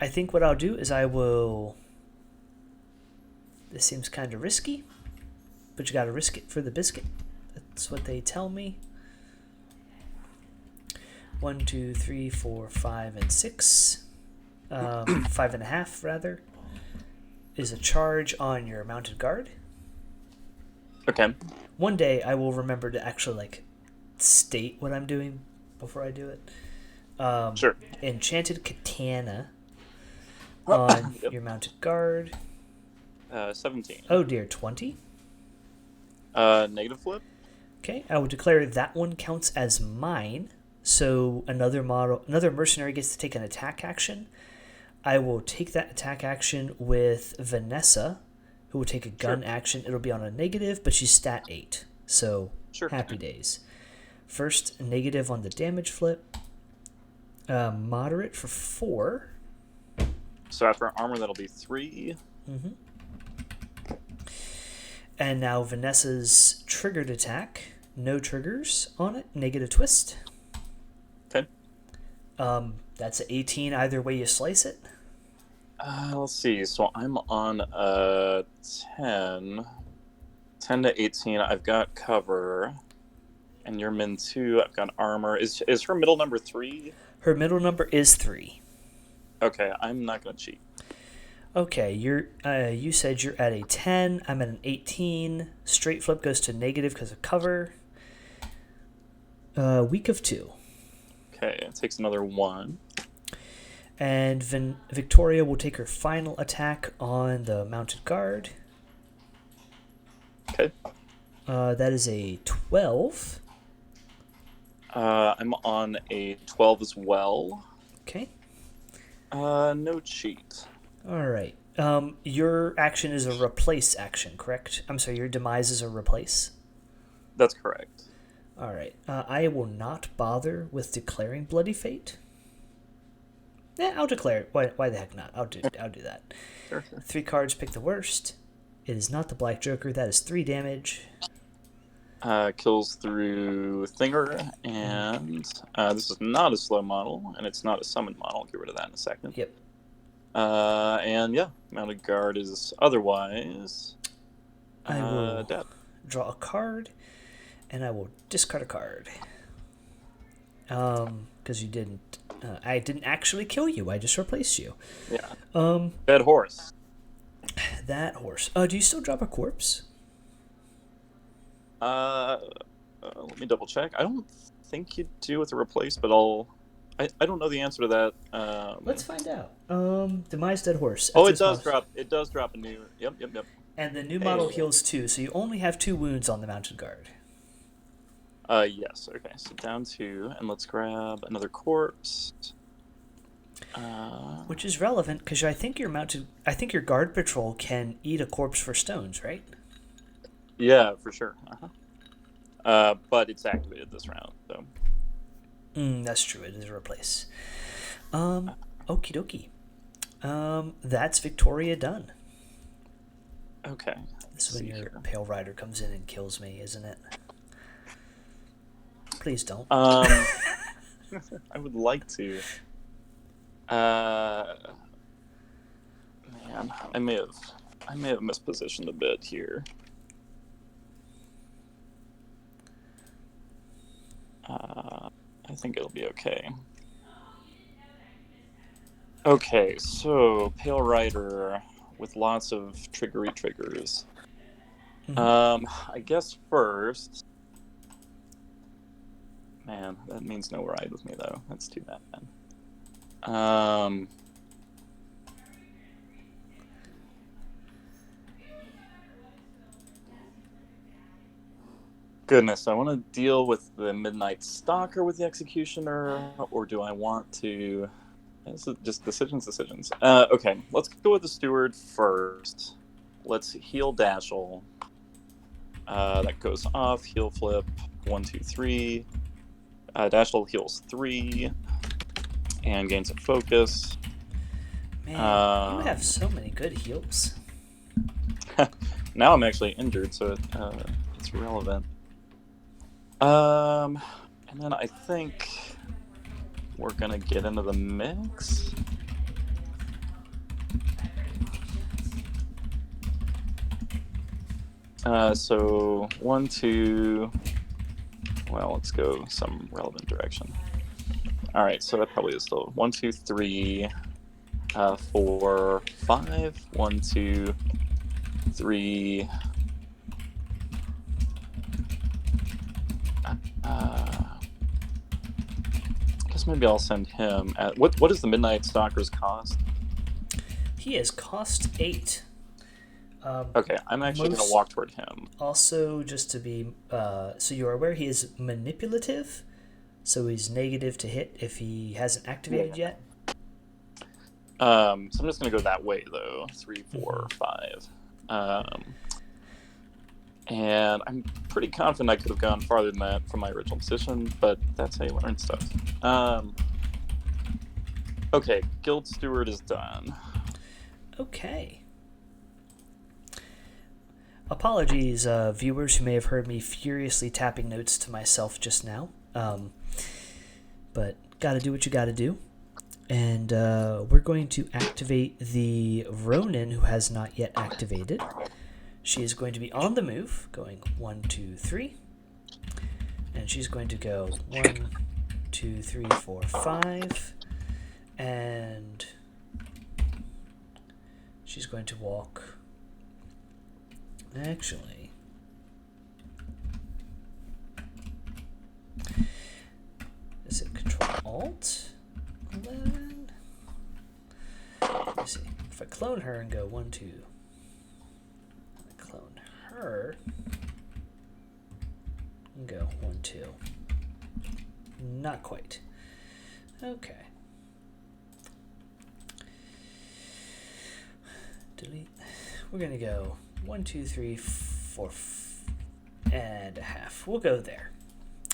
I think what I'll do is I will... This seems kind of risky, but you gotta risk it for the biscuit. That's what they tell me. 1, 2, 3, 4, 5, and 6. 5.5 rather. Is a charge on your mounted guard. Okay. One day I will remember to actually state what I'm doing before I do it. Sure. Enchanted Katana on Yep. your mounted guard. 17. Oh dear, 20. Negative flip. Okay, I will declare that one counts as mine. So another mercenary gets to take an attack action. I will take that attack action with Vanessa, who will take a gun action. It'll be on a negative, but she's stat 8. So happy days. First, negative on the damage flip. Moderate for 4. So after armor, that'll be 3. Mm-hmm. And now Vanessa's triggered attack. No triggers on it. Negative twist. Okay. That's an 18 either way you slice it. Let's see. So I'm on a 10. 10 to 18. I've got cover. And you're min 2. I've got armor. Is her middle number 3? Her middle number is 3. Okay, I'm not going to cheat. Okay, you said you're at a 10. I'm at an 18. Straight flip goes to negative because of cover. Weak of 2. Okay, it takes another 1. And Victoria will take her final attack on the mounted guard. Okay. That is a 12. I'm on a 12 as well. Okay. No cheat. All right. Your action is a replace action, correct? I'm sorry, your demise is a replace? That's correct. All right. I will not bother with declaring Bloody Fate. I'll declare it. Why the heck not? I'll do that. Sure. 3 cards, pick the worst. It is not the Black Joker. That is 3 damage. Kills through Thinger, and this is not a slow model, and it's not a summoned model. I'll get rid of that in a second. Yep. And yeah, mounted guard is otherwise I will dead. Draw a card, and I will discard a card. Because you didn't... I didn't actually kill you. I just replaced you. Yeah. Dead horse. That horse. Do you still drop a corpse? let me double check. I don't think you do with a replace, but I don't know the answer to that. Let's find out. Demise Dead Horse. Oh, After it this does monster- drop. It does drop a new. Yep. And the new Hey. model heals 2, so you only have 2 wounds on the mounted guard. Yes. Okay. So down 2, and let's grab another corpse. Which is relevant because I think your guard patrol can eat a corpse for stones, right? Yeah, for sure. But it's activated this round, so. That's true. It is a replace. Okie dokie. That's Victoria done. Okay. This is when your Pale Rider comes in and kills me, isn't it? Please don't. I would like to. Man, I may have mispositioned a bit here. I think it'll be okay. Okay, so Pale Rider with lots of triggery triggers. I guess first. Man, that means no ride with me though. That's too bad. Goodness, I want to deal with the Midnight Stalker with the Executioner, or do I want to... This is just decisions. Okay, let's go with the Steward first. Let's heal Dashel. That goes off. Heal flip. 1, 2, 3. Dashel heals 3 and gains a focus. Man, you have so many good heals. Now I'm actually injured, so it's relevant. And then I think we're gonna get into the mix. So 1, 2. Well, let's go some relevant direction. All right, so that probably is still 1, 2, 3, 4, 5. 1, 2, 3. I guess maybe I'll send him at what is the Midnight Stalker's cost? He is cost 8. Okay, I'm actually going to walk toward him. Also, just to be so you're aware, he is manipulative, so he's negative to hit if he hasn't activated yet. So I'm just going to go that way though. 3, 4, 5. And I'm pretty confident I could have gone farther than that from my original position, but that's how you learn stuff. Okay, Guild Steward is done. Okay. Apologies, viewers who may have heard me furiously tapping notes to myself just now. But gotta do what you gotta do. And we're going to activate the Ronin, who has not yet activated. She is going to be on the move, going 1, 2, 3. And she's going to go 1, 2, 3, 4, 5. And she's going to walk... Actually... Is it Control-Alt? 11? Let me see. If I clone her and go 1, 2... Clone her and go 1, 2. Not quite. Okay. Delete. We're gonna go 1, 2, 3, 4 and a half. We'll go there.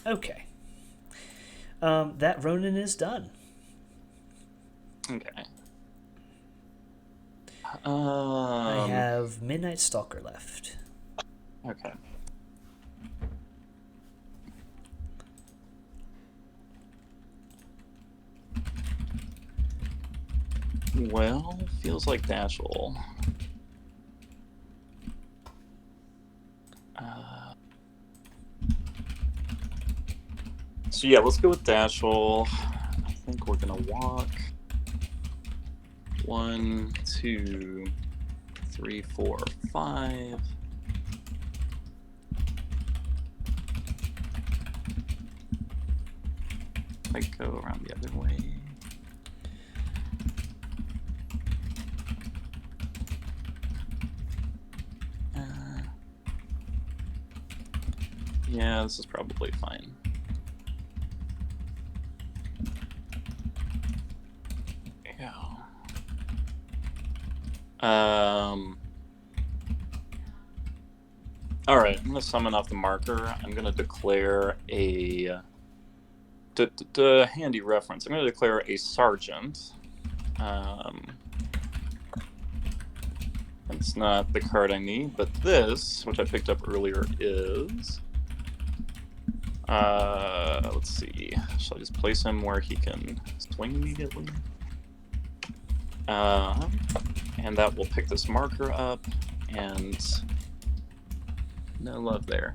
Okay. That Ronin is done. Okay. I have Midnight Stalker left. Okay. Well, feels like Dashel. So yeah, let's go with Dashel. I think we're gonna walk. 1, 2, 3, 4, 5. if I go around the other way? Yeah, this is probably fine. Yeah. All right, I'm gonna summon off the marker. I'm gonna declare a handy reference. I'm gonna declare a sergeant. It's not the card I need, but this, which I picked up earlier, is. Let's see. Shall I just place him where he can swing immediately? And that will pick this marker up, and no love there.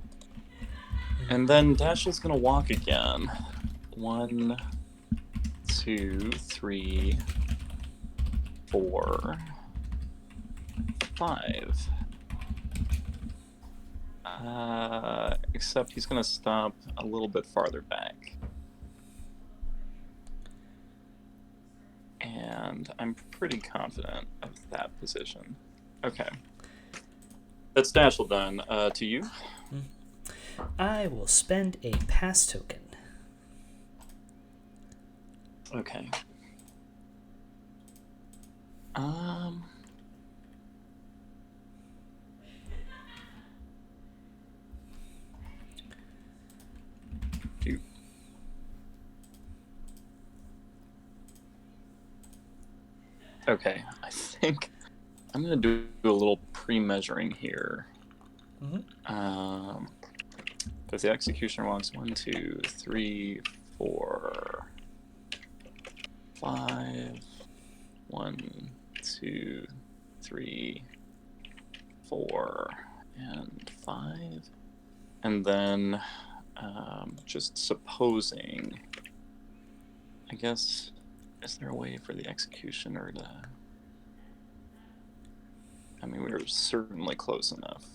And then Dashel's gonna walk again. 1, 2, 3, 4, 5. Except he's gonna stop a little bit farther back. And I'm pretty confident of that position. Okay. That's Dashel done. To you? I will spend a pass token. Okay. Okay, I think I'm gonna do a little pre-measuring here. Because the executioner wants 1, 2, 3, 4, 5. 1, 2, 3, 4, and 5. And then just supposing, I guess, is there a way for the executioner to... I mean, we were certainly close enough.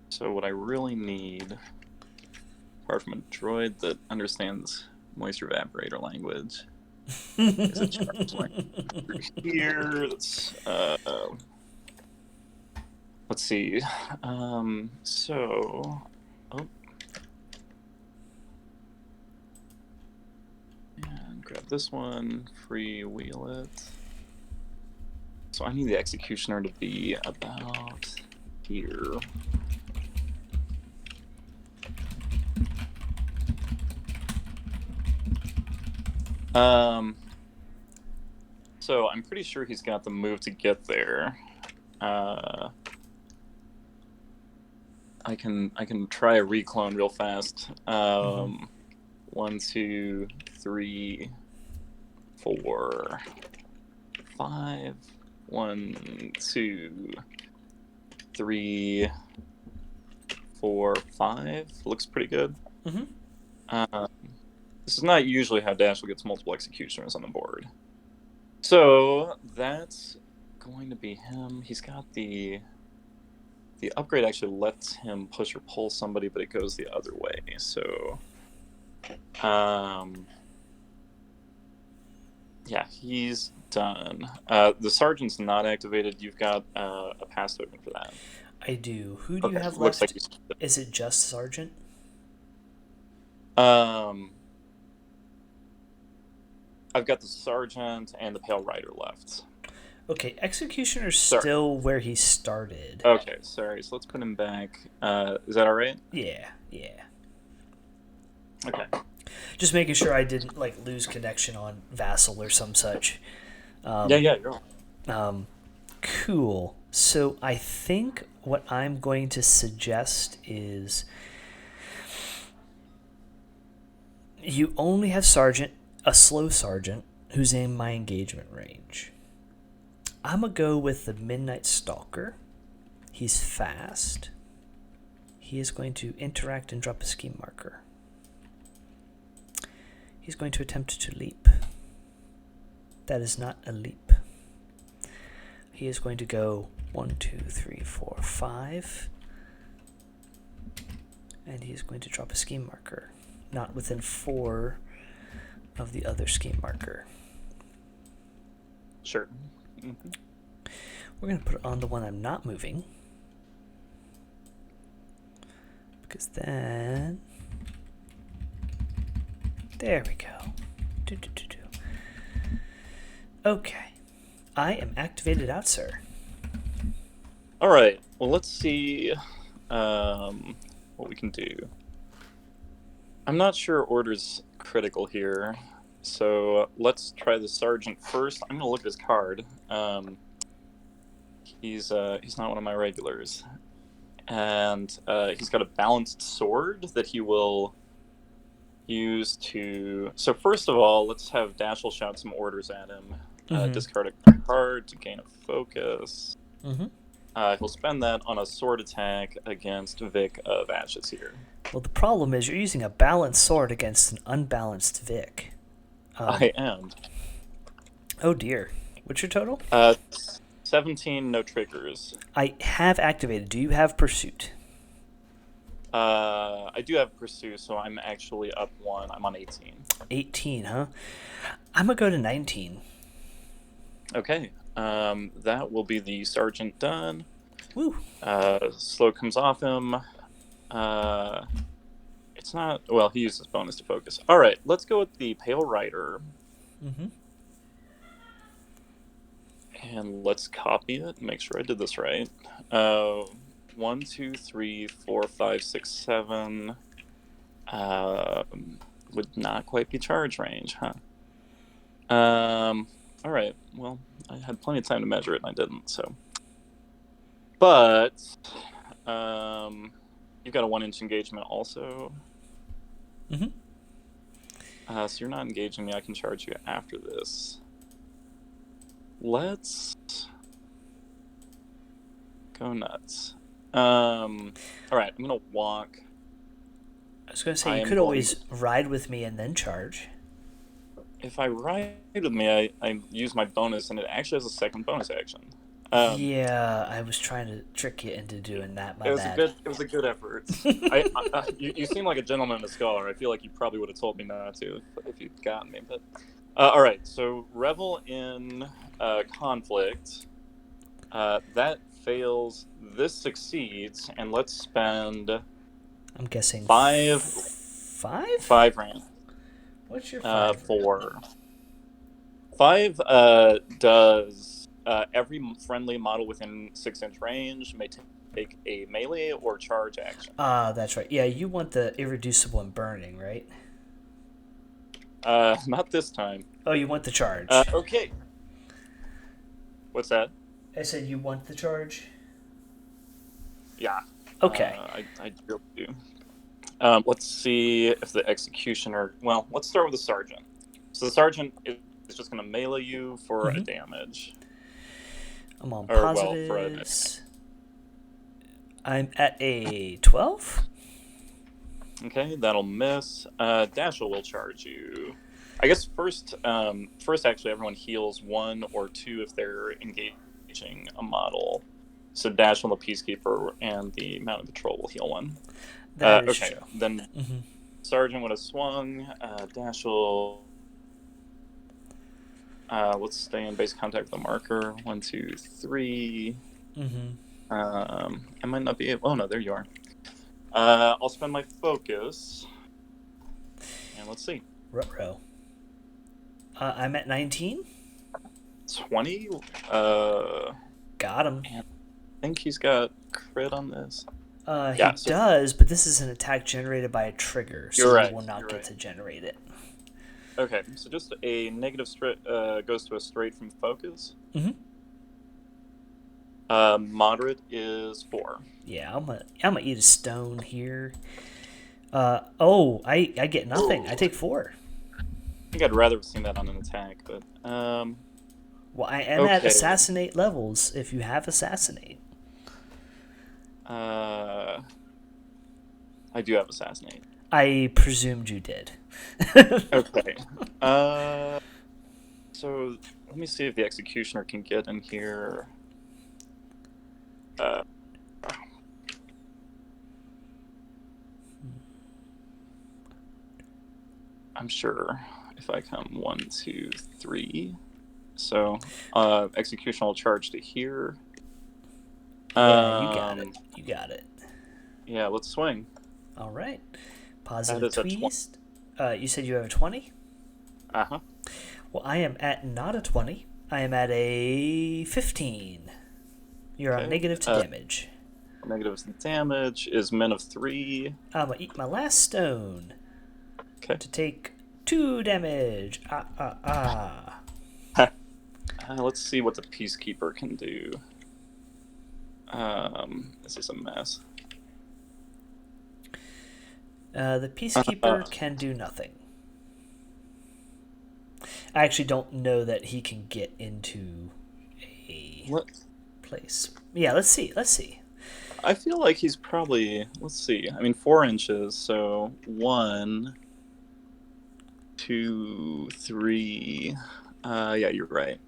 So what I really need, apart from a droid that understands moisture evaporator language, is a charge language here. Let's see. And grab this one, freewheel it. So I need the executioner to be about here. So I'm pretty sure he's got the move to get there. I can try a reclone real fast. 1, 2, 3, 4, 5. 1, 2, 3, 4, 5. Looks pretty good. This is not usually how Dashel gets multiple executioners on the board. So that's going to be him. He's got the upgrade actually lets him push or pull somebody, but it goes the other way. So yeah, he's done. The sergeant's not activated. You've got a pass token for that. I do. Who do you have looks left? Like is it just sergeant? I've got the sergeant and the pale rider left. Okay, executioner's still where he started. Okay, sorry. So let's put him back. Is that all right? Yeah. Okay. Just making sure I didn't lose connection on Vassal or some such. Yeah, you're all. Cool. So I think what I'm going to suggest is you only have sergeant, a slow sergeant, who's in my engagement range. I'm going to go with the Midnight Stalker. He's fast. He is going to interact and drop a scheme marker. He's going to attempt to leap. That is not a leap. He is going to go 1, 2, 3, 4, 5. And he is going to drop a scheme marker. not within 4 of the other scheme marker. Sure. Mm-hmm. We're going to put it on the one I'm not moving. Because then... There we go. Okay. I am activated out, sir. All right. Well, let's see what we can do. I'm not sure order's critical here, so let's try the sergeant first. I'm gonna look at his card. He's not one of my regulars, and he's got a balanced sword that he will use to. So first of all, let's have Dashel shout some orders at him. Discard a card to gain a focus. He'll spend that on a sword attack against Vic of Ashes here. Well, the problem is you're using a balanced sword against an unbalanced Vic. I am. Oh dear. What's your total? 17, no triggers. I have activated. Do you have Pursuit? I do have Pursue, so I'm actually up 1. I'm on 18. 18, huh? I'm going to go to 19. Okay. That will be the sergeant done. Woo. Slow comes off him. It's not... Well, he uses bonus to focus. All right, let's go with the Pale Rider. And let's copy it. Make sure I did this right. 1, 2, 3, 4, 5, 6, 7. Would not quite be charge range, huh? All right. Well, I had plenty of time to measure it, and I didn't. So, but you've got a 1-inch engagement also. So you're not engaging me. I can charge you after this. Let's go nuts. All right, I'm gonna walk. I was going to say, you could always ride with me and then charge. If I ride with me, I use my bonus, and it actually has a second bonus action. Yeah, I was trying to trick you into doing that. My bad. It was a good effort. You seem like a gentleman and a scholar. I feel like you probably would have told me not to if you'd gotten me. But all right, so revel in conflict. That fails. This succeeds, and let's spend. I'm guessing 5. 5? 5 rand. What's your 5? 4. 5 does every friendly model within 6-inch range may take a melee or charge action. That's right. Yeah, you want the irreducible and burning, right? Not this time. Oh, you want the charge. Okay. What's that? I said you want the charge? Yeah. Okay. I really do. Let's see if the executioner... Well, let's start with the sergeant. So the sergeant is just going to melee you for a damage. I'm on Or, positives. I'm at a 12? Okay, that'll miss. Dashel will charge you. I guess first actually everyone heals 1 or 2 if they're engaging a model. So Dashel, the Peacekeeper, and the Mounted Patrol will heal 1. That is okay, true. then Sergeant would have swung. Dashel... let's stay in base contact with the marker. 1, 2, 3. I might not be able... Oh, no, there you are. I'll spend my focus. And let's see. Ruh-roh. I'm at 19. 20? Got him. I think he's got crit on this. He does, but this is an attack generated by a trigger, so he will not get to generate it. Okay, so just a negative goes to a straight from focus. Moderate is 4. Yeah, I'm gonna eat a stone here. I get nothing. I take 4. I think I'd rather have seen that on an attack, but well, I am at Assassinate levels. If you have Assassinate, I do have Assassinate. I presumed you did. Okay. So let me see if the executioner can get in here. I'm sure if I come 1, 2, 3. So, executional charge to here. Yeah, you got it. You got it. Yeah, let's swing. All right. That Positive is a 20. twist. You said you have a 20? Uh-huh. Well, I am at not a 20. I am at a 15. You're on negative to damage. Negative damage is men of 3. I'm going to eat my last stone. Okay. To take 2 damage. Let's see what the Peacekeeper can do. This is a mess. The Peacekeeper can do nothing. I actually don't know that he can get into a place. Yeah, let's see. I feel like he's probably, let's see. I mean, 4 inches, so 1, 2, 3. Yeah, you're right.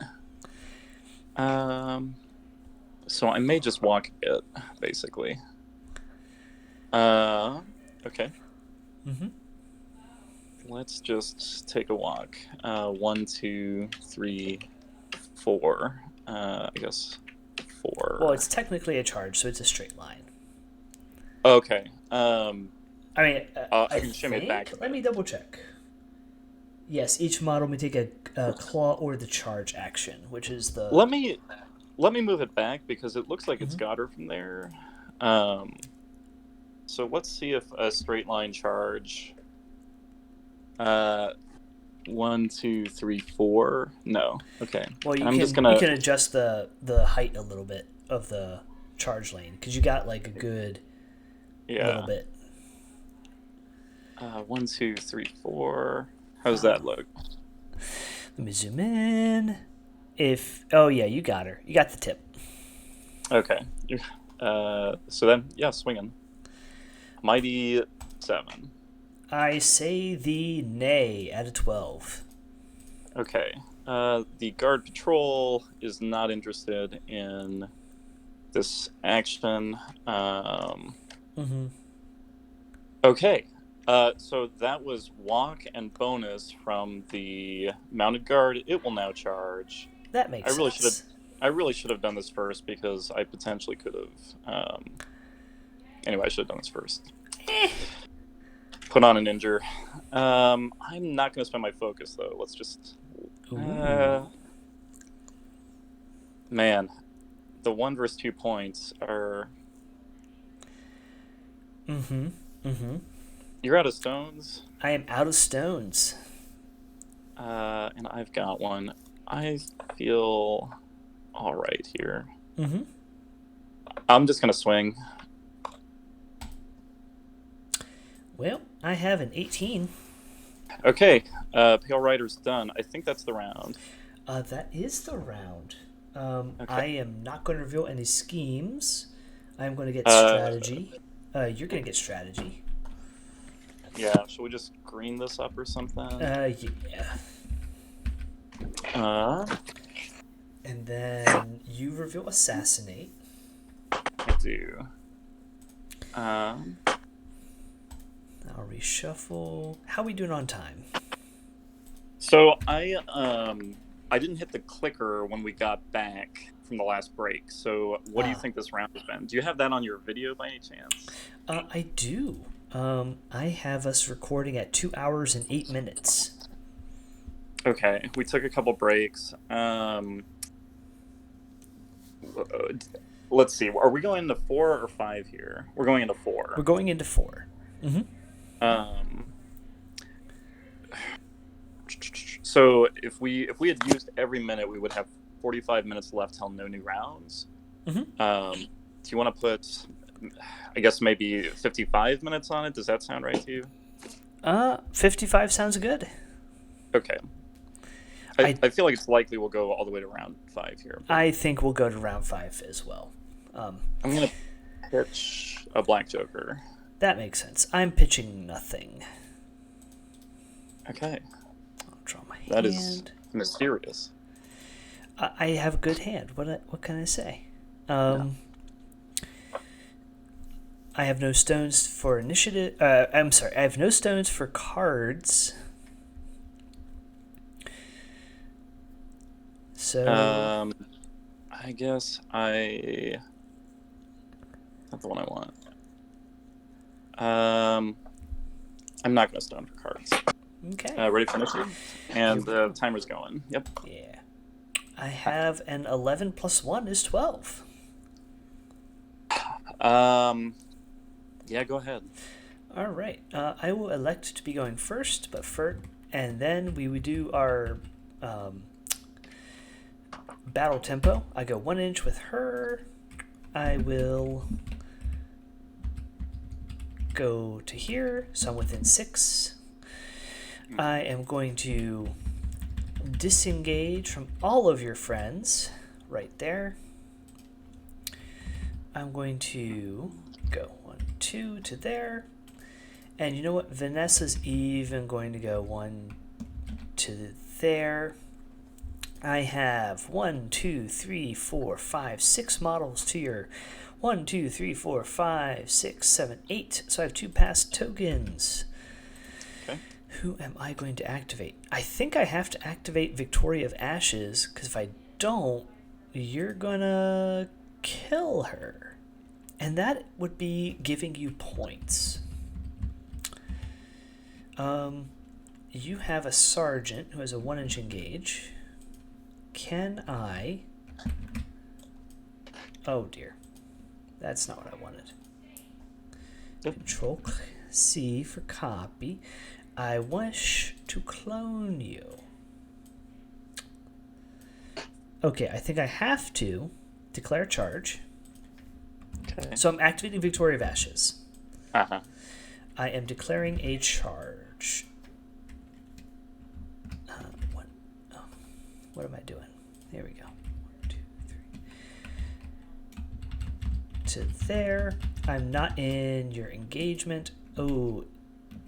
So I may just walk it, basically. Okay. Mm-hmm. Let's just take a walk. 1, 2, 3, 4. I guess 4. Well, it's technically a charge, so it's a straight line. Okay. I mean, I can shimmy it back. Let me double check. Yes, each model may take a claw or the charge action, which is the. Let me move it back because it looks like it's got her from there. So let's see if a straight line charge. 1, 2, 3, 4. No. Okay. Well, you can adjust the height a little bit of the charge lane because you got like a good little bit. 1, 2, 3, 4. How's that look? Let me zoom in. You got her. You got the tip. Okay. So then, swinging. Mighty 7. I say the nay at a 12. Okay. The guard patrol is not interested in this action. Okay. So that was walk and bonus from the mounted guard. It will now charge. That makes sense. I really should have done this first because I potentially could have. Anyway, I should have done this first. Put on an injure. I'm not going to spend my focus though. Let's just. Man, the 1 versus 2 points are. You're out of stones. I am out of stones. And I've got one. I feel all right here. I'm just going to swing. Well, I have an 18. Okay, Pale Rider's done. I think that's the round. That is the round. Okay. I am not going to reveal any schemes. I'm going to get strategy. You're going to get strategy. Yeah, should we just green this up or something? Yeah. And then you reveal Assassinate. I do. I'll reshuffle. How are we doing on time? So I didn't hit the clicker when we got back from the last break. So what do you think this round has been? Do you have that on your video by any chance? I do. I have us recording at 2 hours and 8 minutes. Okay, we took a couple breaks. Let's see. Are we going into 4 or 5 here? We're going into 4. We're going into 4. So if we had used every minute, we would have 45 minutes left till no new rounds. Do you want to put, I guess, maybe 55 minutes on it? Does that sound right to you? 55 sounds good. Okay. I feel like it's likely we'll go all the way to round 5 here. I think we'll go to round 5 as well. I'm going to pitch a black joker. That makes sense. I'm pitching nothing. Okay. I'll draw my hand. That is mysterious. I have a good hand. What can I say? No. I have no stones for initiative. I'm sorry. I have no stones for cards. So I guess not the one I want. I'm not going to stone for cards. okay. Ready for initiative? And the timer's going. Yep. Yeah. I have an 11 plus 1 is 12. Yeah, go ahead. All right. I will elect to be going first, and then we would do our battle tempo. I go 1 inch with her. I will go to here, so I'm within 6. I am going to disengage from all of your friends right there. I'm going to go 1, 2 to there. And you know what? Vanessa's even going to go 1 to there. I have 1, 2, 3, 4, 5, 6 models to your 1, 2, 3, 4, 5, 6, 7, 8. So I have 2 past tokens. Okay. Who am I going to activate? I think I have to activate Victoria of Ashes, because if I don't, you're going to kill her. And that would be giving you points. You have a sergeant who has a 1 inch engage. Can I... Oh dear. That's not what I wanted. Yep. Control C for copy. I wish to clone you. Okay, I think I have to declare charge. Okay. So I'm activating Victoria of Ashes. Uh-huh. I am declaring a charge. What am I doing? There we go. 1, 2, 3. To there. I'm not in your engagement. Oh,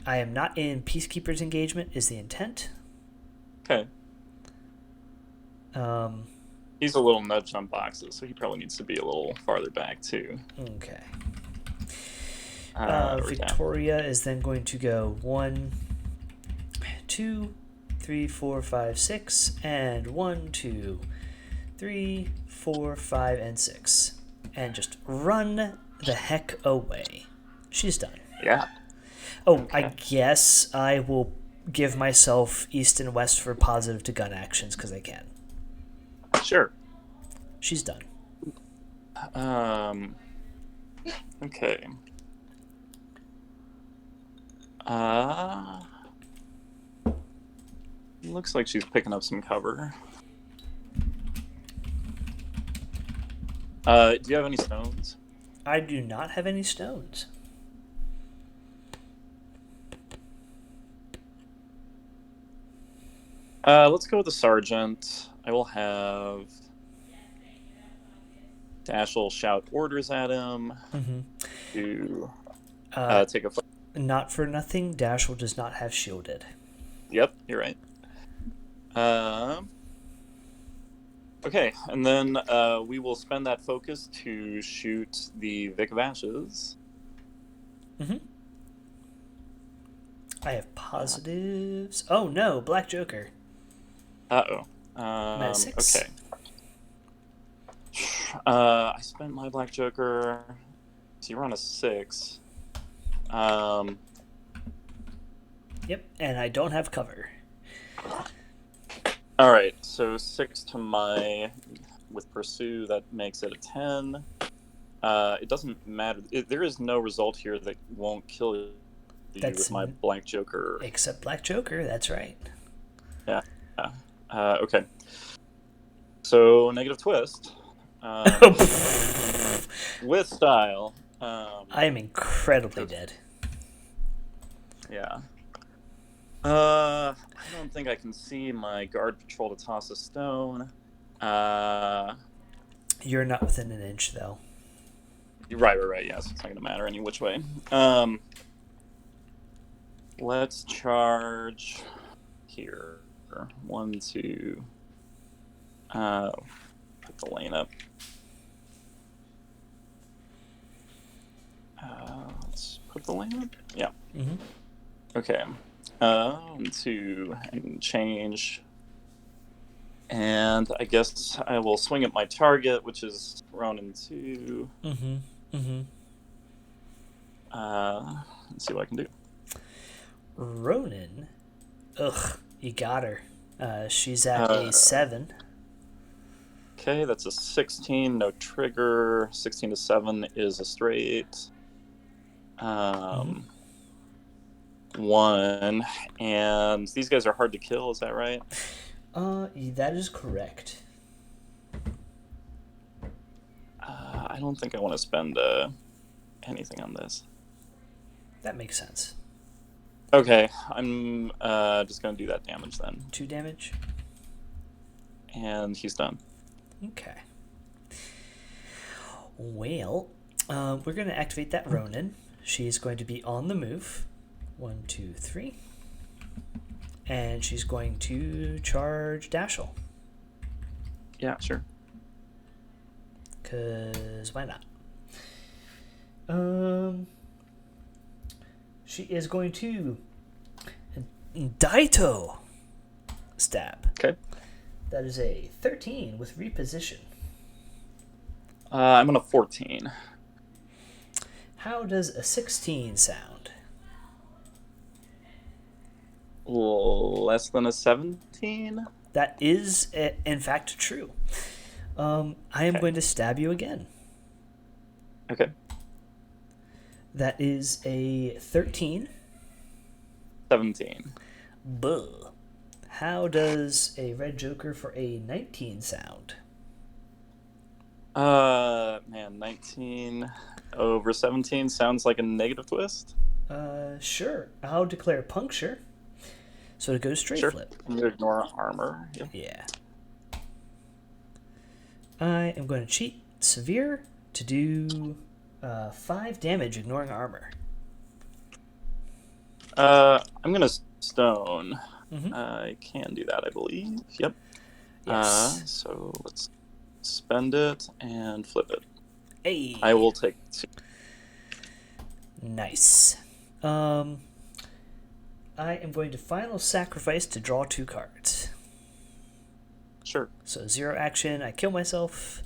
I am not in Peacekeeper's engagement is the intent. Okay. He's a little nudged on boxes, so he probably needs to be a little farther back too. Okay. Or Victoria is then going to go 1, 2, 3, 4, 5, 6, and 1, 2, 3, 4, 5, and 6. And just run the heck away. She's done. Yeah. Oh, Okay. I guess I will give myself east and west for positive to gun actions because I can. Sure. She's done. Okay. Looks like she's picking up some cover. Do you have any stones? I do not have any stones. Let's go with the sergeant. I will have Dashel shout orders at him to take a... Not for nothing, Dashel does not have shielded. Yep, you're right. Okay, and then we will spend that focus to shoot the Vic of Ashes. I have positives. Oh no, Black Joker. Uh-oh. I'm at 6. Okay. I spent my Black Joker. So you're on a 6. Yep, and I don't have cover. All right, so 6 to my... With Pursue, that makes it a 10. It doesn't matter. There is no result here that won't kill you with my Black Joker. Except Black Joker, that's right. Yeah. Okay. So, negative twist. With style. I am incredibly dead. Yeah. I don't think I can see my guard patrol to toss a stone. You're not within an inch, though. Right. Yes, it's not going to matter any which way. Let's charge here. 1, 2. Put the lane up. Let's put the lane up. Yeah. Okay. 2 and change. And I guess I will swing at my target, which is Ronin 2. Let's see what I can do. Ronin? Ugh, you got her. She's at a 7. Okay, that's a 16, no trigger. 16 to 7 is a straight. 1. And these guys are hard to kill, is that right? That is correct. I don't think I want to spend anything on this. That makes sense. Okay, I'm just going to do that damage then. 2 damage? And he's done. Okay. Well, we're going to activate that Ronin. She's going to be on the move. 1, 2, 3. And she's going to charge Dashel. Yeah, sure. Because why not? She is going to Daito stab. Okay. That is a 13 with reposition. I'm on a 14. How does a 16 sound? Less than a 17? That is, in fact, true. I am going to stab you again. Okay. That is a 13. 17. Buh. How does a red joker for a 19 sound? Man, 19 over 17 sounds like a negative twist. Sure. I'll declare puncture. So to go straight flip. You ignore armor. Yep. Yeah. I am going to cheat severe to do 5 damage, ignoring armor. I'm going to stone. I can do that, I believe. Yep. Yes. So let's spend it and flip it. Hey. I will take 2. Nice. I am going to final sacrifice to draw 2 cards. Sure. So 0 action, I kill myself.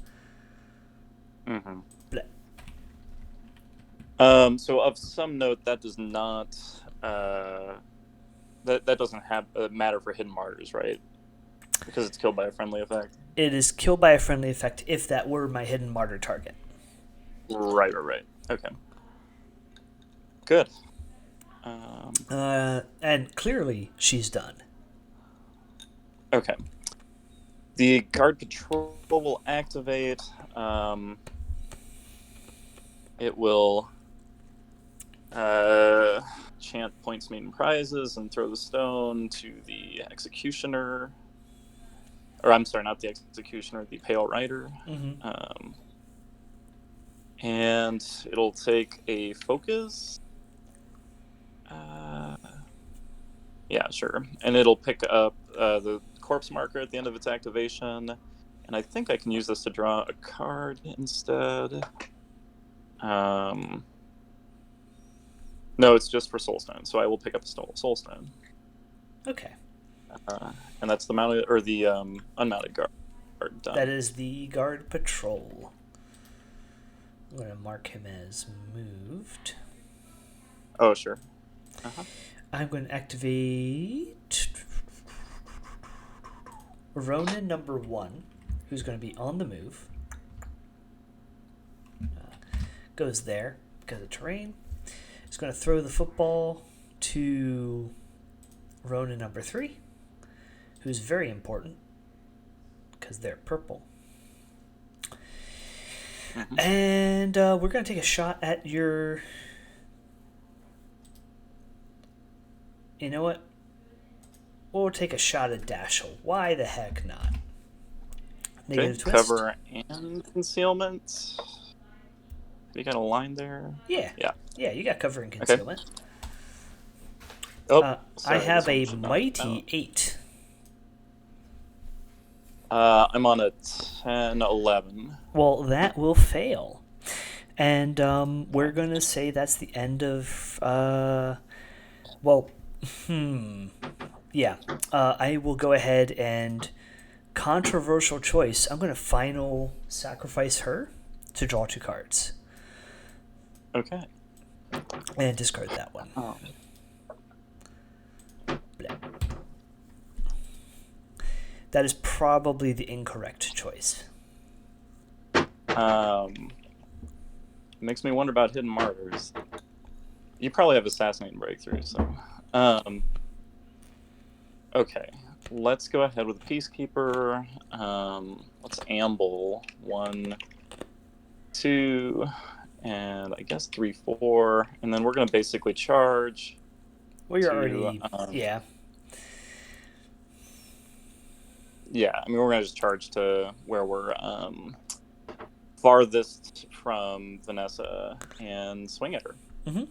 So of some note, that does not that doesn't have matter for hidden martyrs, right? Because it's killed by a friendly effect. It is killed by a friendly effect if that were my hidden martyr target. Right. Okay. Good. And clearly she's done. Okay. The guard patrol will activate. It will chant points, meet, and prizes and throw the stone to the executioner. Or I'm sorry, not the executioner, the pale rider. And it'll take a focus. Yeah, sure. And it'll pick up the corpse marker at the end of its activation. And I think I can use this to draw a card instead. No, it's just for Soulstone, so I will pick up a Soulstone. Okay. And that's the mounted or the unmounted guard. Done. That is the guard patrol. I'm going to mark him as moved. Oh, sure. I'm going to activate Ronin number 1, who's going to be on the move. Goes there because of terrain. He's going to throw the football to Ronin number 3, who's very important because they're purple. And we're going to take a shot at your... You know what? We'll take a shot at Dashel. Why the heck not? Negative twist. Cover and concealment. You got a line there? Yeah, you got cover and Okay. concealment. Oh, I sorry, have this a one should not mighty count. 8. I'm on a 10, 11. Well, that will fail. And we're going to say that's the end of... Yeah. I will go ahead and Controversial choice. I'm going to final sacrifice her to draw 2 cards. Okay. And discard that one. Oh. Blah. That is probably the incorrect choice. Makes me wonder about hidden martyrs. You probably have Assassinate and Breakthrough, so... Okay, let's go ahead with Peacekeeper. Let's amble 1, 2, and I guess 3, 4, and then we're going to basically charge. Well, you're already... yeah. Yeah, I mean, we're going to just charge to where we're farthest from Vanessa and swing at her. Mm-hmm.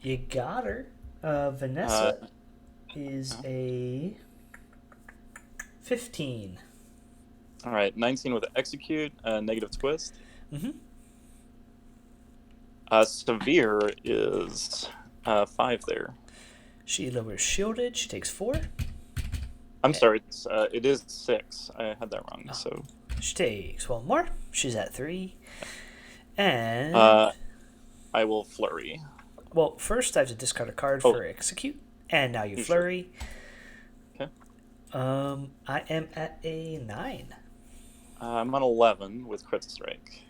You got her. Vanessa is a 15. All right, 19 with execute, negative twist. Mm-hmm. Severe is 5 there. She lowers shielded. She takes 4. I'm sorry, it is 6. I had that wrong. Oh. So she takes 1 more. She's at 3. And I will flurry. Well, first I have to discard a card for execute, and now you flurry. Sure? Okay. I am at a 9. I'm on 11 with crit strike.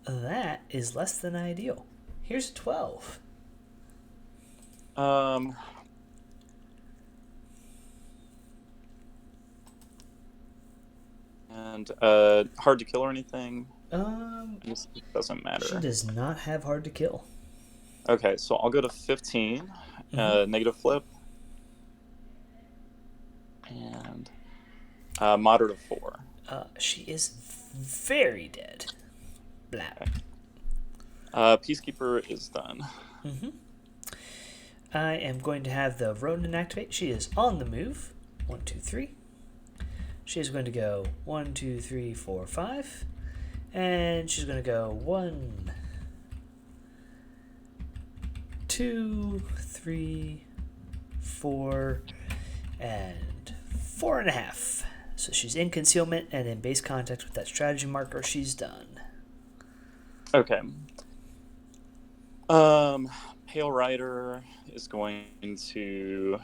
That is less than ideal. Here's a 12. And hard to kill or anything? It doesn't matter. She does not have hard to kill. Okay, so I'll go to 15, negative flip, and moderate of 4. She is very dead. Blah. Okay. Peacekeeper is done. Mm-hmm. I am going to have the Ronin activate. She is on the move. 1, 2, 3. She is going to go 1, 2, 3, 4, 5. And she's going to go 1, 2, 3, 4, and 4.5. So she's in concealment and in base contact with that strategy marker. She's done. Okay. Pale Rider is going to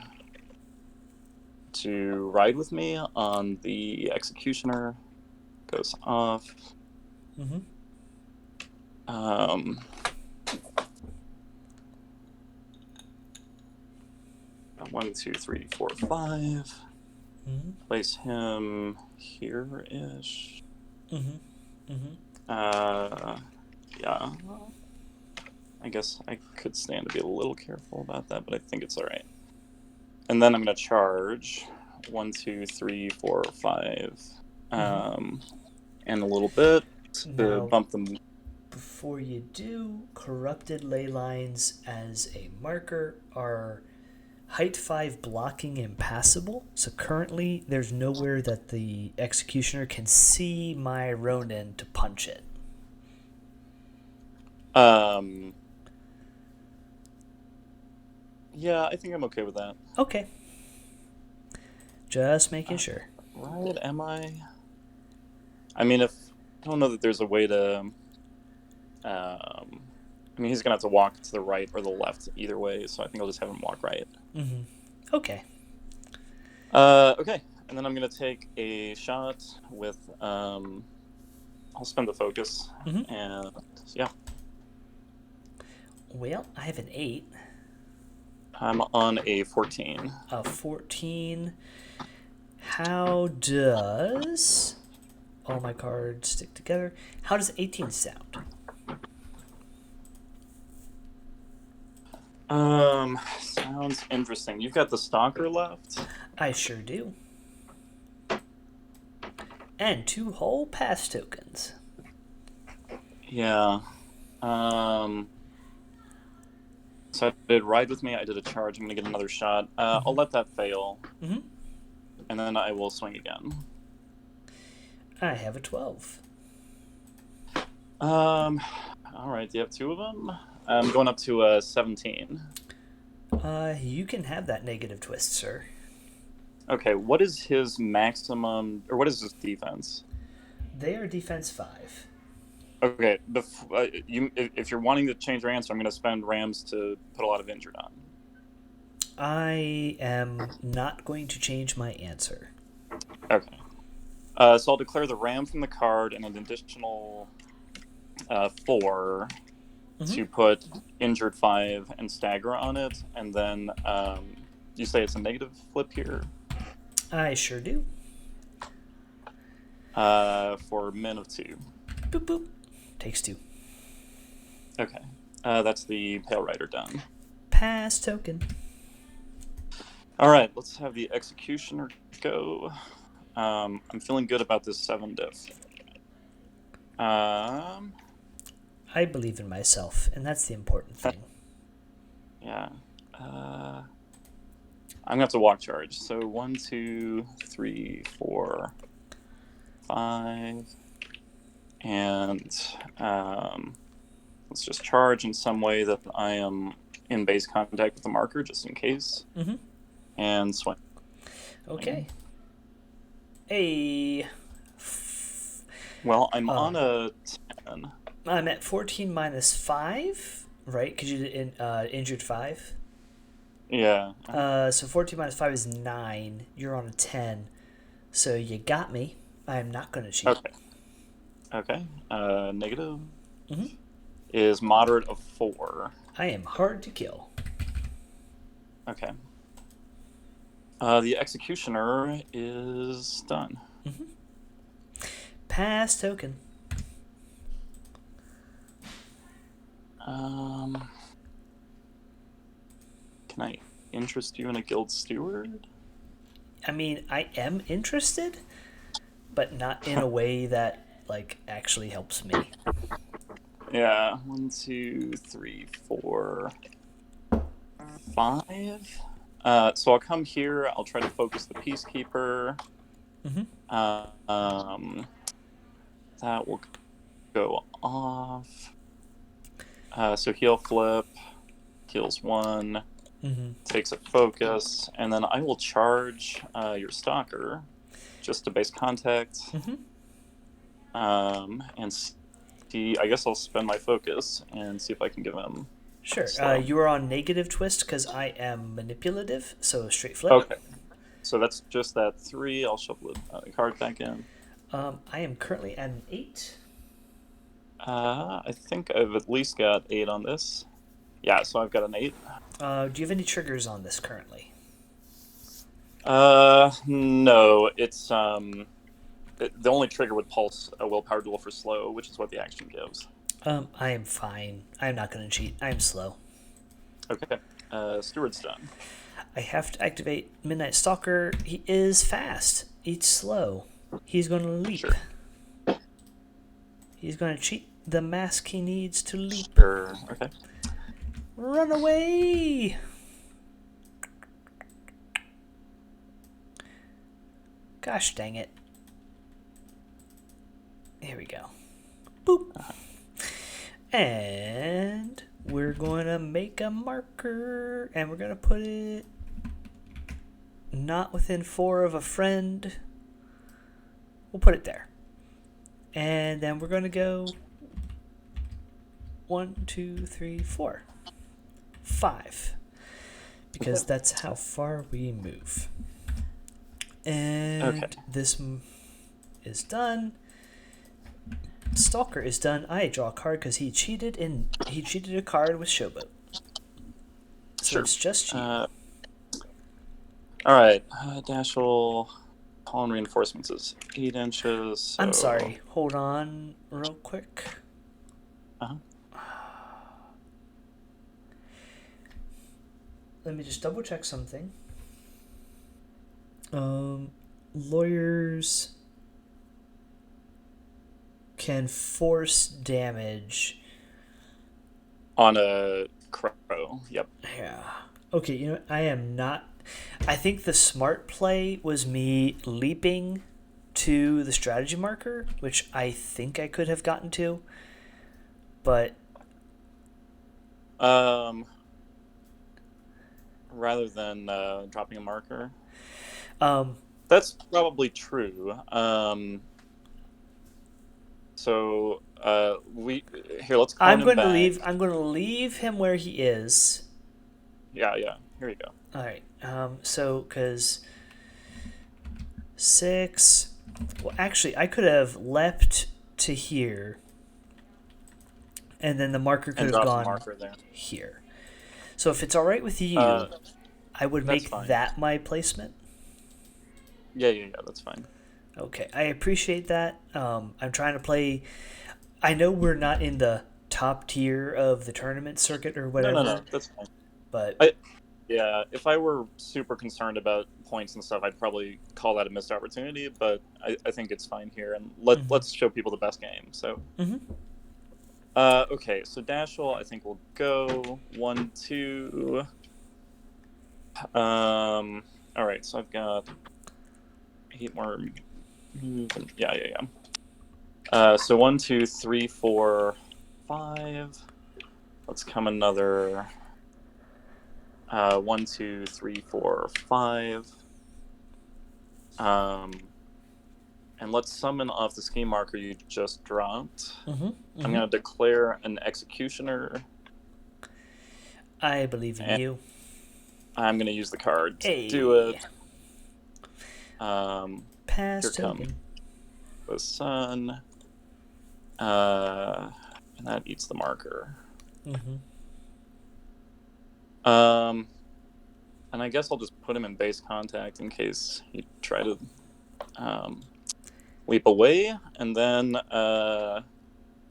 ride with me on the Executioner. Goes off. Mm-hmm. 1, 2, 3, 4, 5. Mm-hmm. Place him here-ish. Mm-hmm. Mm-hmm. Yeah. I guess I could stand to be a little careful about that, but I think it's all right. And then I'm going to charge 1, 2, 3, 4, 5, and a little bit to bump them. Before you do, corrupted Leylines as a marker are height 5 blocking impassable. So currently, there's nowhere that the Executioner can see my Ronin to punch it. Yeah, I think I'm okay with that. Okay. Just making sure. Right, am I? I mean, I don't know that there's a way to... I mean, he's going to have to walk to the right or the left either way, so I think I'll just have him walk right. Mm-hmm. Okay. Okay, and then I'm going to take a shot with... I'll spend the focus, and yeah. Well, I have an 8. I'm on a 14. A 14. How does... all my cards stick together. How does 18 sound? Sounds interesting. You've got the Stalker left? I sure do. And 2 whole pass tokens. Yeah. So I did ride with me. I did a charge. I'm going to get another shot. I'll let that fail. And then I will swing again. I have a 12. All right. Do you have 2 of them? I'm going up to 17. You can have that negative twist, sir. Okay, what is his maximum, or what is his defense? They are defense 5. Okay, if you're wanting to change your answer, I'm going to spend Rams to put a lot of injured on. I am not going to change my answer. Okay. So I'll declare the Ram from the card and an additional 4 to put injured 5 and stagger on it, and then you say it's a negative flip here? I sure do. For men of 2. Boop boop. Takes 2. Okay. That's the Pale Rider done. Pass token. Alright, let's have the Executioner go. I'm feeling good about this 7 diff. I believe in myself, and that's the important thing. Yeah. I'm gonna have to walk charge. So 1, 2, 3, 4, 5, and let's just charge in some way that I am in base contact with the marker, just in case. And swing. Okay. Hey. Well, I'm on a 10. I'm at 14 minus 5, right? Because you did injured 5. Yeah. So 14 minus 5 is 9. You're on a 10. So you got me. I'm not going to cheat. Okay. Negative is moderate of 4. I am hard to kill. Okay. The Executioner is done. Pass token. Can I interest you in a guild steward? I mean, I am interested, but not in a way that actually helps me. Yeah. 1, 2, 3, 4, 5. So I'll come here. I'll try to focus the Peacekeeper. That will go off. So he'll flip, kills 1, takes a focus, and then I will charge your Stalker just to base contact. And see, I guess I'll spend my focus and see if I can give him. Sure. You are on negative twist because I am manipulative, so straight flip. Okay. So that's just that 3. I'll shuffle the card back in. I am currently at an 8. I think I've at least got 8 on this. Yeah, so I've got an 8. Do you have any triggers on this currently? No. It's the only trigger would pulse a willpower duel for slow, which is what the action gives. I am fine. I'm not going to cheat. I'm slow. Okay. Steward's done. I have to activate Midnight Stalker. He is fast. He's slow. He's going to leap. Sure. He's going to cheat the mask he needs to leap. Sure. Okay. Run away! Gosh dang it. Here we go. Boop. And we're going to make a marker, and we're going to put it not within 4 of a friend. We'll put it there. And then we're going to go 1, 2, 3, 4, 5. Because that's how far we move. And this is done. Stalker is done. I draw a card because he cheated a card with Showboat. So it's just you. All right. Dashel pollen reinforcements is 8 inches. So... I'm sorry. Hold on real quick. Let me just double check something. Lawyers can force damage on a crow. Yep. Yeah. Okay, you know, I am not... I think the smart play was me leaping to the strategy marker, which I think I could have gotten to, but... rather than dropping a marker. Um, That's probably true. So let's clone him back. I'm going to leave him where he is. Yeah. Here you go. All right. So because 6. Well, actually, I could have leapt to here, and then the marker could And have drop some gone marker there. here. So if it's all right with you, I would That's make fine. that my placement. Yeah. That's fine. Okay, I appreciate that. I'm trying to play. I know we're not in the top tier of the tournament circuit or whatever. No. That's fine. But Yeah, if I were super concerned about points and stuff, I'd probably call that a missed opportunity. But I think it's fine here, and let's show people the best game. So, okay, so Dashel, I think we'll go 1, 2. All right, so I've got 8 more. Yeah. So 1, 2, 3, 4, 5. Let's come another. 1, 2, 3, 4, 5. And let's summon off the scheme marker you just dropped. I'm going to declare an executioner. I believe in you. I'm going to use the card to do it. Pass here token. Come the sun. And that eats the marker. And I guess I'll just put him in base contact in case he try to leap away. And then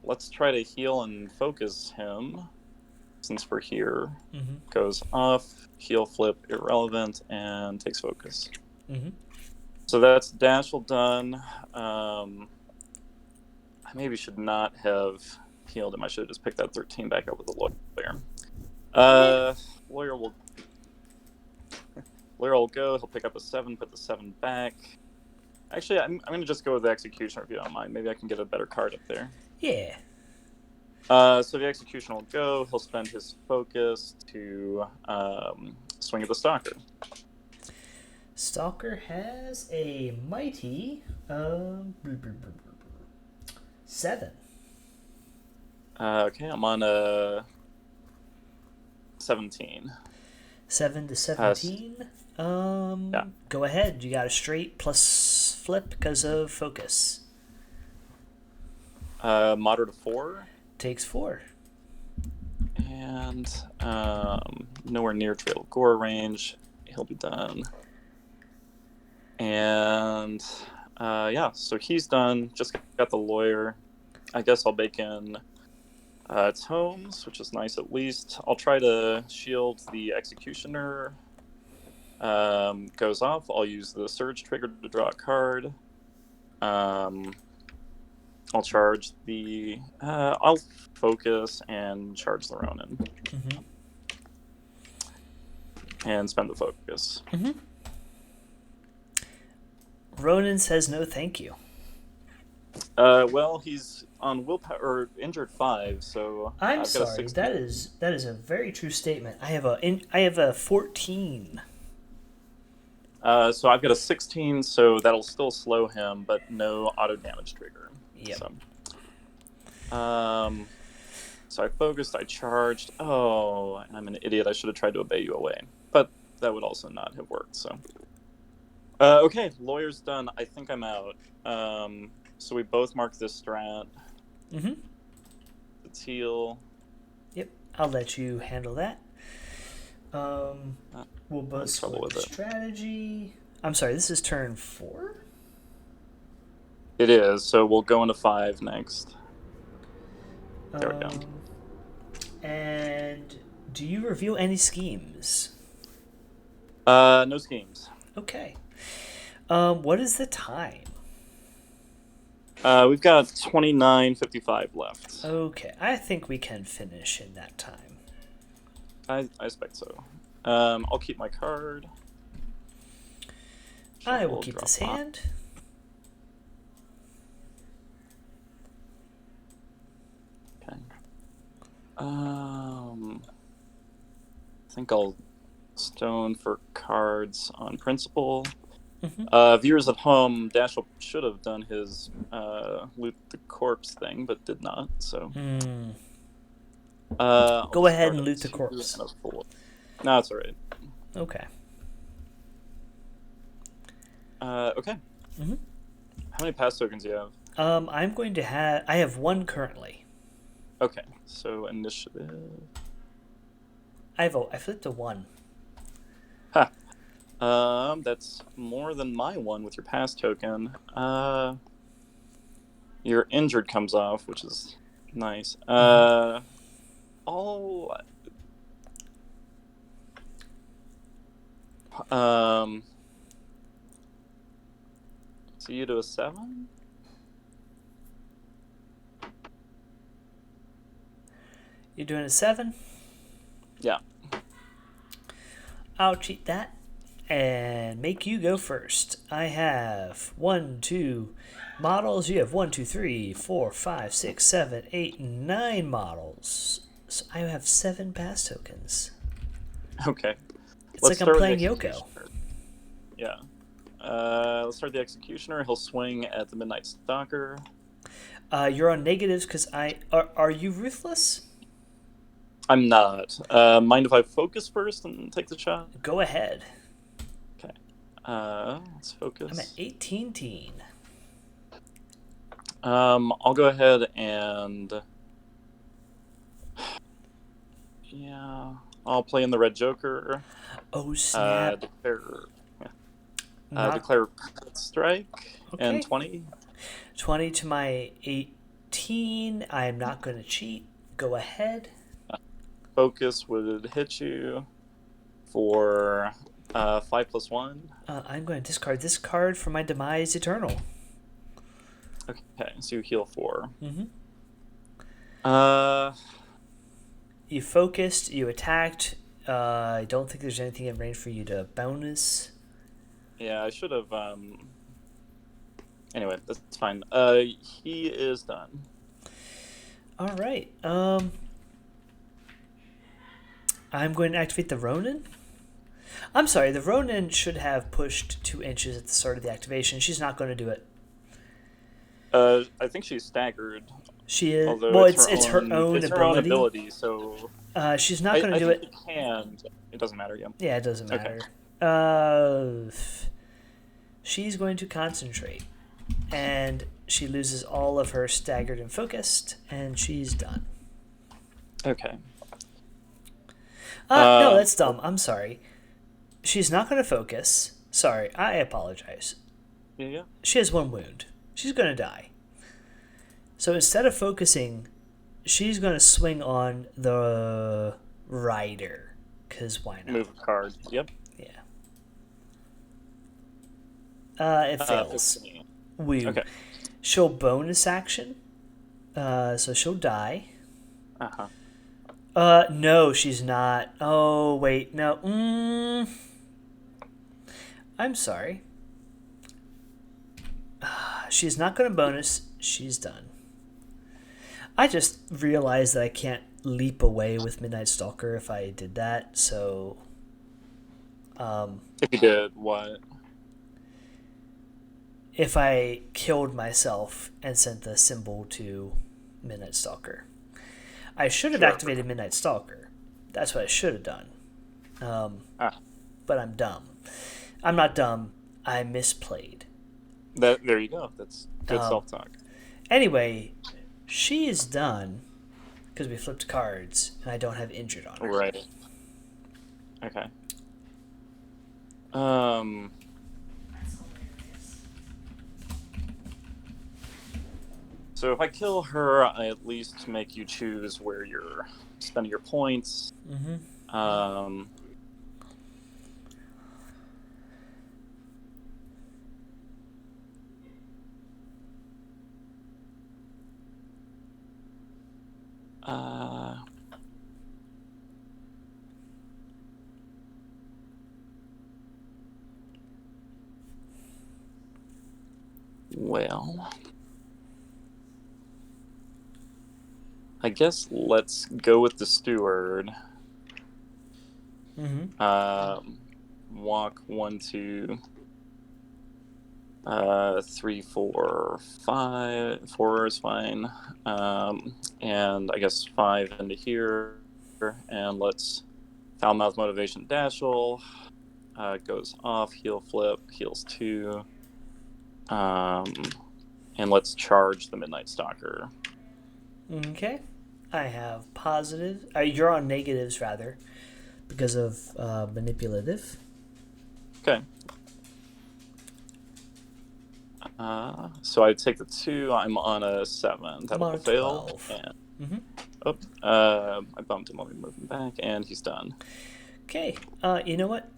let's try to heal and focus him since we're here. Goes off, heal, flip, irrelevant, and takes focus. So that's Dashel done. I maybe should not have healed him. I should have just picked that 13 back up with the lawyer. Lawyer will go. He'll pick up a 7, put the 7 back. Actually, I'm going to just go with the Executioner if you don't mind. Maybe I can get a better card up there. Yeah. So the Executioner will go. He'll spend his focus to swing at the Stalker. Stalker has a mighty 7. Okay, I'm on a 17. 7 to 17. Yeah. Go ahead. You got a straight plus flip because of focus. Moderate of 4. Takes 4. And nowhere near Trail of Gore range. He'll be done. And so he's done. Just got the lawyer. I guess I'll bake in tomes, which is nice at least. I'll try to shield the Executioner. Goes off. I'll use the Surge trigger to draw a card. I'll charge the. I'll focus and charge the Ronin. And spend the focus. Ronin says no, thank you. Well, he's on willpower or injured 5, so I'm I've sorry. got a 16. That is a very true statement. I have a 14. So I've got a 16, so that'll still slow him, but no auto damage trigger. Yep. So I focused, I charged. Oh, I'm an idiot. I should have tried to obey you away, but that would also not have worked. So, okay, lawyer's done. I think I'm out. So we both mark this strat. It's heal. Yep, I'll let you handle that. We'll both split strategy. I'm sorry, this is turn 4? It is, so we'll go into 5 next. There we go. And do you reveal any schemes? No schemes. Okay. What is the time? We've got 29:55 left. Okay, I think we can finish in that time. I expect so. I'll keep my card. I will keep this hand. Okay. I think I'll stone for cards on principle. Mm-hmm. Viewers at home, Dashel should have done his loot the corpse thing, but did not. So I'll Go ahead discard and a loot the 2 corpse. and a 4. No, it's all right. Okay. Okay. Mm-hmm. How many pass tokens do you have? I'm going to have. I have one currently. Okay, so initiative. I flipped a 1. Ha. That's more than my 1 with your pass token. Your injured comes off, which is nice. See you to a 7. You're doing a 7? Yeah. I'll cheat that and make you go first. I have 1, 2 models. You have 1, 2, 3, 4, 5, 6, 7, 8, 9 models. So I have 7 pass tokens. Okay. It's like I'm playing Yoko. Yeah. Let's start the Executioner. He'll swing at the Midnight Stalker. You're on negatives because Are you ruthless? I'm not. Mind if I focus first and take the shot? Go ahead. Okay. Let's focus. I'm at 18 teen. I'll go ahead and... Yeah. I'll play in the Red Joker. Oh, snap. Declare strike. Okay. And 20. 20 to my 18. I am not going to cheat. Go ahead. Focus would hit you for 5+1. I'm going to discard this card for my Demise Eternal. Okay, so you heal 4. Mm-hmm. You focused, you attacked. I don't think there's anything in range for you to bonus. Yeah, I should have. Anyway, that's fine. He is done. All right. I'm going to activate the Ronin. I'm sorry, the Ronin should have pushed 2 inches at the start of the activation. She's not going to do it. I think she's staggered. She is. Well, it's her own ability. So she's not going to do it. It can. It doesn't matter. Yeah. Yeah, it doesn't matter. Okay. She's going to concentrate, and she loses all of her staggered and focused, and she's done. Okay. No, that's dumb. I'm sorry. She's not going to focus. Sorry, I apologize. Yeah. She has 1 wound. She's going to die. So instead of focusing, she's going to swing on the rider. Because why not? Move a card. Yep. Yeah. It fails. Woo. Okay. She'll bonus action. So she'll die. Uh-huh. No, she's not. Oh, wait, no. I'm sorry. She's not going to bonus. She's done. I just realized that I can't leap away with Midnight Stalker if I did that, so... If you did, what? If I killed myself and sent the symbol to Midnight Stalker. I should have activated Midnight Stalker. That's what I should have done. But I'm dumb. I'm not dumb. I misplayed. There you go. That's good self-talk. Anyway, she is done because we flipped cards and I don't have injured on her. Right. Okay. So if I kill her, I at least make you choose where you're spending your points. Mm-hmm. Well, I guess let's go with the Steward. Walk 1, 2, 3, 4, 5. 4 is fine. And I guess 5 into here. And let's Foulmouth Motivation Dashel. Goes off, heal flip, heals 2. And let's charge the Midnight Stalker. Okay. I have positive. You're on negatives, rather, because of manipulative. Okay. So I take the 2. I'm on a 7. That'll fail. 12. And, I bumped him. Let me move him back, and he's done. Okay. You know what?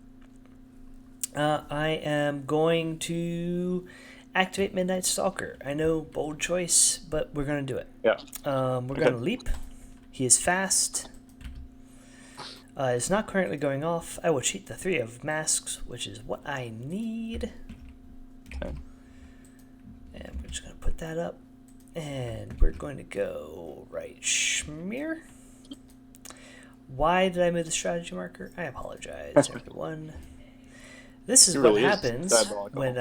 I am going to activate Midnight Stalker. I know, bold choice, but we're going to do it. Yeah. We're going to leap. He is fast. It's not currently going off. I will cheat the 3 of masks, which is what I need. Okay. And we're just going to put that up. And we're going to go right schmear. Why did I move the strategy marker? I apologize, everyone. This is what happens when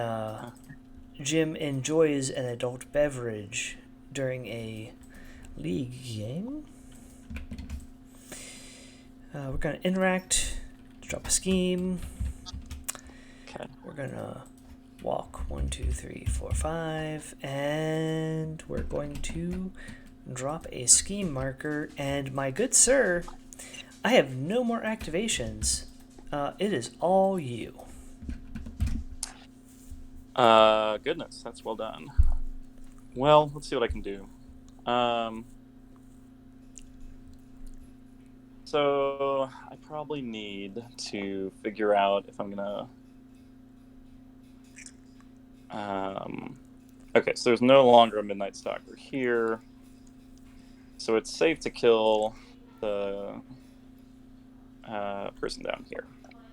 Jim enjoys an adult beverage during a league game. We're going to interact, drop a scheme. Okay. We're going to walk 1, 2, 3, 4, 5, and we're going to drop a scheme marker. And my good sir, I have no more activations. It is all you. Goodness, that's well done. Well, let's see what I can do. So I probably need to figure out if I'm gonna. Okay, so there's no longer a Midnight Stalker here, so it's safe to kill the person down here.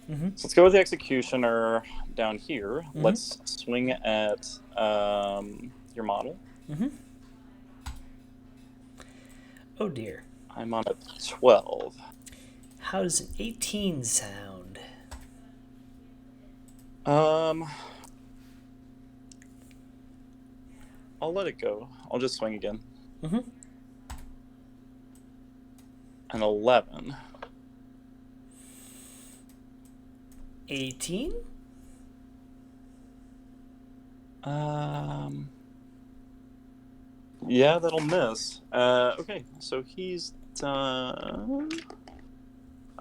Mm-hmm. So let's go with the Executioner down here. Mm-hmm. Let's swing at your model. Mm-hmm. Oh dear. I'm on a 12. How does an 18 sound? I'll let it go. I'll just swing again. Mm-hmm. An 11. 18? Yeah, that'll miss. Okay, so he's done.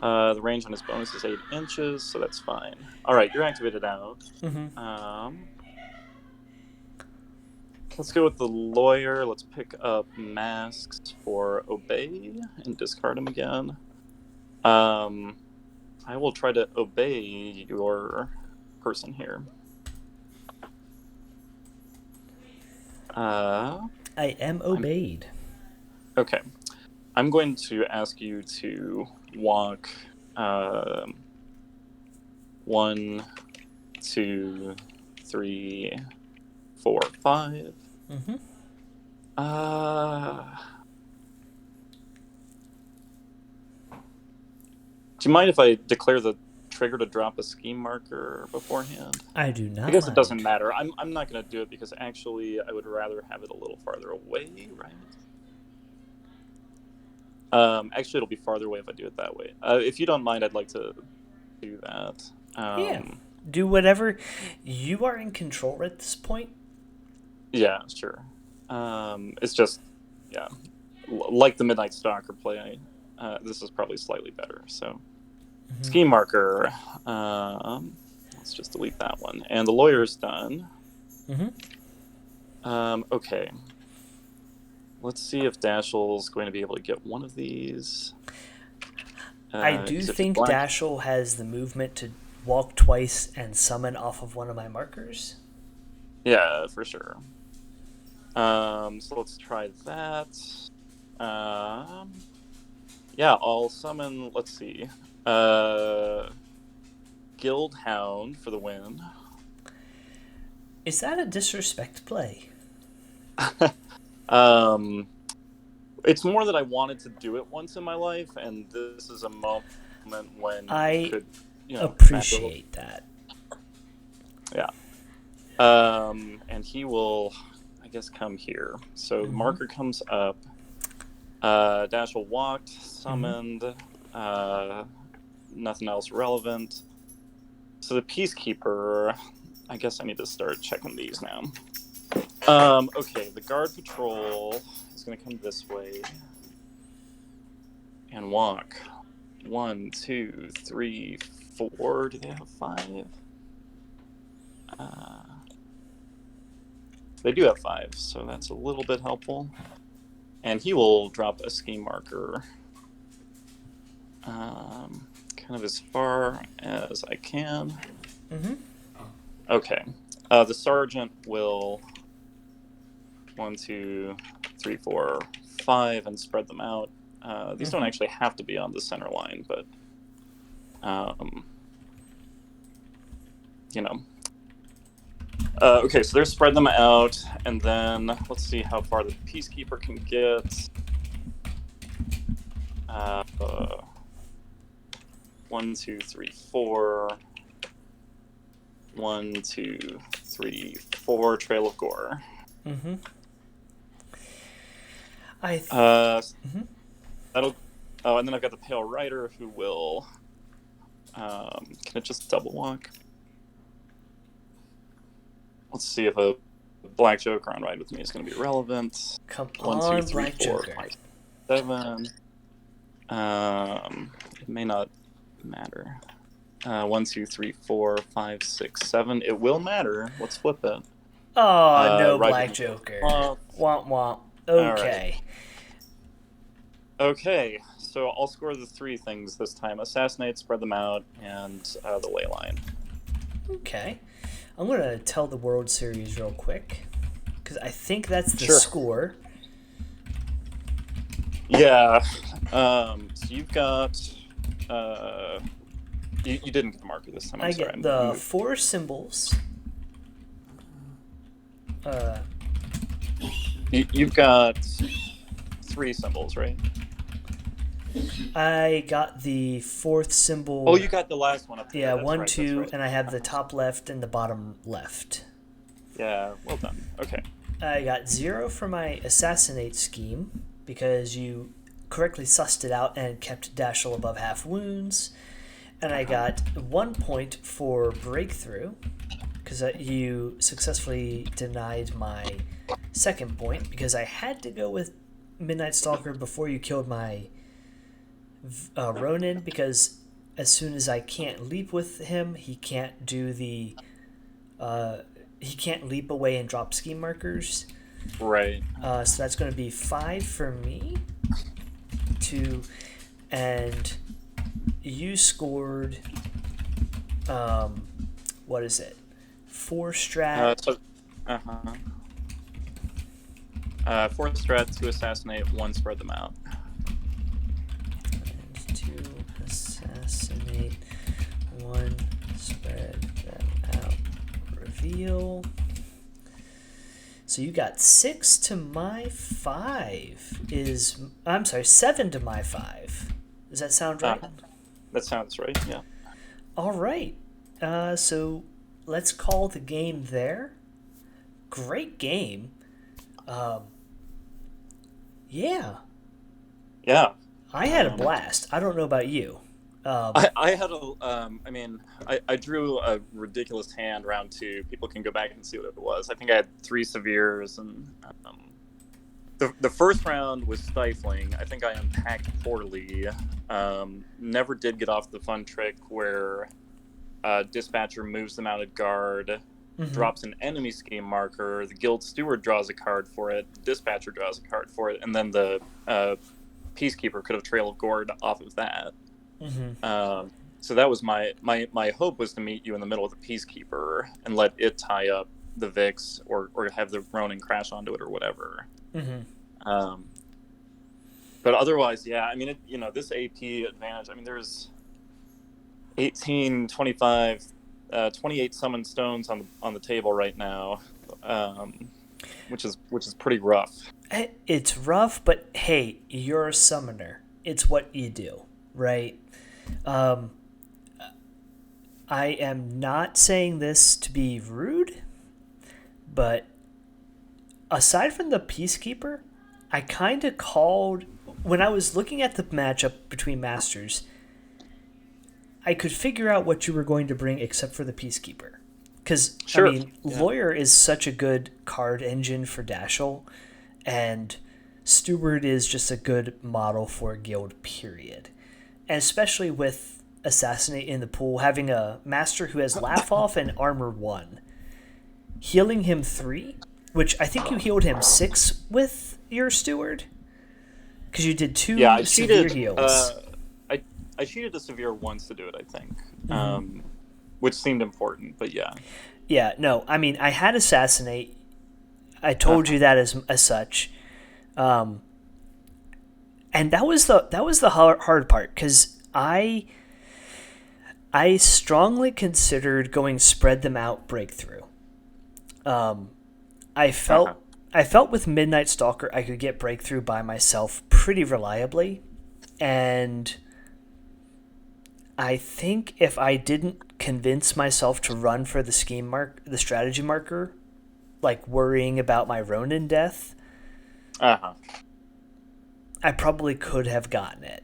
The range on his bonus is 8 inches, so that's fine. All right, you're activated out. Mm-hmm. Let's go with the lawyer. Let's pick up masks for obey and discard him again. I will try to obey your person here. I am obeyed. Okay. I'm going to ask you to walk 1, 2, 3, 4, 5. Mm-hmm. Do you mind if I declare the trigger to drop a scheme marker beforehand? I do not. I guess it doesn't matter. I'm not going to do it because actually I would rather have it a little farther away, right? Actually, it'll be farther away if I do it that way. If you don't mind, I'd like to do that. Yeah. Do whatever. You are in control at this point. Yeah, sure. It's just, yeah, like the Midnight Stalker play, this is probably slightly better. So, scheme marker. Let's just delete that one. And the lawyer's done. Okay. Let's see if Dashel's going to be able to get one of these. I do think Dashel has the movement to walk twice and summon off of one of my markers. Yeah, for sure. So let's try that. Yeah, I'll summon, let's see. Guildhound for the win. Is that a disrespect play? It's more that I wanted to do it once in my life, and this is a moment. when you I could, appreciate that. Yeah. And he will, I guess, come here. So the marker comes up. Dashel walked, summoned, nothing else relevant. So the Peacekeeper, I guess I need to start checking these now. Okay, the guard patrol is going to come this way and walk. 1, 2, 3, 4. Do they have 5? They do have 5, so that's a little bit helpful. And he will drop a scheme marker kind of as far as I can. Okay. The sergeant will 1, 2, 3, 4, 5 and spread them out. These don't actually have to be on the center line, but okay, so they're spread them out, and then let's see how far the Peacekeeper can get. 1, 2, 3, 4. 1, 2, 3, 4. Trail of Gore. That'll. Oh, and then I've got the Pale Rider who will. Can it just double walk? Let's see if a Black Joker on ride with me is going to be relevant. Come 1, on, 2, 3, Black 4, Joker. 5, 7. It may not matter. 1, 2, 3, 4, 5, 6, 7. It will matter. Let's flip it. Oh, no right Black Joker. Womp womp. Okay. Okay, so I'll score the 3 things this time. Assassinate, spread them out, and the Leyline. Okay. I'm going to tell the World Series real quick, because I think that's the Sure. score. Yeah. So you've got... You didn't get the marker this time. I get the 4 symbols. You've got 3 symbols, right? I got the 4th symbol. Oh, you got the last one up there. Yeah, That's 1, right, 2, right. and I have the top left and the bottom left. Yeah, well done. Okay. I got 0 for my Assassinate scheme, because you correctly sussed it out and kept Dashel above half wounds. And I got 1 point for Breakthrough, because you successfully denied my 2nd point, because I had to go with Midnight Stalker before you killed my Ronin, because as soon as I can't leap with him, he can't do the... he can't leap away and drop scheme markers. Right. So that's going to be 5 for me. 2, and you scored, what is it? 4 strat. 4 strat, 2 assassinate, 1 spread them out. And 2 assassinate, 1 spread them out. Reveal. So you got 6 to my 5 is... I'm sorry, 7 to my 5. Does that sound right? That sounds right, yeah. All right. So let's call the game there. Great game. Yeah. Yeah. I had a blast. I don't know about you. I had I drew a ridiculous hand round 2. People can go back and see what it was. I think I had 3 severes, and the first round was stifling. I think I unpacked poorly. Never did get off the fun trick where Dispatcher moves the mounted guard, drops an enemy scheme marker, the Guild Steward draws a card for it, Dispatcher draws a card for it, and then the Peacekeeper could have Trail of Gore off of that. So that was my hope, was to meet you in the middle of the Peacekeeper and let it tie up the Vix, or have the Ronin crash onto it or whatever. But otherwise, yeah, I mean, this AP advantage, I mean, there's 18, 25, 28 summoned stones on the table right now, which is pretty rough. It's rough, but hey, you're a summoner. It's what you do, right? Um, I am not saying this to be rude, but aside from the Peacekeeper, I kind of called when I was looking at the matchup between Masters. I could figure out what you were going to bring except for the Peacekeeper. Because, Sure. Lawyer is such a good card engine for Dashel, and Steward is just a good model for a guild, period. And especially with Assassinate in the pool, having a Master who has Laugh Off and Armor 1. Healing him 3, which I think you healed him 6 with your Steward. Because you did 2 Yeah, I severe cheated. heals. I cheated a severe once to do it, I think, Mm-hmm. which seemed important. But yeah, Yeah, no, I had Assassinate. I told you that as such, and that was the hard part because I strongly considered going spread them out breakthrough. I felt with Midnight Stalker I could get breakthrough by myself pretty reliably, and I think if I didn't convince myself to run for the the strategy marker, like worrying about my Ronin death, I probably could have gotten it.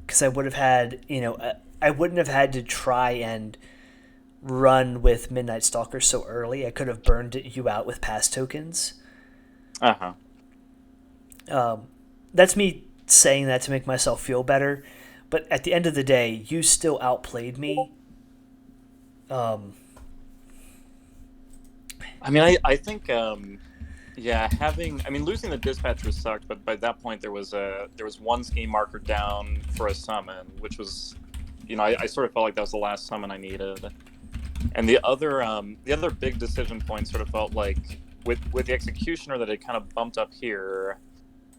Because I would have had, I wouldn't have had to try and run with Midnight Stalker so early. I could have burned you out with pass tokens. That's me saying that to make myself feel better. But at the end of the day, you still outplayed me. I think losing the dispatcher sucked, but by that point there was one scheme marker down for a summon, which was, I sort of felt like that was the last summon I needed. And the other big decision point sort of felt like with the executioner that had kind of bumped up here,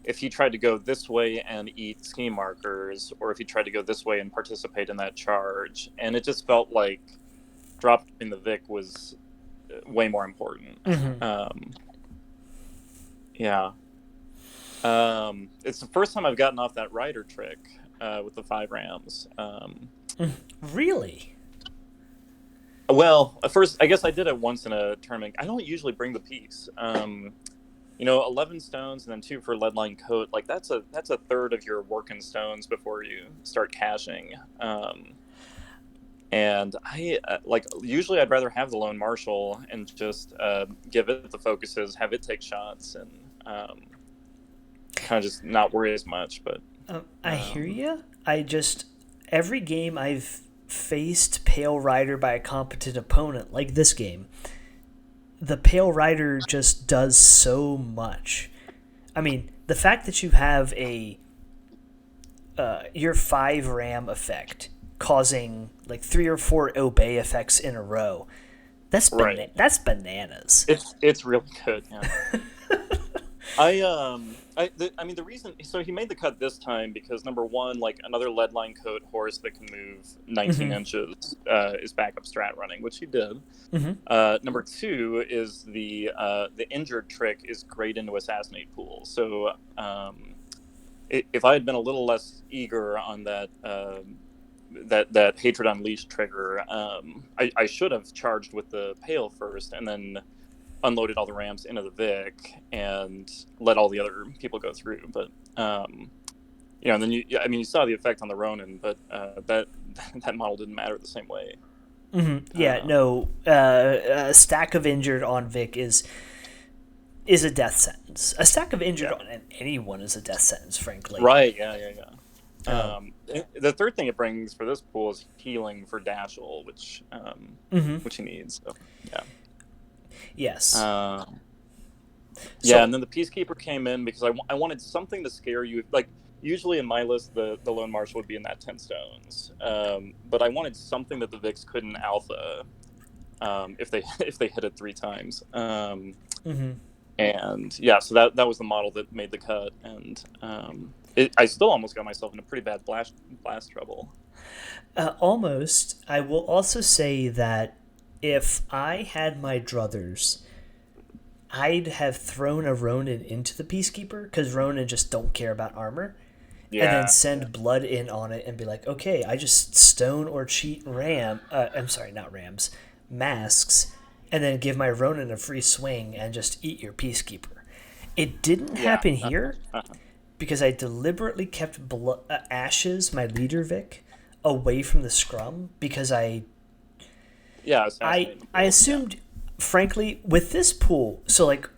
if he tried to go this way and eat scheme markers, or if he tried to go this way and participate in that charge, and it just felt like dropping the Vic was way more important. Mm-hmm. It's the first time I've gotten off that rider trick with the 5 Rams. Really? Well, at first, I guess I did it once in a tournament. I don't usually bring the piece. 11 stones and then 2 for leadline coat. Like that's a third of your working stones before you start cashing. And I usually I'd rather have the lone marshal and just give it the focuses, have it take shots, and kind of just not worry as much. But I hear you. Every game I've faced Pale Rider by a competent opponent, like this game, the Pale Rider just does so much. The fact that you have your 5 Ram effect causing like 3 or 4 obey effects in a row, that's right. That's bananas. It's really good. Yeah. The reason, so he made the cut this time because number one, like another leadline coat horse that can move 19 inches is backup strat running, which he did. Number 2 is the injured trick is great into assassinate pool. So if I had been a little less eager on that that hatred unleashed trigger, I should have charged with the pale first and then unloaded all the Rams into the Vic and let all the other people go through. But and then you saw the effect on the Ronin, but that model didn't matter the same way. A stack of injured on Vic is a death sentence. A stack of injured on anyone is a death sentence, frankly. Right? Yeah. The third thing it brings for this pool is healing for Dashel, which he needs. So yeah. Yes. And then the Peacekeeper came in because I wanted something to scare you. Like usually in my list, the Lone Marshal would be in that 10 stones. But I wanted something that the Vix couldn't alpha if they hit it 3 times. And yeah, so that was the model that made the cut. And I still almost got myself in a pretty bad blast trouble. Almost. I will also say that if I had my druthers, I'd have thrown a Ronin into the Peacekeeper because Ronin just don't care about armor. and then Yeah, yeah. send blood in on it and be like, okay, I just stone or cheat I'm sorry, not rams, masks, and then give my Ronin a free swing and just eat your Peacekeeper. It didn't Yeah. happen Uh-huh. here Uh-huh. because I deliberately kept Ashes, my leader Vic, away from the scrum because Yeah, I assassinate the I field. Yeah. assumed, frankly, with this pool, so like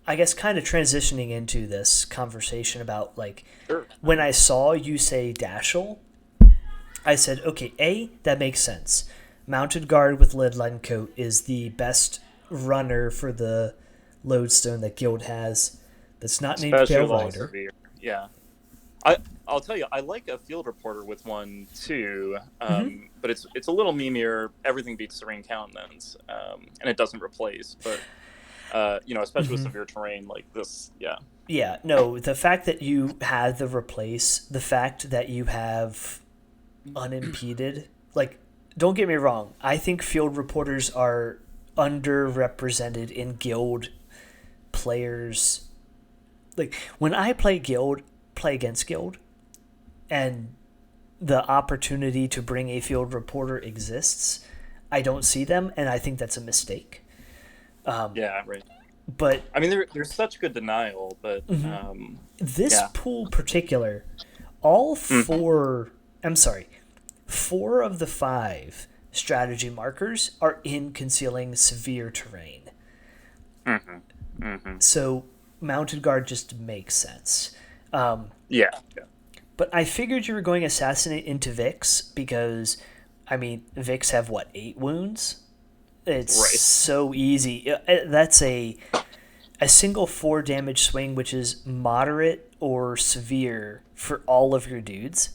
I guess kind of transitioning into this conversation about like Sure. when I saw you say Dashel, I said, okay, that makes sense. Mounted guard with Leadline coat is the best runner for the lodestone that Guild has. That's not named Especially Pale with all the Rider. severe. Yeah. I'll tell you, I like a field reporter with one too, but it's a little memeier. Everything beats Serene Countenance, and it doesn't replace. But especially with severe terrain like this, yeah, Yeah, no, the fact that you have the replace, the fact that you have unimpeded, like, don't get me wrong, I think field reporters are underrepresented in Guild players. Like, when I play against Guild, and the opportunity to bring a field reporter exists, I don't see them, and I think that's a mistake. yeah, right. But I mean, there's such good denial, but this yeah, pool particular, all hmm four, I'm sorry, four of the five strategy markers are in concealing severe terrain. hmm hmm So mounted guard just makes sense. yeah, yeah, But I figured you were going assassinate into Vix because, I mean, Vix have what, 8 wounds? It's right, so easy. That's a single 4 damage swing, which is moderate or severe for all of your dudes.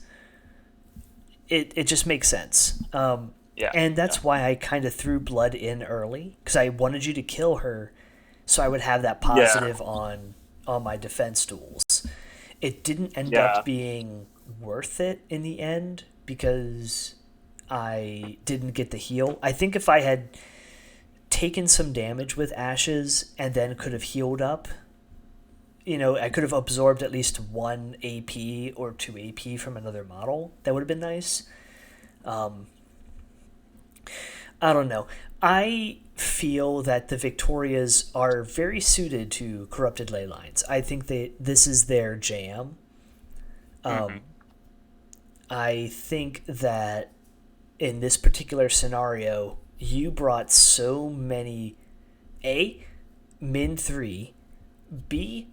It just makes sense. yeah, And yeah, that's why I kind of threw blood in early because I wanted you to kill her, so I would have that yeah, positive on my defense tools. It didn't end up yeah, being worth it in the end because I didn't get the heal. I think if I had taken some damage with Ashes and then could have healed up, I could have absorbed at least 1 AP or 2 AP from another model. That would have been nice. I don't know. I feel that the Victorias are very suited to Corrupted Leylines. I think this is their jam. hmm I think that in this particular scenario, you brought so many A, min 3, B,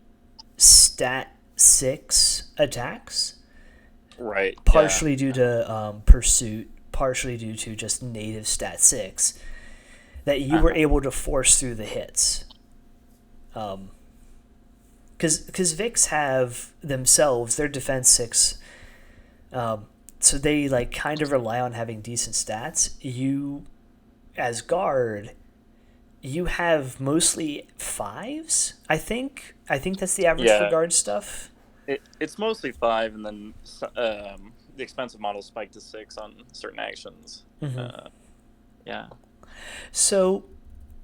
stat 6 attacks, right, yeah, partially due to pursuit, partially due to just native stat 6, that you were uh-huh. able to force through the hits. Because Vix have themselves, their defense 6, so they like kind of rely on having decent stats. You, as guard, you have mostly 5s. I think that's the average for Yeah. guard stuff. It's mostly 5, and then the expensive models spike to 6 on certain actions. Yeah. So,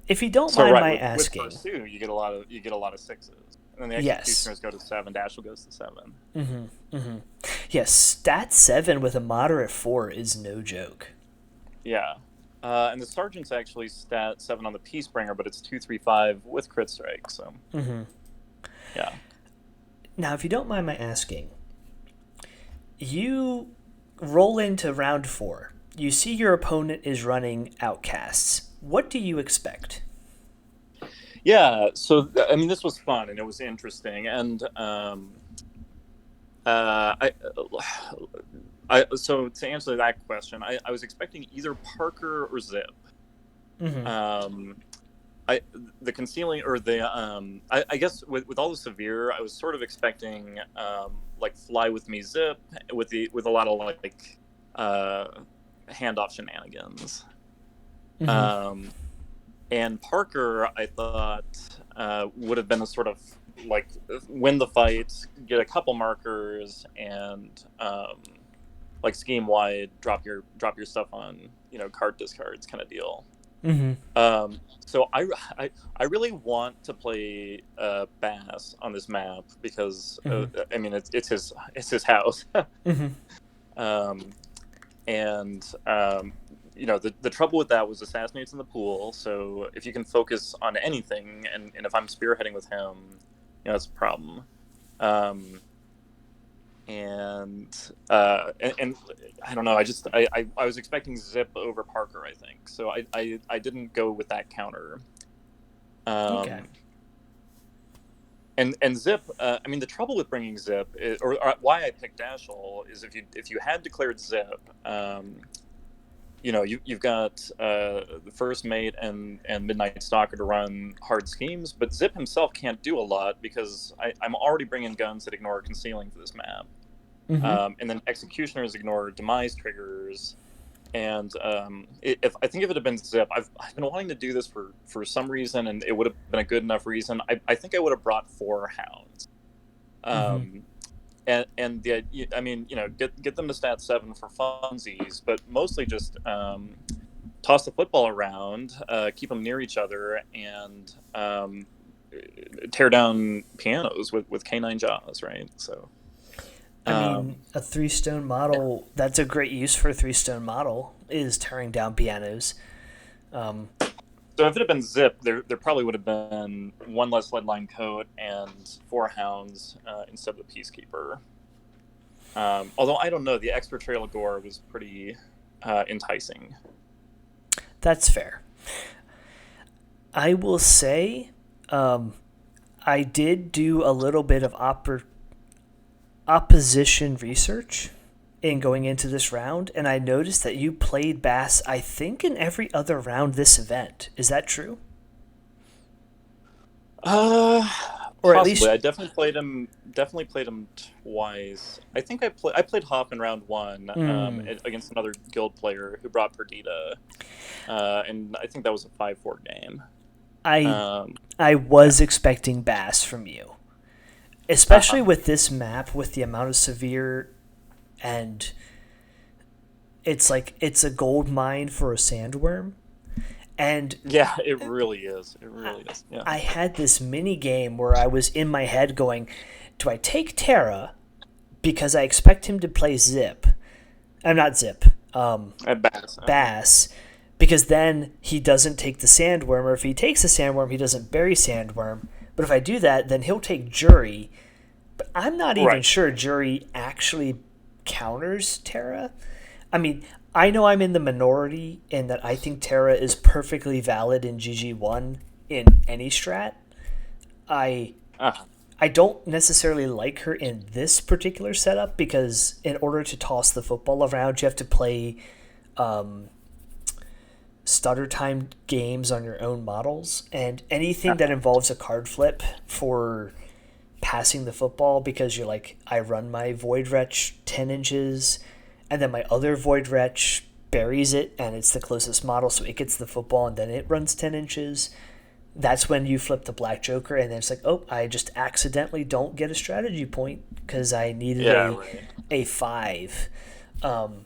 if you don't So mind right my with asking, pursue, you get a lot of 6s, and then the yes, executioners go to 7. Dashel goes to 7. yes, stat 7 with a moderate 4 is no joke. Yeah. And the sergeant's actually stat 7 on the Peacebringer, but it's 2-3-5 with crit strike. So yeah. Now, if you don't mind my asking, you roll into round 4. You see your opponent is running outcasts. What do you expect? Yeah. So I mean, this was fun and it was interesting, and uh, I, so to answer that question, I was expecting either Parker or Zip. Um, I the concealing or the I guess with all the severe, I was sort of expecting like Fly with Me Zip with a lot of like handoff shenanigans. Um, and Parker, I thought would have been a sort of like win the fight, get a couple markers, and like scheme wide, drop your stuff on card discards kind of deal. Mm-hmm. So I really want to play Bass on this map because Mm-hmm. I mean it's his house. Mm-hmm. um, and you know the trouble with that was Assassinate's in the pool, so if you can focus on anything, and if I'm spearheading with him, you know, that's a problem. Um, and I don't know. I was expecting Zip over Parker, I think. So I didn't go with that counter. Okay. Um, and Zip. I mean, the trouble with bringing Zip, or why I picked Dashel, is if you had declared Zip, you know, you've got the First Mate and Midnight Stalker to run hard schemes, but Zip himself can't do a lot because I'm already bringing guns that ignore concealing for this map. Mm-hmm. And then executioners ignore demise triggers. And if I think if it had been Zip, I've been wanting to do this for some reason, and it would have been a good enough reason. I think I would have brought 4 hounds. Mm-hmm. Um, and the I mean, you know, get them to stat 7 for funsies, but mostly just toss the football around, keep them near each other, and tear down pianos with canine jaws, right? So. I mean, Um, a 3 stone model, that's a great use for a 3 stone model, is tearing down pianos. Um, So if it had been Zip, there probably would have been 1 less leadline coat and 4 hounds instead of the Peacekeeper. Although I don't know, the extra Trail of Gore was pretty enticing. that's fair. I will say, um, I did do a little bit of opposition research in going into this round, and I noticed that you played Bass, I think, in every other round this event. Is that true? Uh, Or at Possibly. least, I definitely played him. Definitely played him twice. I think I played Hop in round 1 mm, against another guild player who brought Perdita, and I think that was a 5-4 game. I Um, I yeah. was expecting Bass from you, Uh especially huh. with this map, with the amount of severe, and it's like it's a gold mine for a sandworm. And Yeah, it really is. It really is. Yeah. I had this mini game where I was in my head going, do I take Terra because I expect him to play Zip? I'm not Zip. At Bass. Bass, because then he doesn't take the Sandworm, or if he takes the Sandworm, he doesn't bury Sandworm. But if I do that, then he'll take Jury. But I'm not even Right. sure Jury actually counters Terra. I mean, I know I'm in the minority in that I think Terra is perfectly valid in GG1 in any strat. I Uh-huh. I don't necessarily like her in this particular setup because in order to toss the football around, you have to play um, stutter time games on your own models, and anything that Uh-huh. involves a card flip for passing the football, because you're like, I run my Void Wretch 10 inches, and then my other Void Wretch buries it, and it's the closest model, so it gets the football, and then it runs 10 inches. That's when you flip the Black Joker, and then it's like, oh, I just accidentally don't get a strategy point because I needed Yeah. Right. a 5. Um,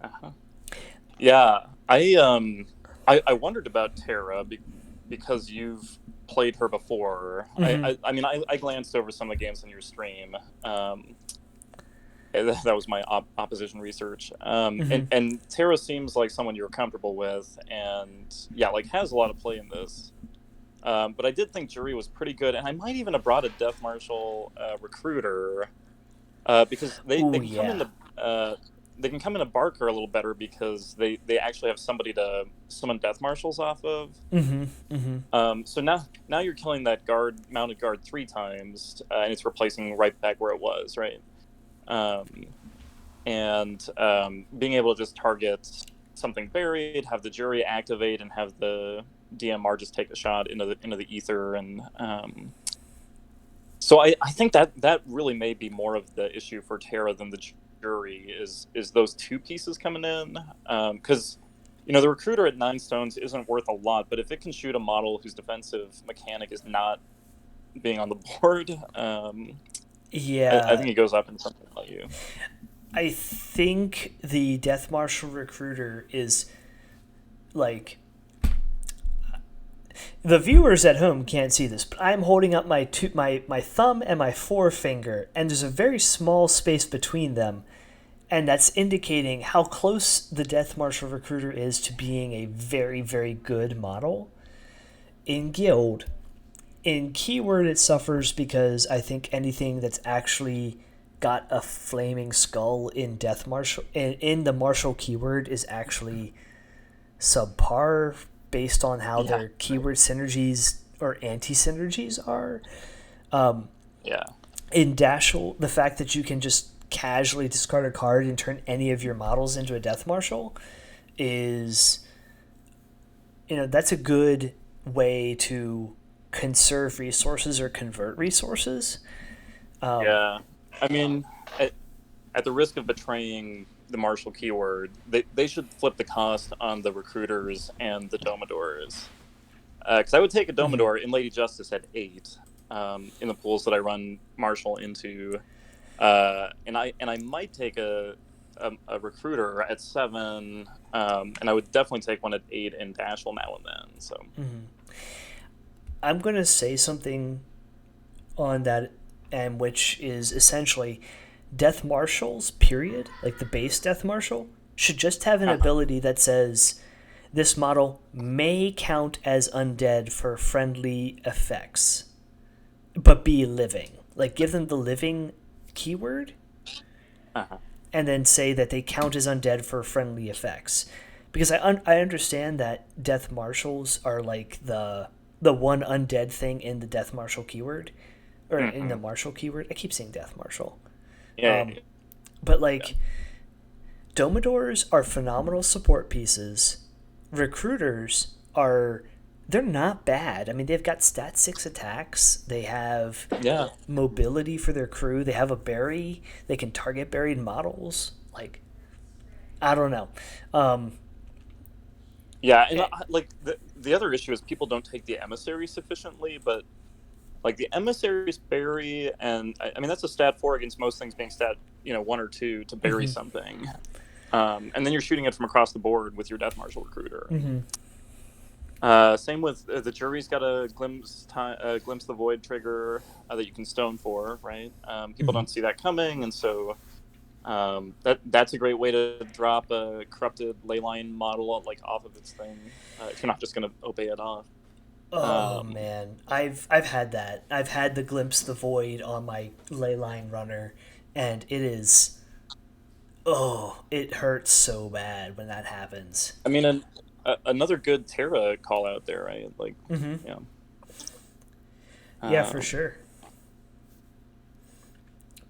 Uh-huh. Yeah. I wondered about Terra because you've played her before. mm-hmm, I mean I glanced over some of the games on your stream. That was my opposition research. mm-hmm. And Terra seems like someone you're comfortable with, and yeah, like has a lot of play in this. But I did think Jury was pretty good, and I might even have brought a Death Marshal recruiter because they Oh, can come yeah. into they can come into Barker a little better because they actually have somebody to summon Death Marshals off of. Mm-hmm, mm-hmm. So now you're killing that mounted guard 3 times, and it's replacing right back where it was, right? Um, and being able to just target something buried, have the Jury activate, and have the DMR just take a shot into the ether, and so I think that really may be more of the issue for Terra than the Jury is those 2 pieces coming in, because you know the recruiter at 9 stones isn't worth a lot, but if it can shoot a model whose defensive mechanic is not being on the board, I Yeah. think it goes up in something value. I think the Death Marshal recruiter is like The viewers at home can't see this, but I'm holding up my thumb and my forefinger, and there's a very small space between them, and that's indicating how close the Death Marshal Recruiter is to being a very, very good model. In Guild, in Keyword, it suffers because I think anything that's actually got a flaming skull in Death Marshal in the Marshal keyword is actually subpar based on how Yeah. their keyword synergies or anti synergies are. Yeah. In Dashel, the fact that you can just casually discard a card and turn any of your models into a Death Marshal is, that's a good way to conserve resources or convert resources. Yeah. I mean, at the risk of betraying the Marshal keyword, they should flip the cost on the Recruiters and the Domidors. Because I would take a Domidor in Lady Justice at 8 in the pools that I run Marshal into, and I might take a Recruiter at 7, and I would definitely take one at 8 in Dashel now and then. So I'm going to say something on that, and which is essentially Death Marshals, period, like the base Death Marshal, should just have an ability that says this model may count as undead for friendly effects, but be living. Like, give them the living keyword, and then say that they count as undead for friendly effects. Because I understand that Death Marshals are like the one undead thing in the Death Marshal keyword, or in the Marshal keyword. I keep saying Death Marshal. yeah, But like, Domidors are phenomenal support pieces. Recruiters they're not bad. I mean, they've got stat 6 attacks. They have yeah. mobility for their crew. They have a berry. They can target buried models. Like, I don't know. Yeah, and like the other issue is people don't take the emissary sufficiently, but like the emissaries bury, and I mean that's a stat 4 against most things being stat 1 or 2 to bury something, and then you're shooting it from across the board with your Death Marshal Recruiter. Same with the jury's got a glimpse the void trigger that you can stone for, right? People don't see that coming, and so that's a great way to drop a corrupted Leyline model like off of its thing if you're not just going to obey it off. Oh man, I've had that. I've had the glimpse the void on my Leyline runner, and it is. Oh, it hurts so bad when that happens. I mean, another good Terra call out there, right? Like, yeah. Yeah, for sure.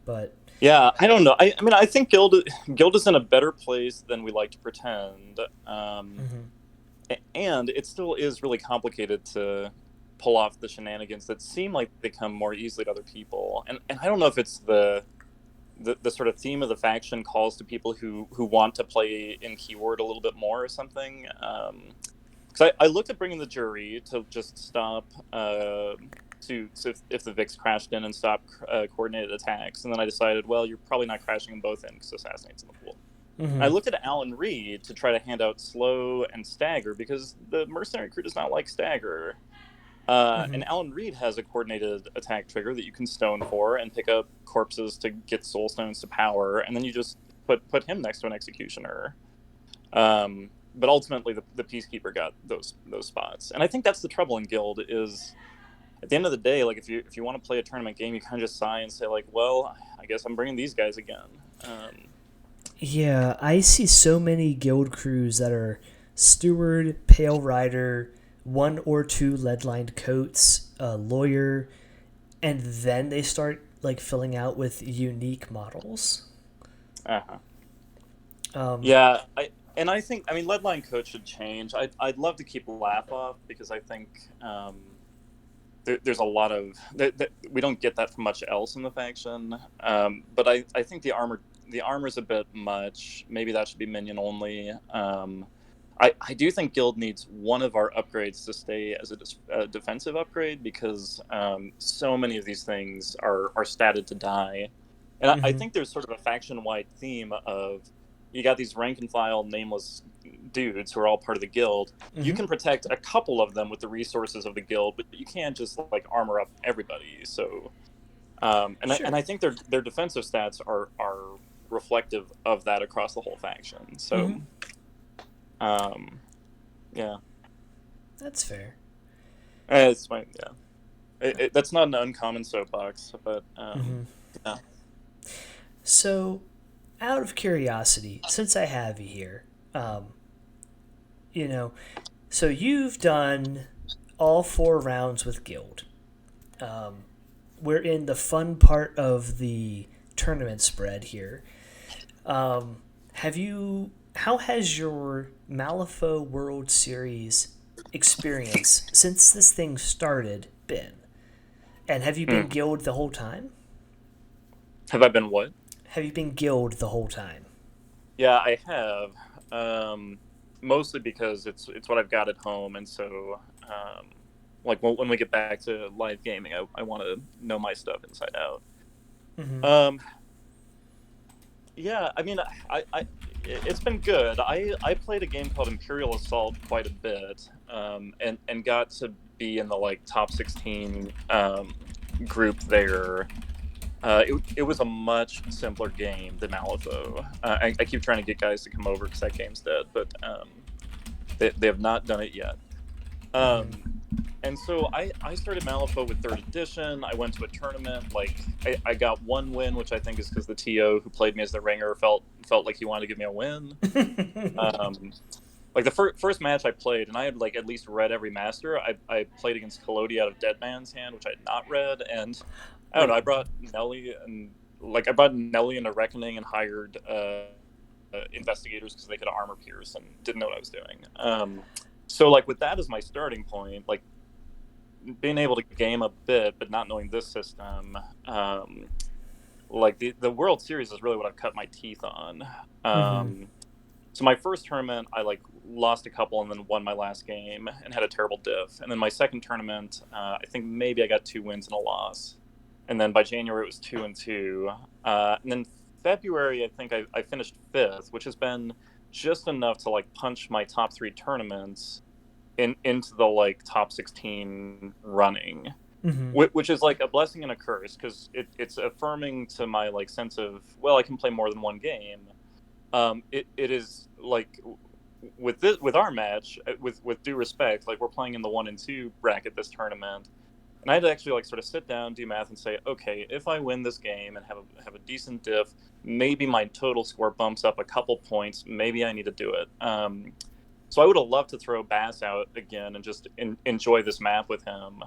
But yeah, I don't know. I mean, I think Guild is in a better place than we like to pretend, and it still is really complicated to pull off the shenanigans that seem like they come more easily to other people. And I don't know if it's the sort of theme of the faction calls to people who want to play in keyword a little bit more or something. Because I looked at bringing the jury to just stop so if the Vix crashed in and stopped coordinated attacks, and then I decided, well, you're probably not crashing them both in because Assassinate's in the pool. I looked at Alan Reed to try to hand out slow and stagger because the mercenary crew does not like stagger. And Alan Reed has a coordinated attack trigger that you can stone for and pick up corpses to get soul stones to power, and then you just put him next to an executioner. But ultimately, the Peacekeeper got those spots, and I think that's the trouble in Guild is, at the end of the day, like if you want to play a tournament game, you kind of just sigh and say like, well, I guess I'm bringing these guys again. yeah, I see so many Guild crews that are Steward, Pale Rider, 1 or 2 lead-lined coats, a lawyer, and then they start like filling out with unique models. Yeah, I think leadline coach should change. I'd love to keep Laugh Off because I think there's a lot of we don't get that from much else in the faction. But I think the armor's a bit much. Maybe that should be minion only. I do think Guild needs one of our upgrades to stay as a defensive upgrade because so many of these things are statted to die. And I think there's sort of a faction-wide theme of you got these rank and file nameless dudes who are all part of the guild. You Mm-hmm. can protect a couple of them with the resources of the guild, but you can't just like armor up everybody. So, and Sure. I think their defensive stats are reflective of that across the whole faction. So, Mm-hmm. um, yeah, That's fair. it's my yeah. That's not an uncommon soapbox, but Mm-hmm. yeah. So, out of curiosity, since I have you here, um, you know, so you've done all 4 rounds with Guild. Um, we're in the fun part of the tournament spread here. Um, have you? How has your Malifaux World Series experience since this thing started been? And have you been Hmm. Guild the whole time? Have I been what? Have you been Guild the whole time? Yeah, I have. Mostly because it's what I've got at home, and so like when we get back to live gaming, I want to know my stuff inside out. Mm-hmm. Um, yeah, I mean, it's been good. I played a game called Imperial Assault quite a bit, and got to be in the like top 16 group there. It was a much simpler game than Malifaux. I keep trying to get guys to come over because that game's dead, but they have not done it yet. Mm-hmm. Um, and so I started Malifaux with third edition. I went to a tournament. Like I got one win, which I think is because the TO who played me as the ringer felt like he wanted to give me a win. Um, like the first match I played, and I had like at least read every master. I played against Collodi out of Dead Man's Hand, which I had not read, and I don't know. Wait. I brought Nelly and like I brought Nelly into Reckoning and hired investigators because they could armor pierce and didn't know what I was doing. So like with that as my starting point, like being able to game a bit but not knowing this system, like the World Series is really what I've cut my teeth on. Mm-hmm. So my first tournament, I like lost a couple and then won my last game and had a terrible diff. And then my second tournament, I think maybe I got 2 wins and a loss. And then by January it was 2-2. And then February, I think I finished fifth, which has been just enough to like punch my top 3 tournaments into the like top 16 running, Mm-hmm. which is like a blessing and a curse because it's affirming to my like sense of, well, I can play more than one game. It is like with our match, with due respect, like we're playing in the 1 and 2 bracket this tournament, and I had to actually like sort of sit down, do math, and say, okay, if I win this game and have a decent diff, maybe my total score bumps up a couple points. Maybe I need to do it. So I would have loved to throw Bass out again and just enjoy this map with him.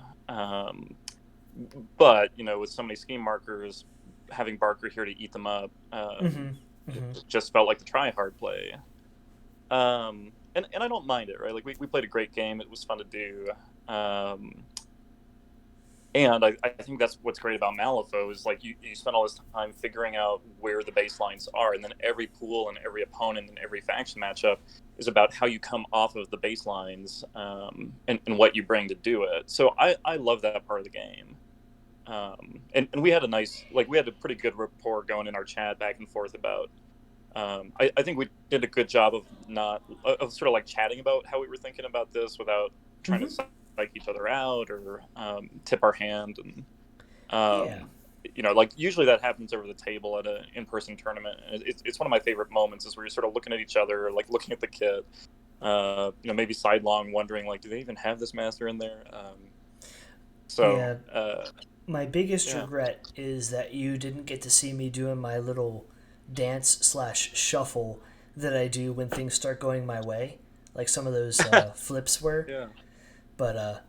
But with so many scheme markers, having Barker here to eat them up, Mm-hmm. Mm-hmm. it just felt like the try hard play. And I don't mind it, right? Like we played a great game. It was fun to do. And I think that's what's great about Malifaux is like you spend all this time figuring out where the baselines are, and then every pool and every opponent and every faction matchup is about how you come off of the baselines, and what you bring to do it. So I love that part of the game. And we had we had a pretty good rapport going in our chat back and forth about. I think we did a good job of not of sort of like chatting about how we were thinking about this without trying to Mm-hmm. psych each other out or tip our hand, and Yeah. like usually that happens over the table at an in-person tournament. And it's one of my favorite moments is where you're sort of looking at each other, like looking at the kit, maybe sidelong wondering like, do they even have this master in there? So Yeah. My biggest yeah. regret is that you didn't get to see me doing my little dance slash shuffle that I do when things start going my way, like some of those flips were. Yeah. But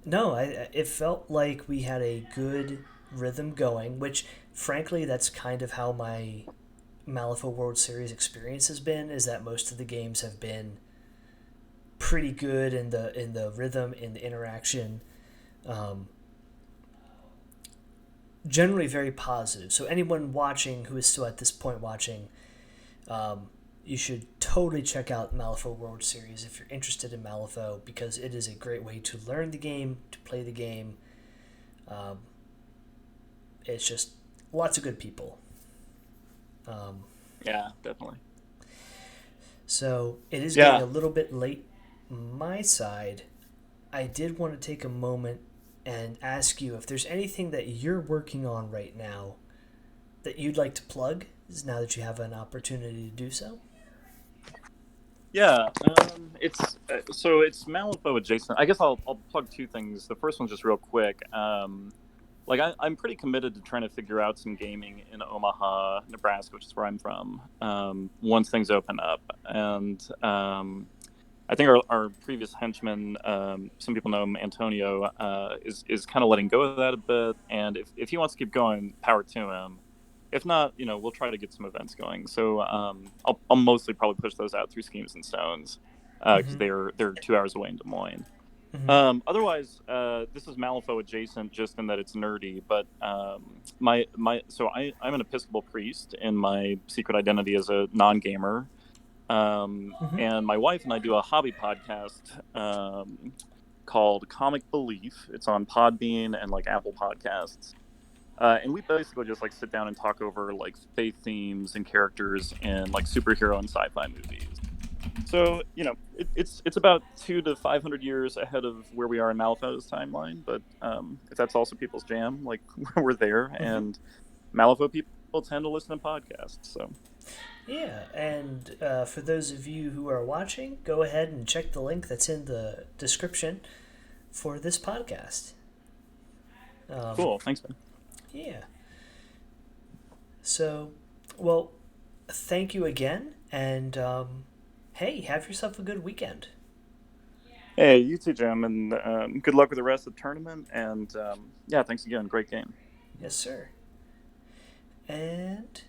no, it felt like we had a good rhythm going, which frankly, that's kind of how my Malifaux World Series experience has been. Is that most of the games have been pretty good in the rhythm, in the interaction. Um, Generally very positive. So anyone watching who is still at this point watching, um, you should totally check out Malifaux World Series if you're interested in Malifaux, because it is a great way to learn the game, to play the game. Um, it's just lots of good people. Um, Yeah, definitely. So it is getting Yeah. a little bit late my side. I did want to take a moment and ask you if there's anything that you're working on right now that you'd like to plug, now that you have an opportunity to do so. Yeah, it's Malifaux adjacent. I guess I'll plug two things. The first one's just real quick. Like I'm pretty committed to trying to figure out some gaming in Omaha, Nebraska, which is where I'm from. Once things open up, and I think our previous henchman, some people know him, Antonio, is kind of letting go of that a bit. And if he wants to keep going, power to him. If not, we'll try to get some events going. So I'll mostly probably push those out through Schemes and Stones because Mm-hmm. they're 2 hours away in Des Moines. Mm-hmm. Otherwise, this is Malifaux adjacent, just in that it's nerdy. But I'm an Episcopal priest, and my secret identity is a non-gamer. Mm-hmm. And my wife and I do a hobby podcast called Comic Belief. It's on Podbean and like Apple Podcasts. And we basically just like sit down and talk over like faith themes and characters in like superhero and sci-fi movies. So it's about 200 to 500 years ahead of where we are in Malifaux's timeline. But if that's also people's jam, like we're there, Mm-hmm. and Malifaux people tend to listen to podcasts. So Yeah, and for those of you who are watching, go ahead and check the link that's in the description for this podcast. Um, cool, thanks, man. yeah. So, well, thank you again, and hey, have yourself a good weekend. Hey, you too, Jim, and good luck with the rest of the tournament. And yeah, thanks again. Great game. Yes, sir. And